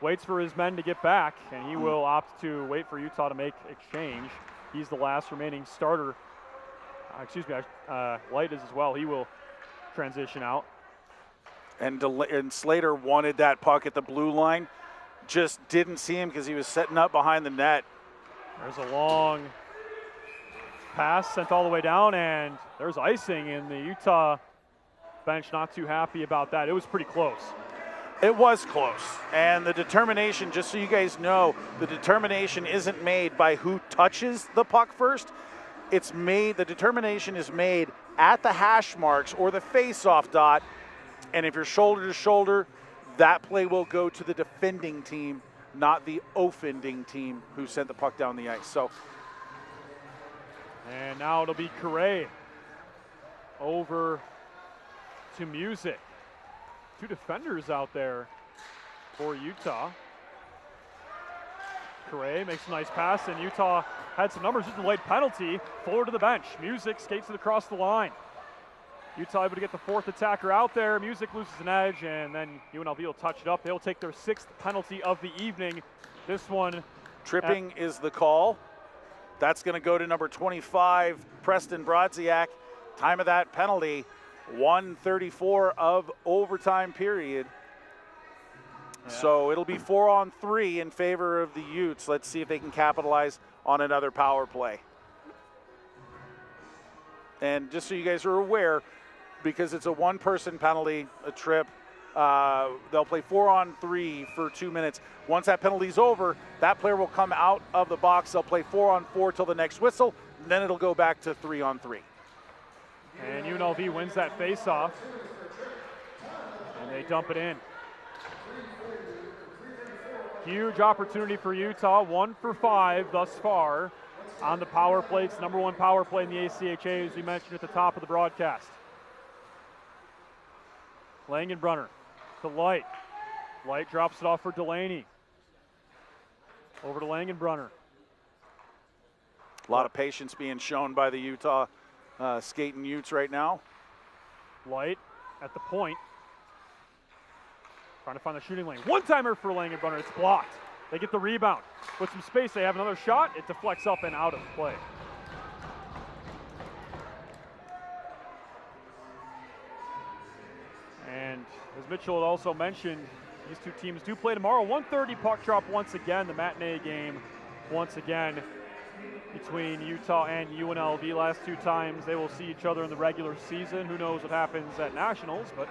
waits for his men to get back, and he will opt to wait for Utah to make exchange. He's the last remaining starter. Light is as well. He will transition out. And Slater wanted that puck at the blue line. Just didn't see him because he was setting up behind the net. There's a long pass sent all the way down, and there's icing, and the Utah bench not too happy about that. It was pretty close. It was close, and the determination, just so you guys know, the determination isn't made by who touches the puck first. The determination is made at the hash marks or the face-off dot, and if you're shoulder to shoulder, that play will go to the defending team, not the offending team who sent the puck down the ice. So. And now it'll be Correa over to Music. 2 defenders out there for Utah. Correa makes a nice pass, and Utah had some numbers. Just a late penalty. Fuller to the bench. Music skates it across the line. Utah able to get the 4th attacker out there. Music loses an edge, and then UNLV will touch it up. They'll take their 6th penalty of the evening. This one. Tripping is the call. That's going to go to number 25, Preston Brodziak. Time of that penalty, 1:34 of overtime period. Yeah. So it'll be 4-on-3 in favor of the Utes. Let's see if they can capitalize on another power play. And just so you guys are aware, because it's a 1-person penalty, a trip, they'll play 4-on-3 for 2 minutes. Once that penalty's over, that player will come out of the box. They'll play 4-on-4 till the next whistle, and then it'll go back to 3-on-3. And UNLV wins that faceoff, and they dump it in. Huge opportunity for Utah, 1 for 5 thus far on the power play. It's the #1 power play in the ACHA, as we mentioned at the top of the broadcast. Langenbrunner to Light. Light drops it off for Delaney. Over to Langenbrunner. A lot of patience being shown by the Utah skating Utes right now. Light at the point. Trying to find the shooting lane. One-timer for Langenbrunner. It's blocked. They get the rebound. With some space, they have another shot. It deflects up and out of play. And as Mitchell had also mentioned, these 2 teams do play tomorrow. 1:30 puck drop once again. The matinee game once again between Utah and UNLV. Last 2 times they will see each other in the regular season. Who knows what happens at Nationals, but.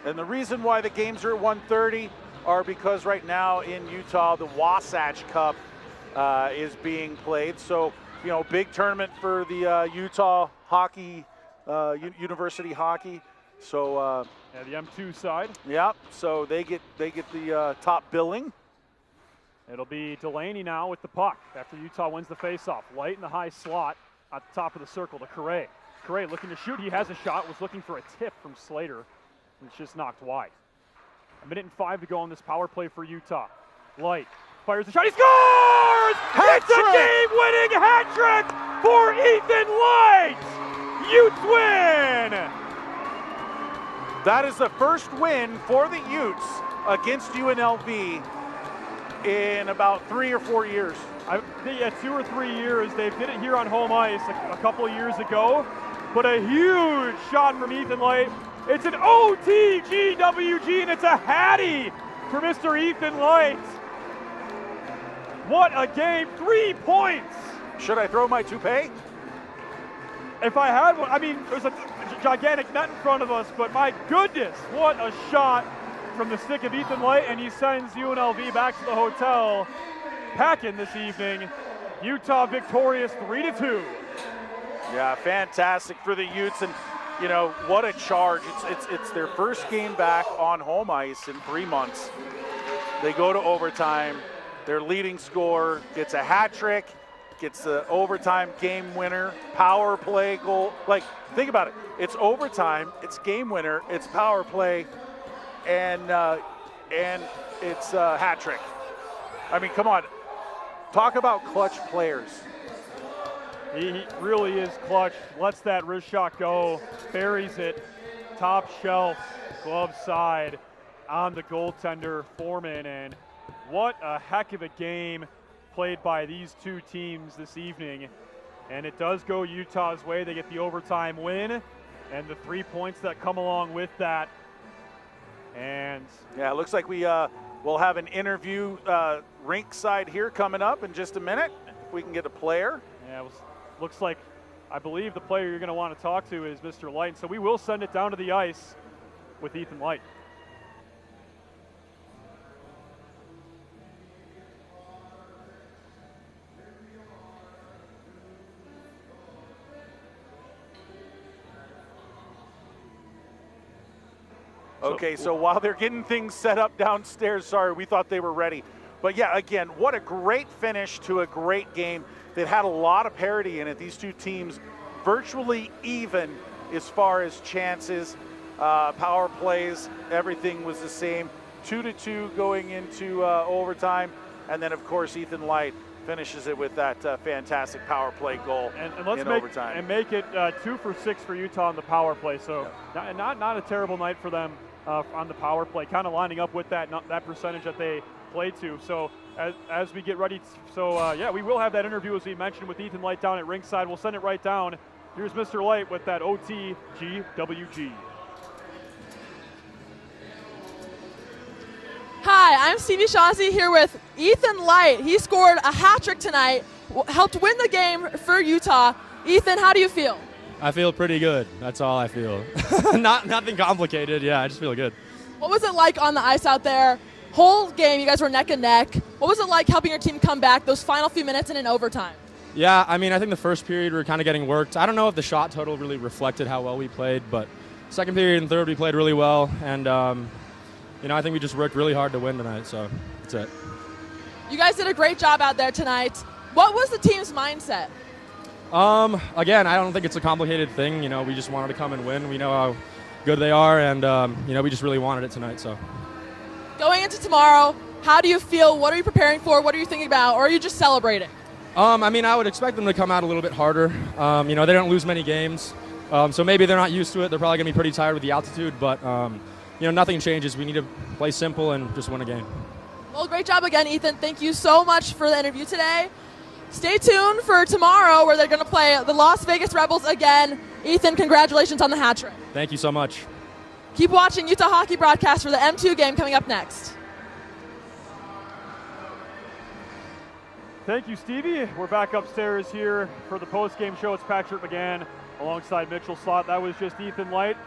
And the reason why the games are at 1:30 are because right now in Utah, the Wasatch Cup is being played. So, you know, big tournament for the Utah hockey, university hockey. So yeah, the M2 side. Yeah, so they get the top billing. It'll be Delaney now with the puck after Utah wins the faceoff. Light in the high slot at the top of the circle to Correa. Correa looking to shoot. He has a shot. Was looking for a tip from Slater. And it's just knocked wide. 1 minute and 5 to go on this power play for Utah. Light fires the shot. He scores! It's a game-winning hat trick for Ethan Light! Utes win! That is the first win for the Utes against UNLV in about 3 or 4 years. I think, yeah, 2 or 3 years. They did it here on home ice a couple of years ago, but a huge shot from Ethan Light. It's an OTGWG, and it's a hattie for Mr. Ethan Light. What a game, 3 points. Should I throw my toupee? If I had one, I mean, there's a gigantic net in front of us, but my goodness, what a shot from the stick of Ethan Light, and he sends UNLV back to the hotel packing this evening. Utah victorious 3-2. Yeah, fantastic for the Utes, and you know, what a charge. It's their first game back on home ice in 3 months. They go to overtime. Their leading scorer gets a hat trick, gets the overtime game winner, power play goal. Like, think about it. It's overtime, it's game winner, it's power play, and it's a hat trick. I mean, come on. Talk about clutch players. He really is clutch. Lets that wrist shot go, buries it, top shelf, glove side on the goaltender, Foreman. And what a heck of a game played by these 2 teams this evening. And it does go Utah's way. They get the overtime win and the 3 points that come along with that. And yeah, it looks like we will have an interview rink side here coming up in just a minute. If we can get a player. Yeah, looks like, I believe the player you're going to want to talk to is Mr. Light. So we will send it down to the ice with Ethan Light. Okay, so while they're getting things set up downstairs, sorry, we thought they were ready. But yeah, again, what a great finish to a great game that had a lot of parity in it. These 2 teams virtually even as far as chances, power plays, everything was the same. 2-2 going into overtime. And then, of course, Ethan Light finishes it with that fantastic power play goal and let's in make, overtime. And make it 2 for 6 for Utah on the power play. So not a terrible night for them on the power play, kind of lining up with that percentage that they played to. So as we get ready, yeah, we will have that interview, as we mentioned, with Ethan Light down at ringside. We'll send it right down. Here's Mr. Light with that OTGWG. Hi, I'm Stevie Shaughnessy here with Ethan Light. He scored a hat trick tonight, helped win the game for Utah. Ethan, how do you feel? I feel pretty good. That's all I feel. Nothing complicated. Yeah, I just feel good. What was it like on the ice out there? Whole game, you guys were neck and neck. What was it like helping your team come back those final few minutes in an overtime? Yeah, I mean, I think the first period we were kind of getting worked. I don't know if the shot total really reflected how well we played, but second period and third we played really well. And, I think we just worked really hard to win tonight, so that's it. You guys did a great job out there tonight. What was the team's mindset? Again, I don't think it's a complicated thing. We just wanted to come and win. We know how good they are, and, we just really wanted it tonight, so. Going into tomorrow, how do you feel? What are you preparing for? What are you thinking about? Or are you just celebrating? I would expect them to come out a little bit harder. They don't lose many games, so maybe they're not used to it. They're probably going to be pretty tired with the altitude, but, nothing changes. We need to play simple and just win a game. Well, great job again, Ethan. Thank you so much for the interview today. Stay tuned for tomorrow where they're going to play the Las Vegas Rebels again. Ethan, congratulations on the hat trick. Thank you so much. Keep watching Utah Hockey Broadcast for the M2 game coming up next. Thank you, Stevie. We're back upstairs here for the post-game show. It's Patrick McGann alongside Mitchell Slott. That was just Ethan Light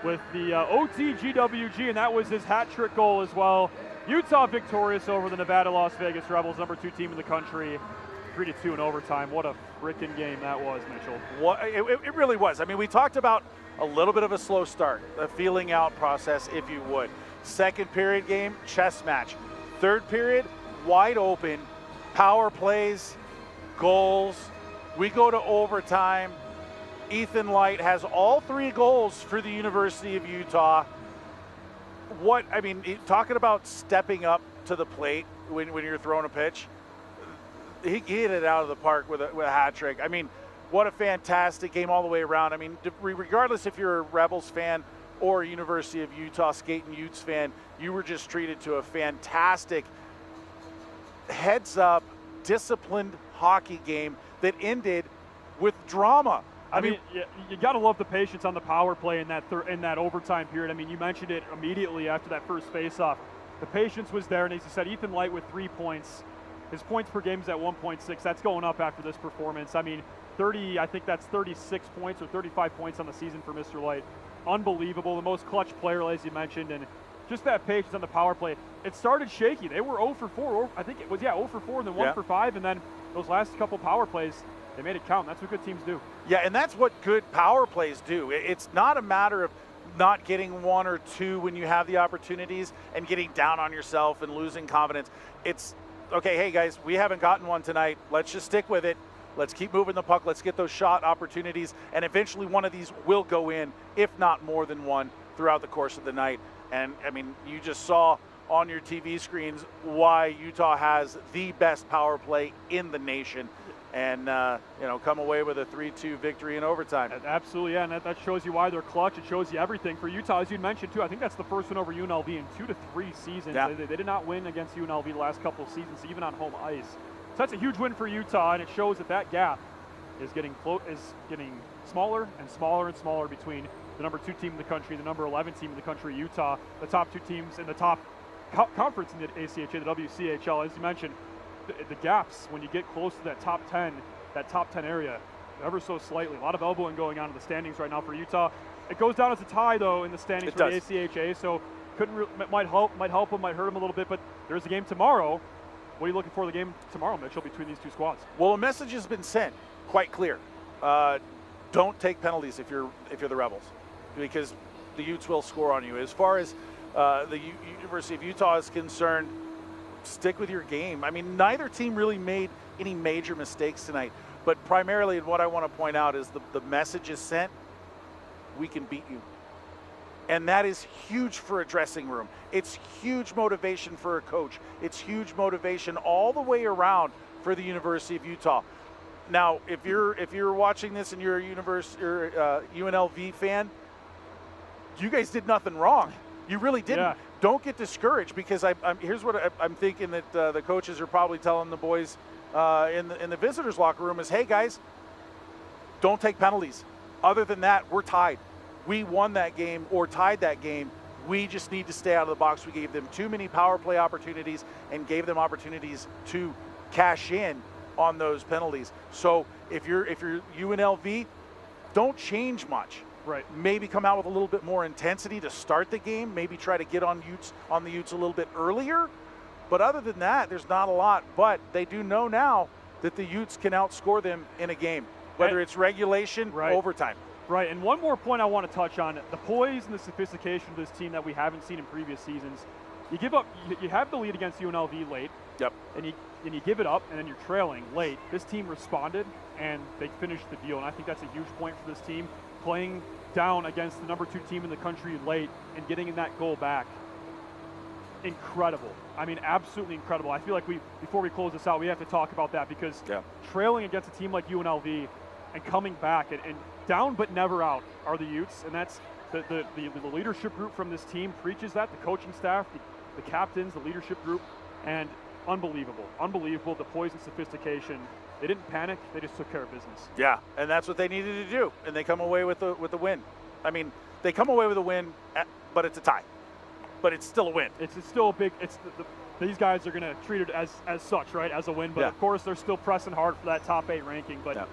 with the OTGWG, and that was his hat trick goal as well. Utah victorious over the Nevada Las Vegas Rebels, number 2 team in the country, 3-2 in overtime. What a freaking game that was, Mitchell. It really was. I mean, we talked about a little bit of a slow start, a feeling out process, if you would. Second period game, chess match. Third period, wide open, power plays, goals. We go to overtime. Ethan Light has all 3 goals for the University of Utah. Talking about stepping up to the plate when you're throwing a pitch, he hit it out of the park with a hat trick. I mean, what a fantastic game all the way around. I mean, regardless if you're a Rebels fan or a University of Utah Skating Utes fan, you were just treated to a fantastic heads-up, disciplined hockey game that ended with drama. I mean, you got to love the patience on the power play in that overtime period. I mean, you mentioned it immediately after that first face-off. The patience was there, and as you said, Ethan Light with 3 points. His points per game is at 1.6. That's going up after this performance. I mean, I think that's 36 points or 35 points on the season for Mr. Light. Unbelievable, the most clutch player, as you mentioned, and just that patience on the power play. It started shaky. They were 0 for 4. I think it was, 0 for 4 and then 1 for 5, and then those last couple power plays, they made it count. That's what good teams do. Yeah, and that's what good power plays do. It's not a matter of not getting 1 or 2 when you have the opportunities and getting down on yourself and losing confidence. It's, okay, hey guys, we haven't gotten one tonight. Let's just stick with it. Let's keep moving the puck. Let's get those shot opportunities, and eventually one of these will go in, if not more than one, throughout the course of the night. And, I mean, you just saw on your TV screens why Utah has the best power play in the nation. And, come away with a 3-2 victory in overtime. Absolutely, yeah, and that shows you why they're clutch. It shows you everything. For Utah, as you mentioned, too, I think that's the first win over UNLV in 2 to 3 seasons. Yeah. They did not win against UNLV the last couple of seasons, even on home ice. So that's a huge win for Utah, and it shows that gap is getting smaller and smaller and smaller between the number 2 team in the country, the number 11 team in the country, Utah, the top 2 teams in the top conference in the ACHA, the WCHL. As you mentioned, the gaps when you get close to that top 10 area, ever so slightly. A lot of elbowing going on in the standings right now for Utah. It goes down as a tie though in the standings for the ACHA, so might help them, might hurt them a little bit. But there's a game tomorrow. What are you looking for the game tomorrow, Mitchell, between these 2 squads? Well, a message has been sent, quite clear. Don't take penalties if you're the Rebels, because the Utes will score on you. As far as the University of Utah is concerned, stick with your game. I mean, neither team really made any major mistakes tonight, but primarily what I want to point out is the message is sent, we can beat you. And that is huge for a dressing room. It's huge motivation for a coach. It's huge motivation all the way around for the University of Utah. Now, if you're watching this and you're a UNLV fan, you guys did nothing wrong. You really didn't. Yeah. Don't get discouraged, because here's what I'm thinking that the coaches are probably telling the boys in the visitors' locker room is, hey guys, don't take penalties. Other than that, we're tied. We won that game or tied that game. We just need to stay out of the box. We gave them too many power play opportunities and gave them opportunities to cash in on those penalties. So if you're UNLV, don't change much. Right. Maybe come out with a little bit more intensity to start the game. Maybe try to get on the Utes a little bit earlier. But other than that, there's not a lot. But they do know now that the Utes can outscore them in a game, whether it's regulation or overtime. Right, and one more point I want to touch on, the poise and the sophistication of this team that we haven't seen in previous seasons. You have the lead against UNLV late. Yep. And you give it up, and then you're trailing late. This team responded, and they finished the deal, and I think that's a huge point for this team. Playing down against the number 2 team in the country late and getting that goal back. Incredible. I mean, absolutely incredible. I feel like before we close this out, we have to talk about that, because trailing against a team like UNLV and coming back and down but never out are the Utes, and that's the leadership group from this team preaches that, the coaching staff, the captains, the leadership group, and unbelievable, the poise and sophistication. They didn't panic, they just took care of business. Yeah, and that's what they needed to do, and they come away with the win. I mean, they come away with a win, but it's a tie. but it's still a win. It's still a big. These guys are going to treat it as such, right, as a win. But of course, they're still pressing hard for that top 8 ranking. But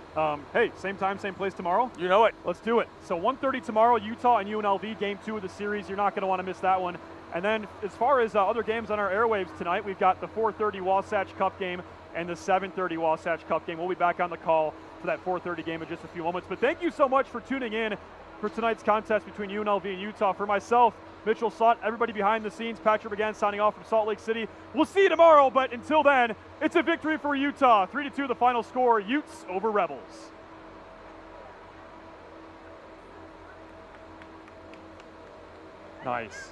hey, same time, same place tomorrow. You know it. Let's do it. So 1:30 tomorrow, Utah and UNLV, game 2 of the series. You're not going to want to miss that one. And then as far as other games on our airwaves tonight, we've got the 4:30 Wasatch Cup game and the 7:30 Wasatch Cup game. We'll be back on the call for that 4:30 game in just a few moments. But thank you so much for tuning in for tonight's contest between UNLV and Utah. For myself, Mitchell Sott, everybody behind the scenes, Patrick again signing off from Salt Lake City. We'll see you tomorrow, but until then, it's a victory for Utah. 3-2 the final score, Utes over Rebels. Nice.